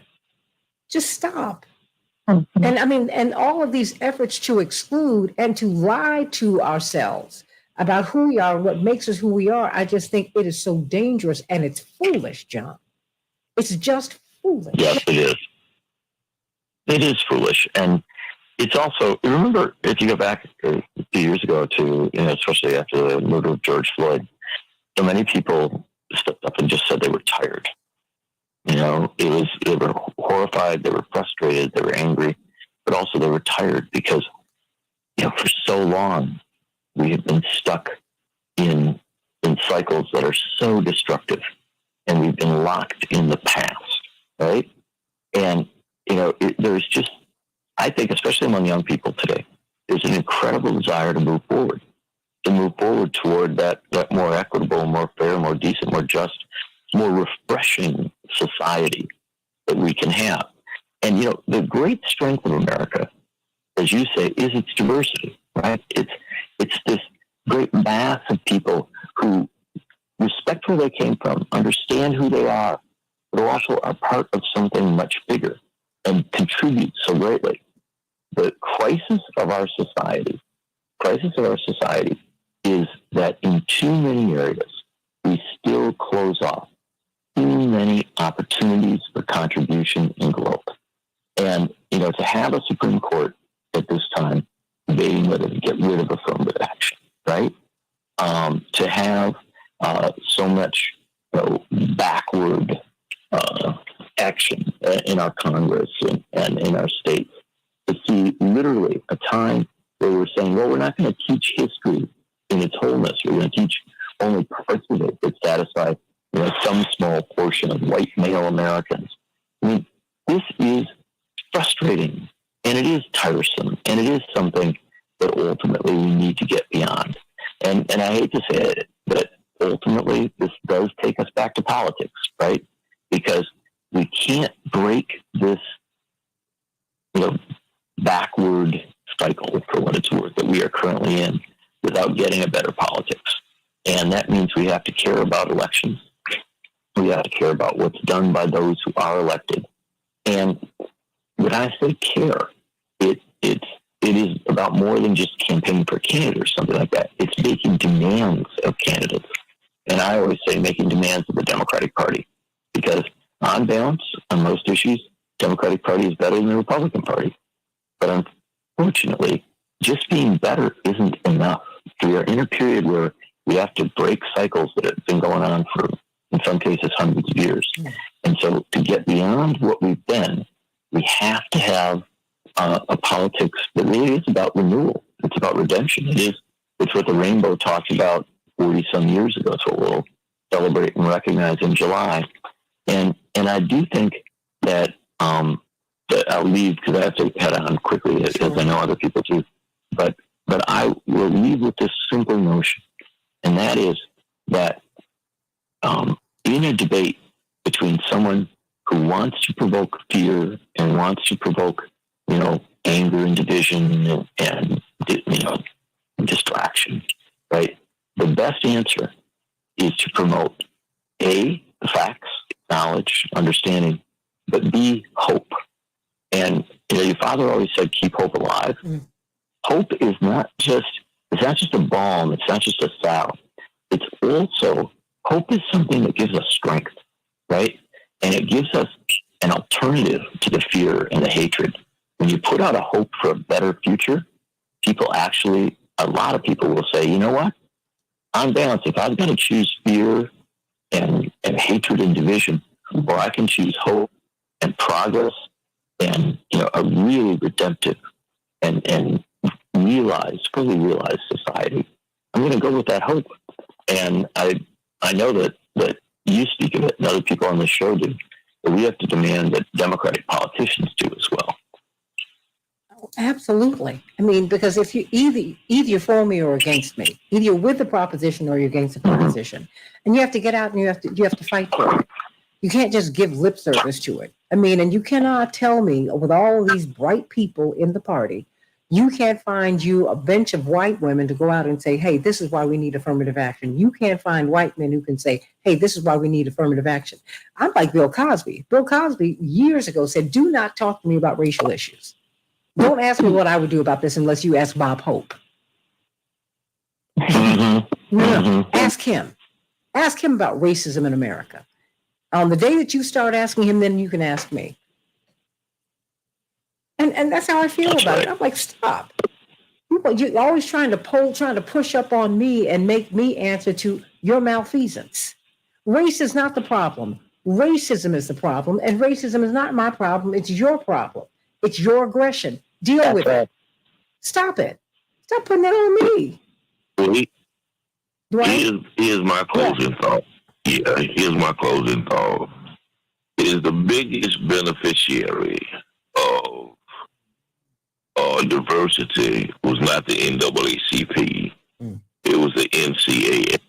Just stop. And all of these efforts to exclude and to lie to ourselves about who we are, what makes us who we are, I just think it is so dangerous and it's foolish, John. It's just foolish. Yes, it is. It is foolish. And it's also, remember, if you go back a few years ago to, especially after the murder of George Floyd, so many people stepped up and just said they were tired. They were horrified, they were frustrated, they were angry, but also they were tired because, for so long we have been stuck in cycles that are so destructive, and we've been locked in the past, right? And, there's just, I think, especially among young people today, there's an incredible desire to move forward toward that more equitable, more fair, more decent, more just, more refreshing society that we can have. And, the great strength of America, as you say, is its diversity, right? It's this great mass of people who respect where they came from, understand who they are, but also are part of something much bigger and contribute so greatly. The crisis of our society is that in too many areas, we still close off too many opportunities for contribution and growth. And, to have a Supreme Court at this time debating whether to get rid of affirmative action, right? To have so much backward action in our Congress and in our states, to see literally a time where we're saying, well, we're not going to teach history in its wholeness. We're going to teach only parts of it that satisfy some small portion of white male Americans. I mean, this is frustrating, and it is tiresome, and it is something that ultimately we need to get beyond. And I hate to say it, but ultimately this does take us back to politics, right? Because we can't break this, backward cycle, for what it's worth, that we are currently in without getting a better politics. And that means we have to care about elections. We have to care about what's done by those who are elected. And when I say care, it is about more than just campaigning for a candidate or something like that. It's making demands of candidates. And I always say making demands of the Democratic Party, because on balance, on most issues, Democratic Party is better than the Republican Party. But unfortunately, just being better isn't enough. We are in a period where we have to break cycles that have been going on for, in some cases, hundreds of years. And so to get beyond what we've been, we have to have a politics that really is about renewal. It's about redemption. It's what the Rainbow talked about 40-some years ago. It's what we'll celebrate and recognize in July. And I do think that that I'll leave because I have to head on quickly, as I know other people do. But I will leave with this simple notion, and that is that in a debate between someone who wants to provoke fear and wants to provoke, anger and division and distraction, right? The best answer is to promote A, the facts, knowledge, understanding, but B, hope. And your father always said, keep hope alive. Hope is not just a balm. It's not just a salve. It's also, hope is something that gives us strength, right? And it gives us an alternative to the fear and the hatred. When you put out a hope for a better future, a lot of people will say, you know what? On balance, if I've got to choose fear and hatred and division, or I can choose hope and progress and, a really redemptive and fully realized society, I'm going to go with that hope. And I know that you speak of it and other people on the show do, but we have to demand that Democratic politicians do as well. Absolutely. I mean, because if you either you're for me or against me, either you're with the proposition or you're against the proposition, and you have to get out and you have to fight for it. You can't just give lip service to it. I mean, and you cannot tell me with all of these bright people in the party, you can't find you a bench of white women to go out and say, hey, this is why we need affirmative action. You can't find white men who can say, hey, this is why we need affirmative action. I'm like Bill Cosby. Bill Cosby years ago said, do not talk to me about racial issues. Don't ask me what I would do about this unless you ask Bob Hope. No. Ask him. Ask him about racism in America. On the day that you start asking him, then you can ask me. And that's how I feel about it. I'm like, stop. You're always trying to push up on me and make me answer to your malfeasance. Race is not the problem. Racism is the problem, and racism is not my problem. It's your problem. It's your aggression. Deal with it. Stop it. Stop putting that on me. Here's my closing thought. Yeah, here's my closing thought. Is the biggest beneficiary of diversity was not the NAACP. It was the NCAA.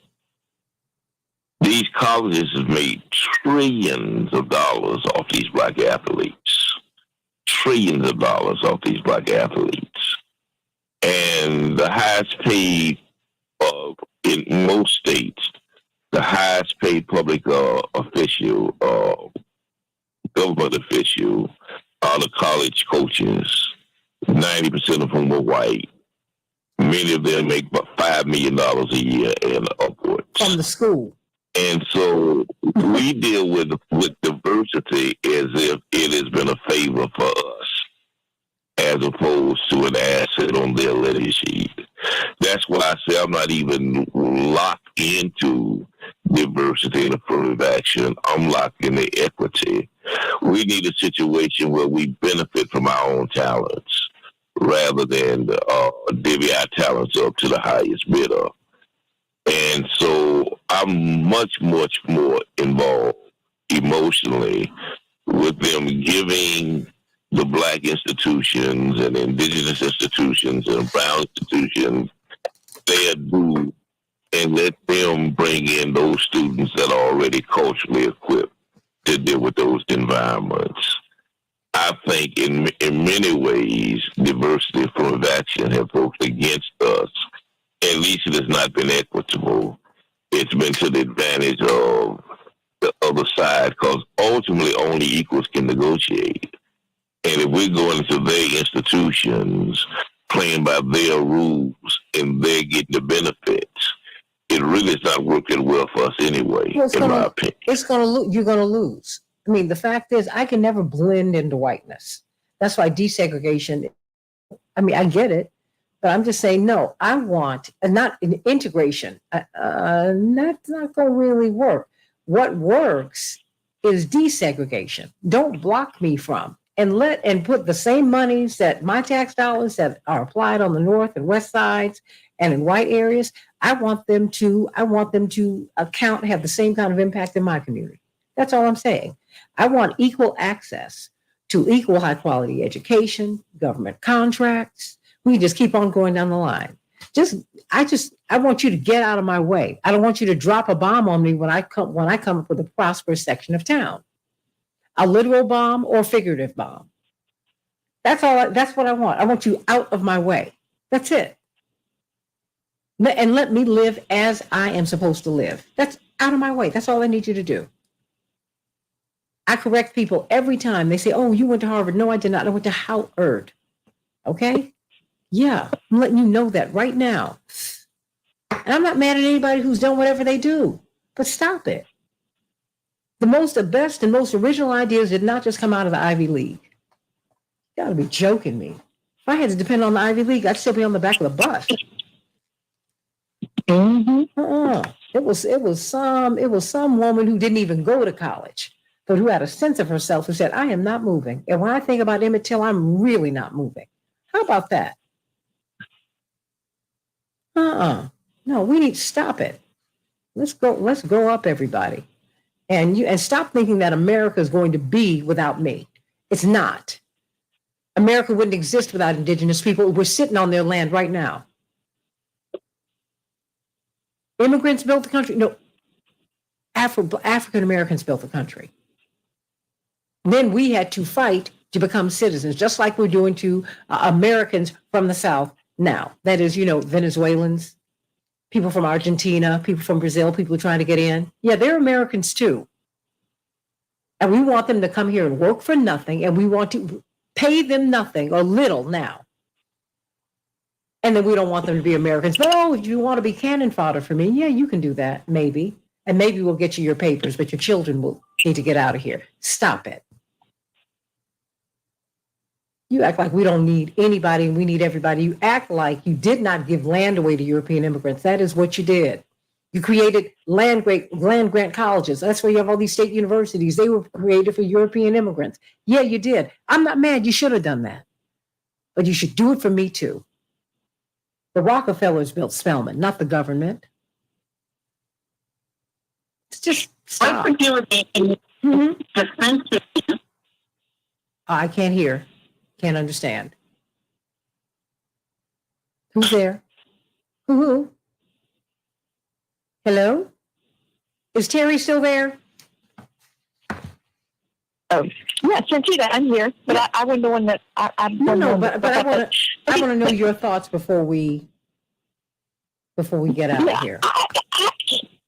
These colleges have made trillions of dollars off these black athletes. Trillions of dollars off these black athletes. And the highest paid in most states, the highest paid public official, government official, are the college coaches. 90% of whom were white. Many of them make about $5 million a year and upwards. From the school. And so we deal with diversity as if it has been a favor for us, as opposed to an asset on their letter sheet. That's why I say I'm not even locked into diversity and affirmative action. I'm locked in the equity. We need a situation where we benefit from our own talents rather than divvy our talents up to the highest bidder. And so I'm much more involved emotionally with them giving the black institutions and indigenous institutions and brown institutions their due and let them bring in those students that are already culturally equipped to deal with those environments. I think in many ways, diversity from action have worked against us. At least it has not been equitable. It's been to the advantage of the other side because ultimately only equals can negotiate. And if we're going into their institutions, playing by their rules, and they're getting the benefits, it really is not working well for us anyway, in my opinion. You're going to lose. I mean, the fact is, I can never blend into whiteness. That's why desegregation, I mean, I get it, but I'm just saying, no, I want, not an integration. That's not going to really work. What works is desegregation. Don't block me from, and put the same monies that my tax dollars that are applied on the north and west sides and in white areas, I want them to have the same kind of impact in my community. That's all I'm saying. I want equal access to equal high quality education, government contracts. We just keep on going down the line. I want you to get out of my way. I don't want you to drop a bomb on me when I come up with a prosperous section of town. A literal bomb or figurative bomb. That's what I want. I want you out of my way. That's it. And let me live as I am supposed to live. That's out of my way. That's all I need you to do. I correct people every time. They say, oh, you went to Harvard. No, I did not. I went to Howard. Okay? Yeah, I'm letting you know that right now. And I'm not mad at anybody who's done whatever they do, but stop it. The best and most original ideas did not just come out of the Ivy League. You gotta be joking me. If I had to depend on the Ivy League, I'd still be on the back of the bus. It was some woman who didn't even go to college, but who had a sense of herself, who said, I am not moving. And when I think about Emmett Till, I'm really not moving. How about that? No, we need to stop it. Let's grow up, everybody. And stop thinking that America is going to be without me. It's not. America wouldn't exist without indigenous people. We're sitting on their land right now. Immigrants built the country. No, African Americans built the country. Then we had to fight to become citizens, just like we're doing to Americans from the South now. That is, Venezuelans, people from Argentina, people from Brazil, people trying to get in. Yeah, they're Americans too. And we want them to come here and work for nothing, and we want to pay them nothing or little now. And then we don't want them to be Americans. But if you want to be cannon fodder for me, yeah, you can do that, maybe. And maybe we'll get you your papers, but your children will need to get out of here. Stop it. You act like we don't need anybody and we need everybody. You act like you did not give land away to European immigrants. That is what you did. You created land grant colleges. That's why you have all these state universities. They were created for European immigrants. Yeah, you did. I'm not mad. You should have done that. But you should do it for me too. The Rockefellers built Spelman, not the government. It's just stop. I can't hear. Can't understand. Who's there? Who? Hello? Is Terry still there? Oh, yeah, Santita, I'm here, but I wasn't the one that No, but I want to know your thoughts before we get out of here.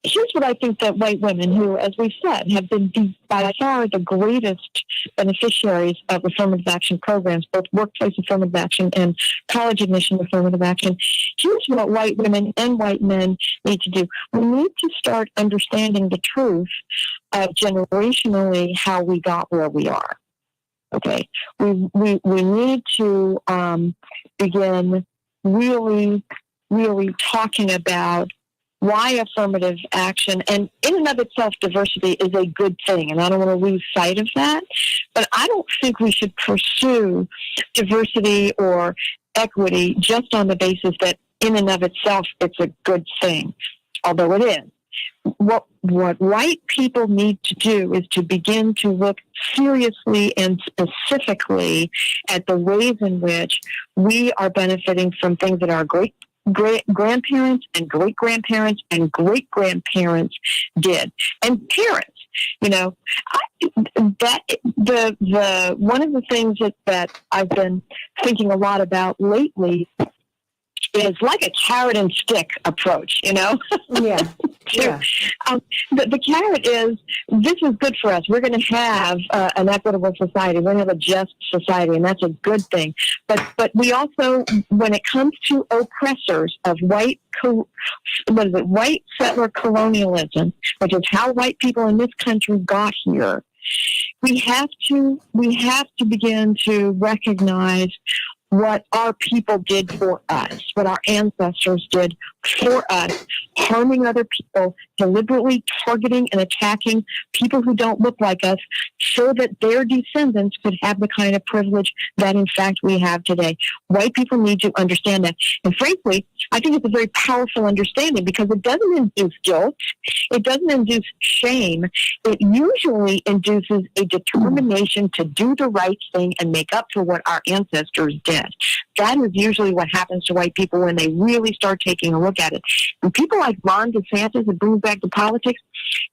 Here's what I think that white women who, as we said, have been by far the greatest beneficiaries of affirmative action programs, both workplace affirmative action and college admission affirmative action. Here's what white women and white men need to do. We need to start understanding the truth of generationally how we got where we are. Okay, we need to begin really talking about why affirmative action, and in and of itself, diversity is a good thing, and I don't want to lose sight of that. But I don't think we should pursue diversity or equity just on the basis that in and of itself it's a good thing, although it is. What white people need to do is to begin to look seriously and specifically at the ways in which we are benefiting from things that our great grandparents and great grandparents and great grandparents did, and parents. You know, the one of the things that I've been thinking a lot about lately is like a carrot and stick approach. You know, yeah. The carrot is, this is good for us. We're going to have an equitable society. We're going to have a just society, and that's a good thing. But we also, when it comes to oppressors of white settler colonialism, which is how white people in this country got here, we have to begin to recognize what our people did for us, what our ancestors did for us, harming other people, deliberately targeting and attacking people who don't look like us so that their descendants could have the kind of privilege that, in fact, we have today. White people need to understand that. And frankly, I think it's a very powerful understanding because it doesn't induce guilt. It doesn't induce shame. It usually induces a determination to do the right thing and make up for what our ancestors did. That is usually what happens to white people when they really start taking a look at it. And people like Ron DeSantis, it brings back to politics,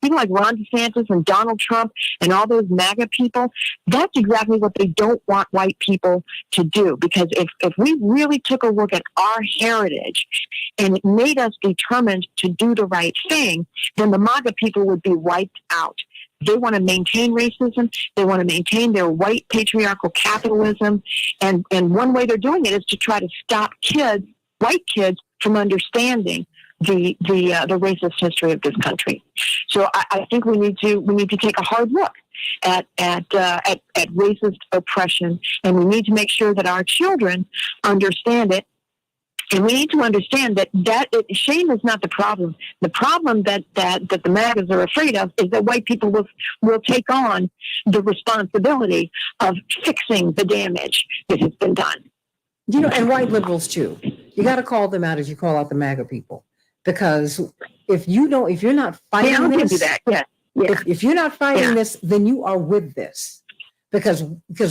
people like Ron DeSantis and Donald Trump and all those MAGA people, that's exactly what they don't want white people to do. Because if we really took a look at our heritage and it made us determined to do the right thing, then the MAGA people would be wiped out. They want to maintain racism. They want to maintain their white patriarchal capitalism. And one way they're doing it is to try to stop white kids, from understanding the racist history of this country. So I think we need to take a hard look at racist oppression, and we need to make sure that our children understand it. And we need to understand that shame is not the problem. The problem that the MAGAs are afraid of is that white people will take on the responsibility of fixing the damage that has been done. You know, and white liberals too. You got to call them out as you call out the MAGA people, because if you're not fighting this, do that. Yeah. If you're not fighting this, then you are with this. Because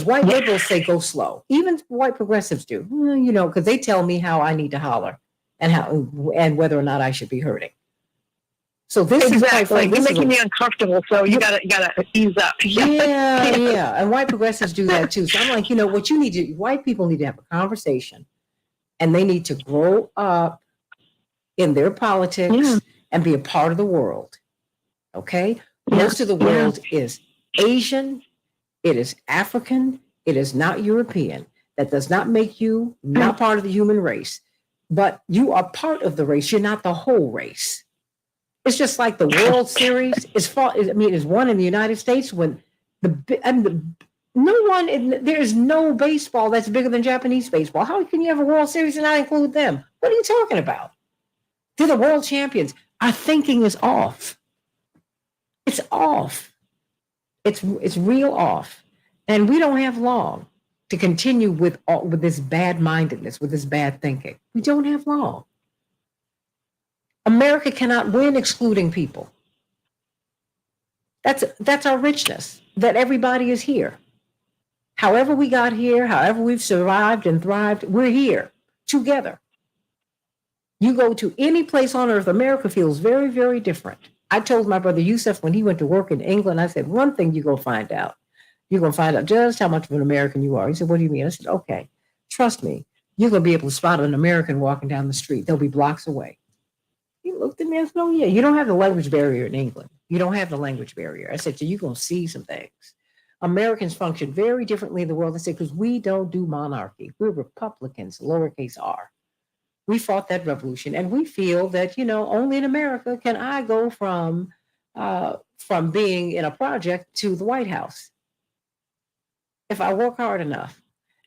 white liberals say go slow. Even white progressives do, you know, because they tell me how I need to holler and whether or not I should be hurting. So this is quite frankly, you're making me uncomfortable. So you gotta ease up. Yeah. And white progressives do that too. So I'm like, you know, what you need to, white people need to have a conversation, and they need to grow up in their politics and be a part of the world. Okay, most of the world is Asian. It is African. It is not European. That does not make you not part of the human race. but you are part of the race. You're not the whole race. It's just like the World Series is won in the United States when there is no baseball that's bigger than Japanese baseball. How can you have a World Series and not include them? What are you talking about? They're the world champions. Our thinking is off. It's off. It's real off. And we don't have long to continue with this bad-mindedness, with this bad thinking. We don't have long. America cannot win excluding people. That's our richness, that everybody is here. However we got here, however we've survived and thrived, we're here together. You go to any place on earth, America feels very, very different. I told my brother Yusuf when he went to work in England, I said, one thing you're going to find out. You're going to find out just how much of an American you are. He said, what do you mean? I said, okay, trust me. You're going to be able to spot an American walking down the street. They'll be blocks away. He looked at me and said, oh, yeah, you don't have the language barrier in England. You don't have the language barrier. I said, so you're going to see some things. Americans function very differently in the world. I said, because we don't do monarchy. We're Republicans, lowercase r. We fought that revolution, and we feel that, only in America can I go from being in a project to the White House if I work hard enough.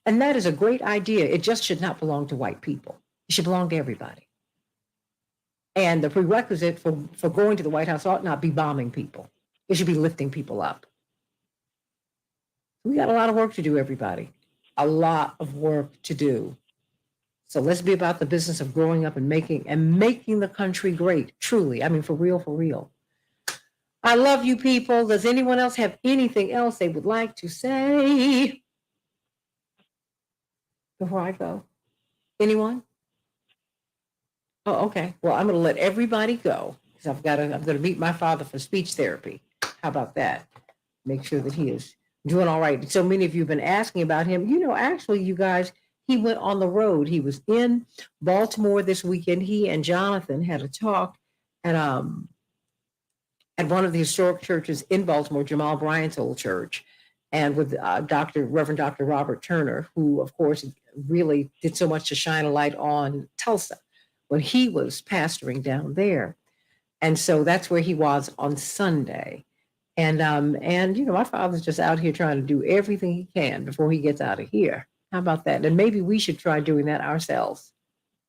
And that is a great idea. It just should not belong to white people. It should belong to everybody. And the prerequisite for going to the White House ought not be bombing people. It should be lifting people up. We got a lot of work to do, everybody. A lot of work to do. So let's be about the business of growing up and making the country great. Truly. I mean, for real, for real. I love you people. Does anyone else have anything else they would like to say before I go? Anyone? Oh, okay. Well, I'm going to let everybody go because I'm going to meet my father for speech therapy. How about that? Make sure that he is doing all right. So many of you have been asking about him. Actually, you guys, he went on the road. He was in Baltimore this weekend. He and Jonathan had a talk at one of the historic churches in Baltimore, Jamal Bryant's old church, and with Reverend Dr. Robert Turner, who, of course, really did so much to shine a light on Tulsa when he was pastoring down there. And so that's where he was on Sunday. And my father's just out here trying to do everything he can before he gets out of here. How about that? And maybe we should try doing that ourselves.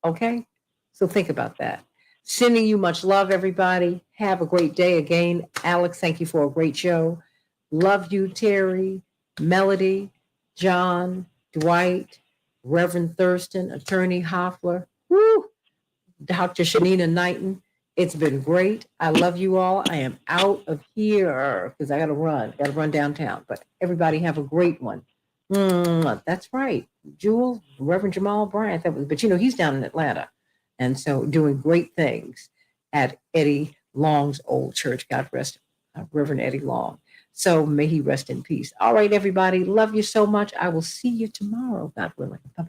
Okay? So think about that. Sending you much love, everybody. Have a great day again. Alex, thank you for a great show. Love you, Terry, Melody, John, Dwight, Reverend Thurston, Attorney Hoffler, Dr. Shanina Knighton. It's been great. I love you all. I am out of here because I got to run downtown. But everybody have a great one. That's right. Jewel, Reverend Jamal Bryant. But he's down in Atlanta. And so doing great things at Eddie Long's old church. God rest Reverend Eddie Long. So may he rest in peace. All right, everybody. Love you so much. I will see you tomorrow, God willing. Bye-bye.